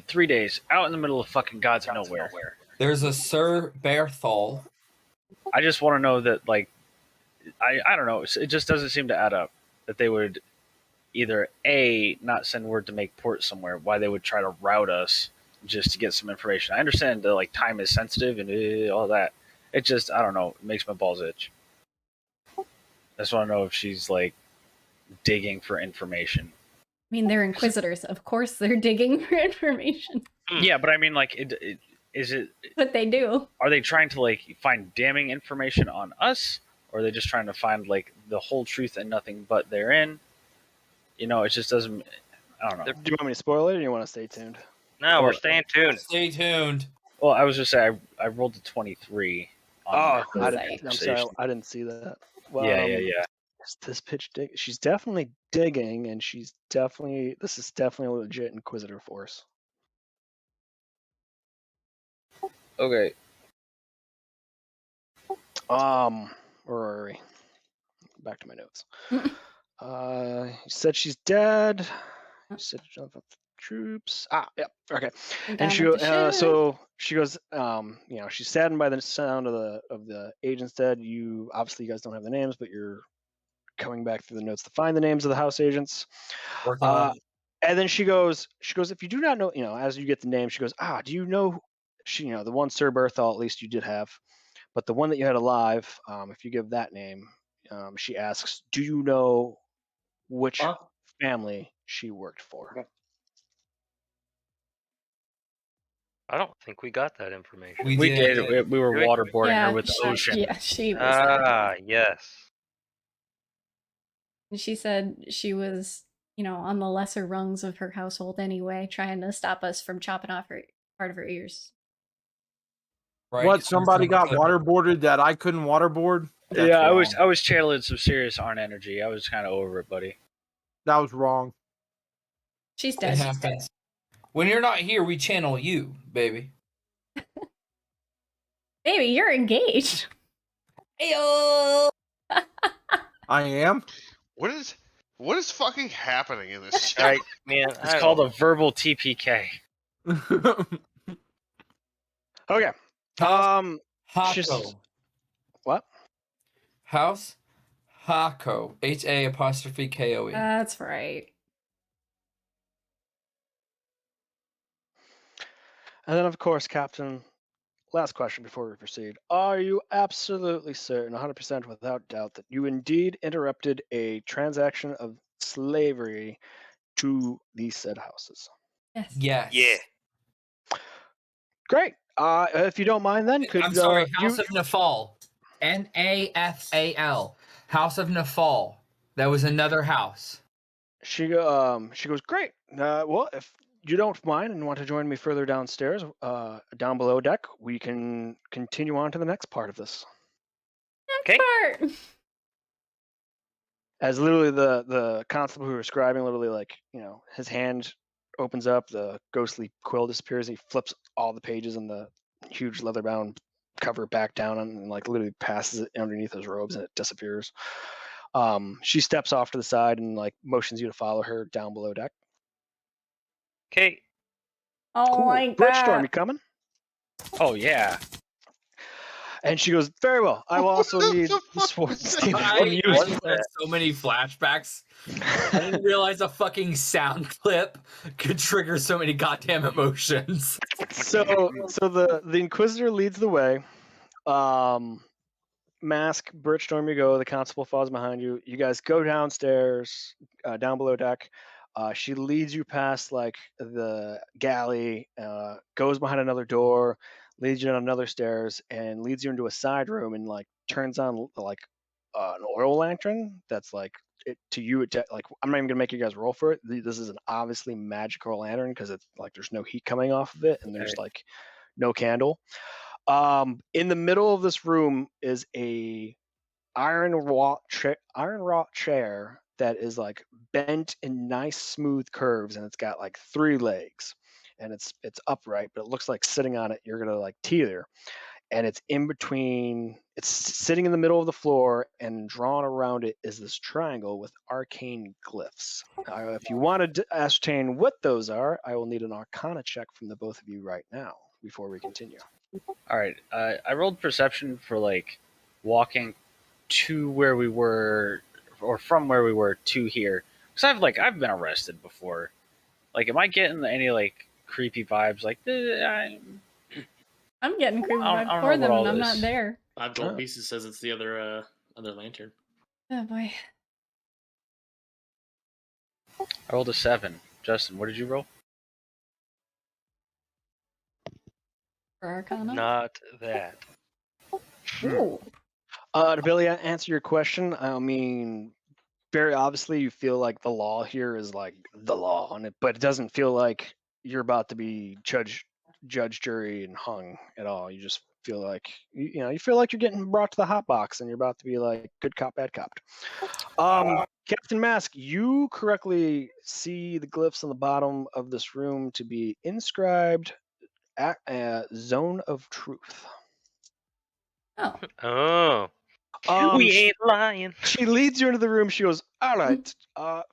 3 days out in the middle of fucking God's nowhere. There's a Sir Berthol. I just want to know that, like, I don't know. It just doesn't seem to add up that they would either A, not send word to make port somewhere, why they would try to route us just to get some information. I understand that, like, time is sensitive and all that. It just, I don't know, it makes my balls itch. I just want to know if she's, like, digging for information. I mean, they're Inquisitors. Of course, they're digging for information. Yeah, but I mean, like, is it? What they do. Are they trying to, like, find damning information on us, or are they just trying to find, like, the whole truth and nothing but therein? You know, it just doesn't. I don't know. Do you want me to spoil it, or you want to stay tuned? No, we're staying tuned. Stay tuned. Well, I was just saying, I rolled a 23. I'm conversation. sorry, I didn't see that. Well, Yeah. Is this pitch dig? She's definitely digging, and this is definitely a legit Inquisitor force. Okay. Where are we? Back to my notes. You said she's dead. You said jump up the troops. Yep. Okay. Down And with the ship. so she goes. She's saddened by the sound of the agents dead. Obviously you guys don't have the names, but you're coming back through the notes to find the names of the house agents. Working on it. And then she goes, if you do not know, as you get the name, she goes, do you know, the one Sir Berthol, at least you did have, but the one that you had alive, if you give that name, she asks, do you know which family she worked for? I don't think we got that information. We did. We were Did we? waterboarding her with the ocean. Yeah, she was. Yes. And she said she was, on the lesser rungs of her household anyway, trying to stop us from chopping off her part of her ears. Right. What? Somebody got waterboarded that I couldn't waterboard? That's Yeah, wrong. I was channeling some serious Arn energy. I was kind of over it, buddy. That was wrong. She's It dead. happens. When you're not here, we channel you, baby. Baby, you're engaged. Heyo! I am? What is fucking happening in this show? Right, man. It's called a verbal TPK. Okay. She's- Hako. What? House Hako. HA''Koe. That's right. And then, of course, Captain, last question before we proceed. Are you absolutely certain, 100% without doubt, that you indeed interrupted a transaction of slavery to these said houses? Yes. Yes. Yeah. Great. If you don't mind, then could I'm sorry, you? House of Nafal. Nafal. House of Nafal. That was another house. She goes, great. Well, if you don't mind and want to join me further downstairs, down below deck, we can continue on to the next part of this. Okay. Part. As literally the constable who was scribing, literally like, his hand opens up, the ghostly quill disappears, and he flips all the pages in the huge leather-bound cover back down and like literally passes it underneath his robes and it disappears. She steps off to the side and like motions you to follow her down below deck. Okay. Oh, like Bridgestorm, that. you coming? Oh yeah. And she goes, very well. I will also need the sworn statement from you. What as is well." had so many flashbacks. I didn't realize a fucking sound clip could trigger so many goddamn emotions. So the Inquisitor leads the way. Mask, Bridgestorm, you go. The constable falls behind you. You guys go downstairs, down below deck. She leads you past like the galley, goes behind another door, leads you down another stairs, and leads you into a side room and like turns on like an oil lantern that's like to you. Like I'm not even gonna make you guys roll for it. This is an obviously magical lantern because it's like there's no heat coming off of it and there's like no candle. In the middle of this room is a iron wrought chair that is like bent in nice smooth curves, and it's got like 3 legs, and it's upright, but it looks like sitting on it you're gonna like teeter. And it's in between. It's sitting in the middle of the floor, and drawn around it is this triangle with arcane glyphs. If you want to ascertain what those are, I will need an Arcana check from the both of you right now before we continue. All right. I rolled perception for like walking to where we were, or from where we were to here, because I've been arrested before. Like, am I getting any like creepy vibes? Like, I'm getting creepy I don't vibes know for them, what all and I'm this- not there. 5 gold pieces says it's the other lantern. Oh boy. I rolled a 7. Justin, what did you roll? For Arcana. Not that. Ooh. To Billy, answer your question, I mean, very obviously you feel like the law here is like the law on it, but it doesn't feel like you're about to be judge, jury, and hung at all. You just feel like you feel like you're getting brought to the hot box and you're about to be like good cop, bad cop. Captain Mask, you correctly see the glyphs on the bottom of this room to be inscribed at Zone of Truth. Oh, Oh, Um, she, ain't lying. she leads you into the room. She goes, "All right.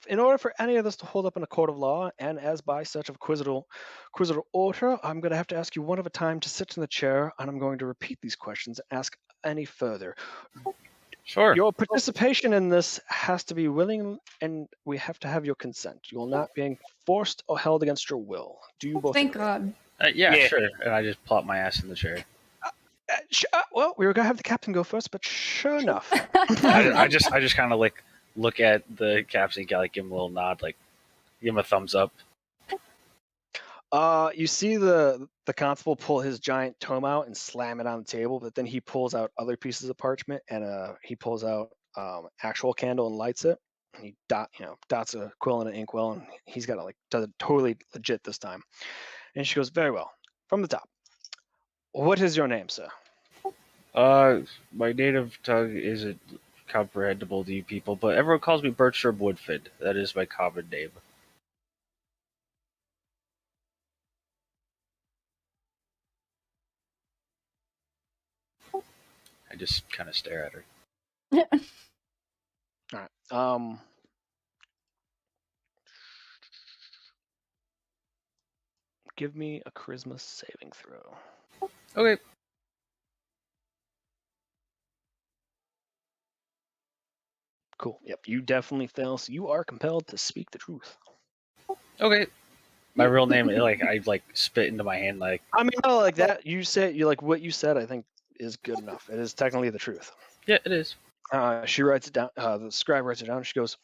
In order for any of this to hold up in a court of law, and as by such of quizzical order, I'm going to have to ask you one at a time to sit in the chair, and I'm going to repeat these questions and ask any further. Sure. Your participation in this has to be willing, and we have to have your consent. You will not be forced or held against your will. Do you both thank agree?" God. Yeah, Yeah. sure. And I just plop my ass in the chair. Well, we were gonna have the captain go first, but sure enough. I just kind of like look at the captain, like give him a little nod, like give him a thumbs up. You see the constable pull his giant tome out and slam it on the table, but then he pulls out other pieces of parchment and he pulls out actual candle and lights it. And he dots a quill and an inkwell, and he's got does it totally legit this time. And she goes, "Very well. From the top. What is your name, sir?" My native tongue isn't comprehensible to you people, but everyone calls me Bertram Woodfin. That is my common name. I just kind of stare at her. All right. Give me a charisma saving throw. Okay. Cool. Yep. You definitely fail, so you are compelled to speak the truth. Okay. My real name, like I like spit into my hand, like I mean, no, like that. You said you like what you said. I think is good enough. It is technically the truth. yeah, it is. She writes it down. The scribe writes it down. She goes,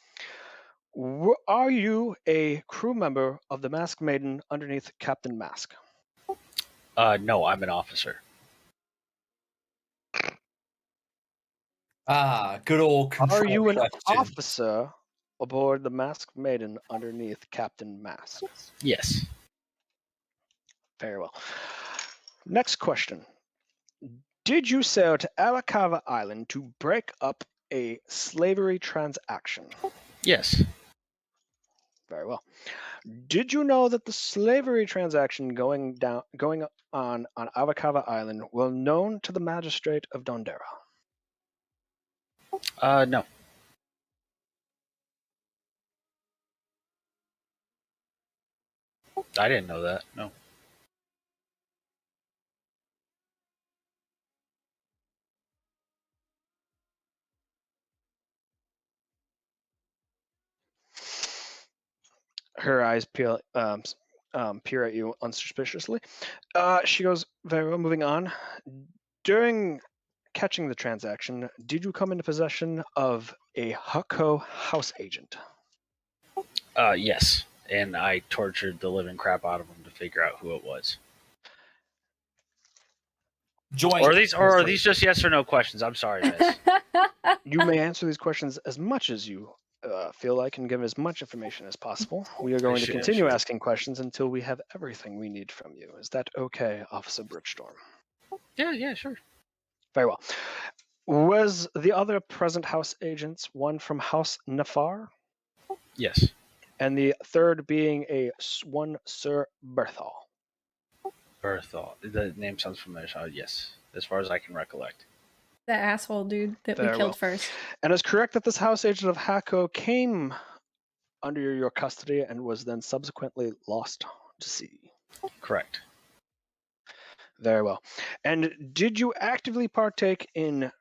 "Are you a crew member of the Masked Maiden underneath Captain Mask?" No, I'm an officer. Good old control Are you an question. officer aboard the Masked Maiden underneath Captain Mask? Yes. Very well. Next question. Did you sail to Arakawa Island to break up a slavery transaction? Yes. Very well. Did you know that the slavery transaction going on Arakawa Island was known to the magistrate of Dondera? No. I didn't know that. No. Her eyes peer at you unsuspiciously. She goes, "Very well, moving on. During catching the transaction, did you come into possession of a Hako house agent?" Yes. And I tortured the living crap out of him to figure out who it was. Joint. Or are these just yes or no questions? I'm sorry, miss. You may answer these questions as much as you feel like and give as much information as possible. We are going to continue Sure. asking questions until we have everything we need from you. Is that okay, Officer Bridgestorm? Yeah, sure. Very well. Was the other present house agents one from House Nafar? Yes. And the third being one Sir Berthal? Berthal. The name sounds familiar. So yes, as far as I can recollect. The asshole dude that we Very killed well. first. And it's correct that this house agent of Hako came under your custody and was then subsequently lost to sea. Correct. Very well. And did you actively partake in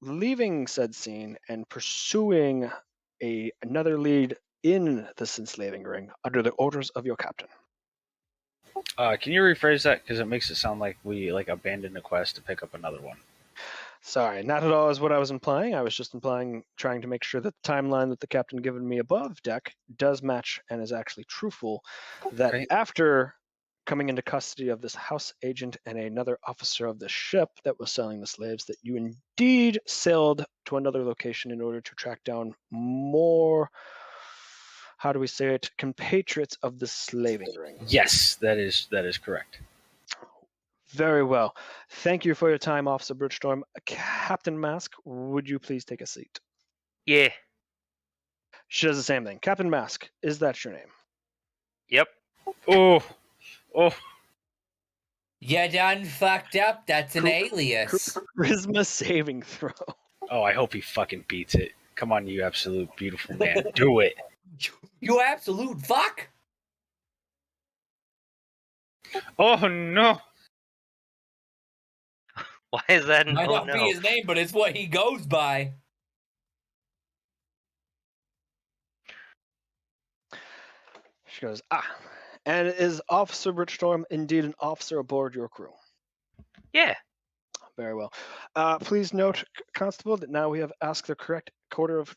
leaving said scene and pursuing another lead in this enslaving ring under the orders of your captain? Can you rephrase that? Because it makes it sound like we like abandoned a quest to pick up another one. Sorry, not at all is what I was implying. I was just trying to make sure that the timeline that the captain given me above deck does match and is actually truthful. That Right. after coming into custody of this house agent and another officer of the ship that was selling the slaves, that you indeed sailed to another location in order to track down more, how do we say it, compatriots of the slaving ring. Yes, that is correct. Very well. Thank you for your time, Officer Bridgestorm. Captain Mask, would you please take a seat? Yeah. She does the same thing. Captain Mask, is that your name? Yep. Oh. You done fucked up. That's an alias. Charisma saving throw. Oh, I hope he fucking beats it. Come on, you absolute beautiful man. Do it. You absolute fuck. Oh, no. Why is that? Might Oh not no. be his name, but it's what he goes by. She goes, and is Officer Richstorm indeed an officer aboard your crew? Yeah. Very well. Please note, Constable, that now we have asked the correct order of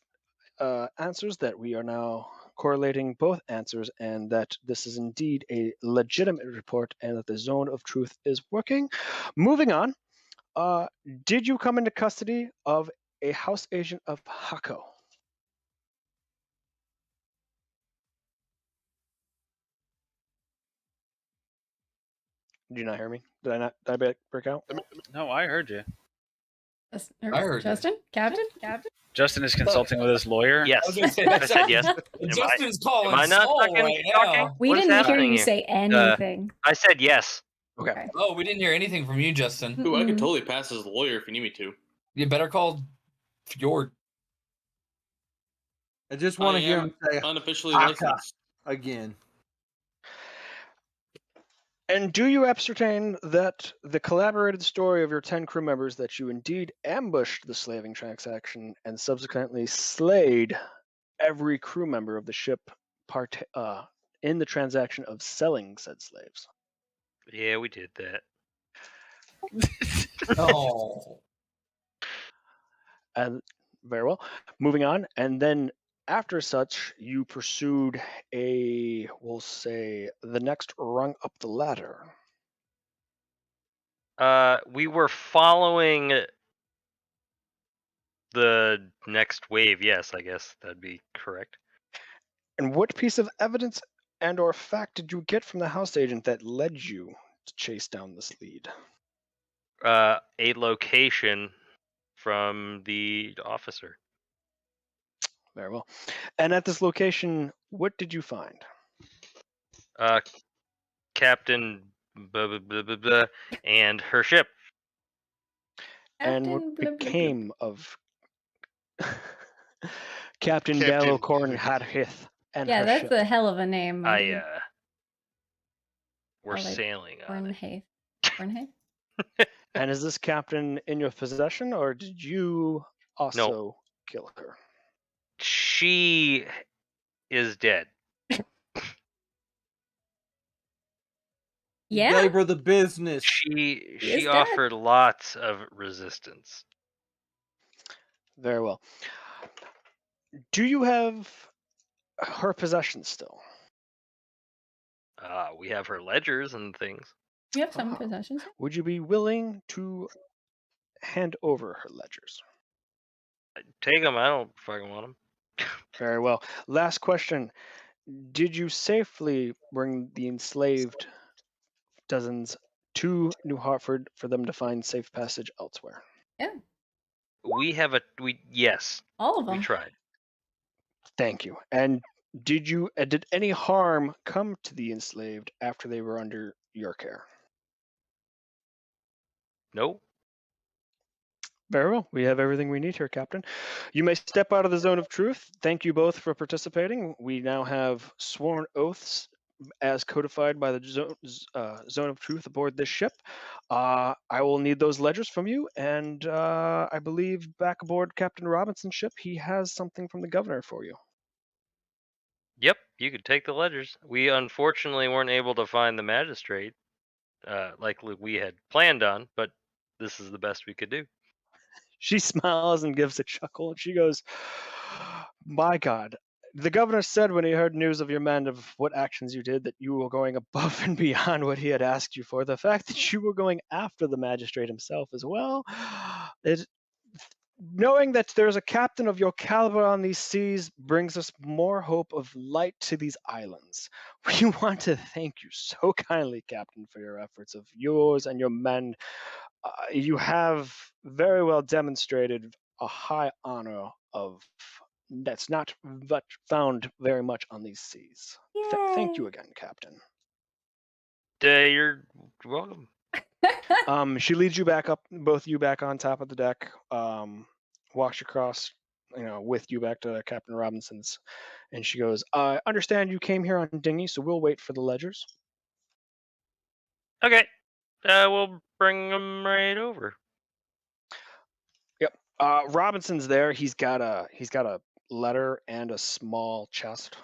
answers, that we are now correlating both answers, and that this is indeed a legitimate report, and that the zone of truth is working. Moving on, did you come into custody of a house agent of Hako? Did you not hear me? Did I break out? No, I heard you. I heard you. Justin? Captain? Justin is consulting with his lawyer. Yes. I was gonna say, I said yes. Justin's calling am I not Saul fucking right talking? now. We What's didn't hear happening you here? say anything. I said yes. Okay. Oh, we didn't hear anything from you, Justin. Ooh, I could Mm-mm. totally pass as a lawyer if you need me to. You better call Fjord. I just want to I hear am him say unofficially Haka. licensed. again. And do you ascertain that the collaborated story of your 10 crew members that you indeed ambushed the slaving transaction and subsequently slayed every crew member of the ship in the transaction of selling said slaves? Yeah, we did that. Oh. And very well. Moving on, and then after such, you pursued we'll say, the next rung up the ladder. We were following the next wave. Yes, I guess that'd be correct. And what piece of evidence and or fact did you get from the house agent that led you to chase down this lead? A location from the officer. Very well. And at this location, what did you find? Captain blah, blah, blah, blah, blah, and her ship. And what Captain blah, blah, blah. became of Captain Captain- Ballocorn Hadhith and Yeah, her that's ship? a hell of a name. my dude. We're I like sailing on it. Cornhaith. Cornhaith? And is this captain in your possession, or did you also kill her? She is dead. Yeah? Gave her the business. She is dead? offered lots of resistance. Very well. Do you have her possessions still? We have her ledgers and things. You have some possessions? Would you be willing to hand over her ledgers? Take them. I don't fucking want them. Very well. Last question. Did you safely bring the enslaved dozens to New Hartford for them to find safe passage elsewhere? Yeah. Yes, All of we them. tried. Thank you. And did any harm come to the enslaved after they were under your care? No. Very well. We have everything we need here, Captain. You may step out of the zone of truth. Thank you both for participating. We now have sworn oaths as codified by the zone of truth aboard this ship. I will need those ledgers from you, and I believe back aboard Captain Robinson's ship, he has something from the governor for you. Yep, you could take the ledgers. We unfortunately weren't able to find the magistrate, like we had planned on, but this is the best we could do. She smiles and gives a chuckle, and she goes, "My God, the governor said when he heard news of your men, of what actions you did, that you were going above and beyond what he had asked you for. The fact that you were going after the magistrate himself as well, knowing that there's a captain of your caliber on these seas brings us more hope of light to these islands. We want to thank you so kindly, Captain, for your efforts of yours and your men. You have very well demonstrated a high honor of that's not found very much on these seas. Thank you again, Captain." You're welcome. She leads you back up, both of you back on top of the deck. Walks you across, with you back to Captain Robinson's, and she goes, "I understand you came here on dinghy, so we'll wait for the ledgers." Okay. We'll bring them right over. Yep. Robinson's there. He's got a letter and a small chest.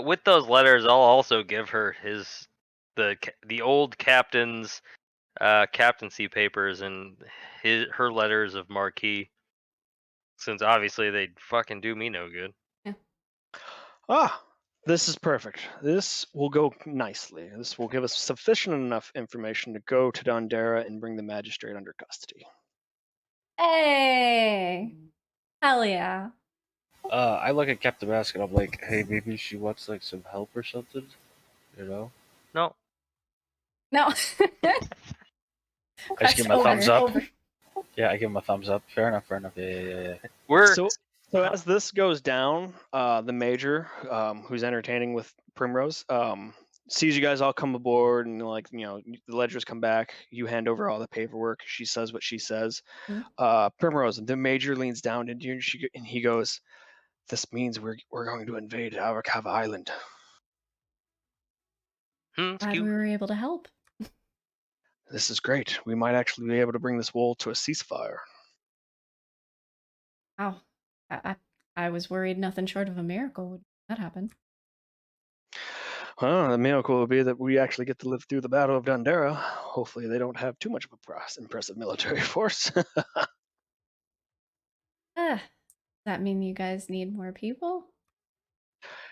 With those letters, I'll also give her the old captain's captaincy papers and her letters of marquee, since obviously they'd fucking do me no good. This is perfect. This will go nicely. This will give us sufficient enough information to go to Dondera and bring the magistrate under custody. Hey, hell yeah. I look at Captain Basket. I'm like, hey, maybe she wants like some help or something. You know? No. No. I just give him a thumbs up. Over. Yeah, I give him a thumbs up. Fair enough. Yeah. So as this goes down, the major, who's entertaining with Primrose, sees you guys all come aboard, and the ledgers come back. You hand over all the paperwork. She says what she says. Primrose, the major leans down into you, and he goes, "This means we're going to invade Arakava Island." Glad we were able to help. This is great. We might actually be able to bring this war to a ceasefire. Wow. I was worried nothing short of a miracle would that happen. Well, the miracle will be that we actually get to live through the Battle of Dondera. Hopefully they don't have too much of a impressive military force. Does that mean you guys need more people?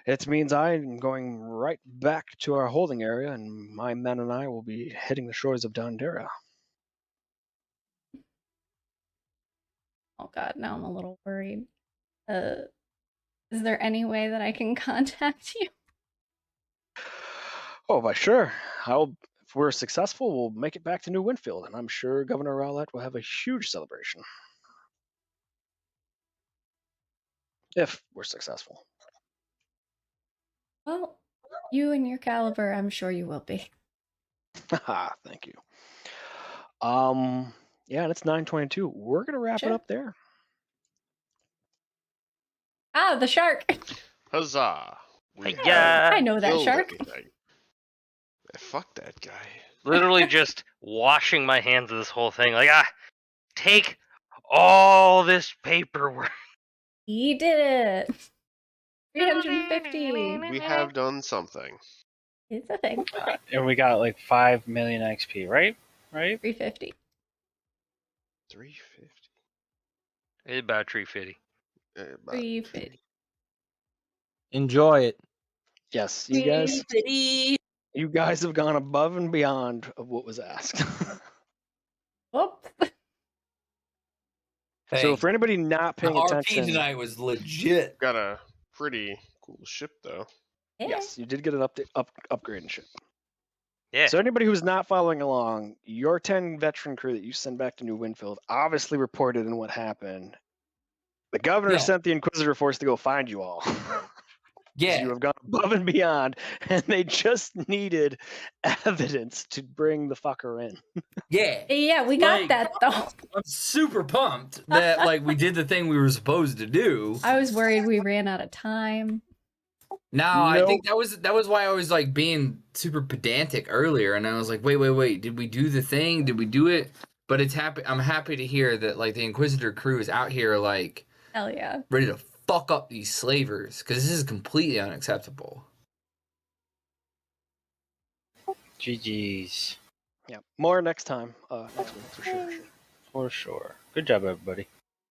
It means I'm going right back to our holding area, and my men and I will be hitting the shores of Dondera. Oh god, now I'm a little worried. Is there any way that I can contact you? Oh, why sure. If we're successful, we'll make it back to New Winfield, and I'm sure Governor Rowlett will have a huge celebration. If we're successful. Well, you and your caliber, I'm sure you will be. Haha, thank you. Yeah, and it's 9:22. We're gonna wrap it up there. Ah, the shark. Huzzah! Yeah. I know that killed shark. everything. Fuck that guy. Literally just washing my hands of this whole thing. Like, take all this paperwork. He did it. 350. We have done something. It's a thing. And we got like 5 million XP, right? 350. 350. It's about 350. 350. Enjoy it. Yes, you guys have gone above and beyond of what was asked. Whoops. So for anybody not paying the attention, RP tonight was legit. Got a pretty cool ship though. yes, you did get an upgrade and shit. Yeah. So anybody who's not following along, your 10 veteran crew that you send back to New Winfield obviously reported in what happened. The governor sent the Inquisitor force to go find you all. Yeah. You have gone above and beyond, and they just needed evidence to bring the fucker in. Yeah. Yeah, we got that though. I'm super pumped that we did the thing we were supposed to do. I was worried we ran out of time. No, I think that was why I was being super pedantic earlier, and I was like, wait, did we do the thing? Did we do it? But I'm happy to hear that the Inquisitor crew is out here hell yeah, ready to fuck up these slavers, because this is completely unacceptable. GG's. Yeah, more next time. Next week for sure. For sure. Good job, everybody.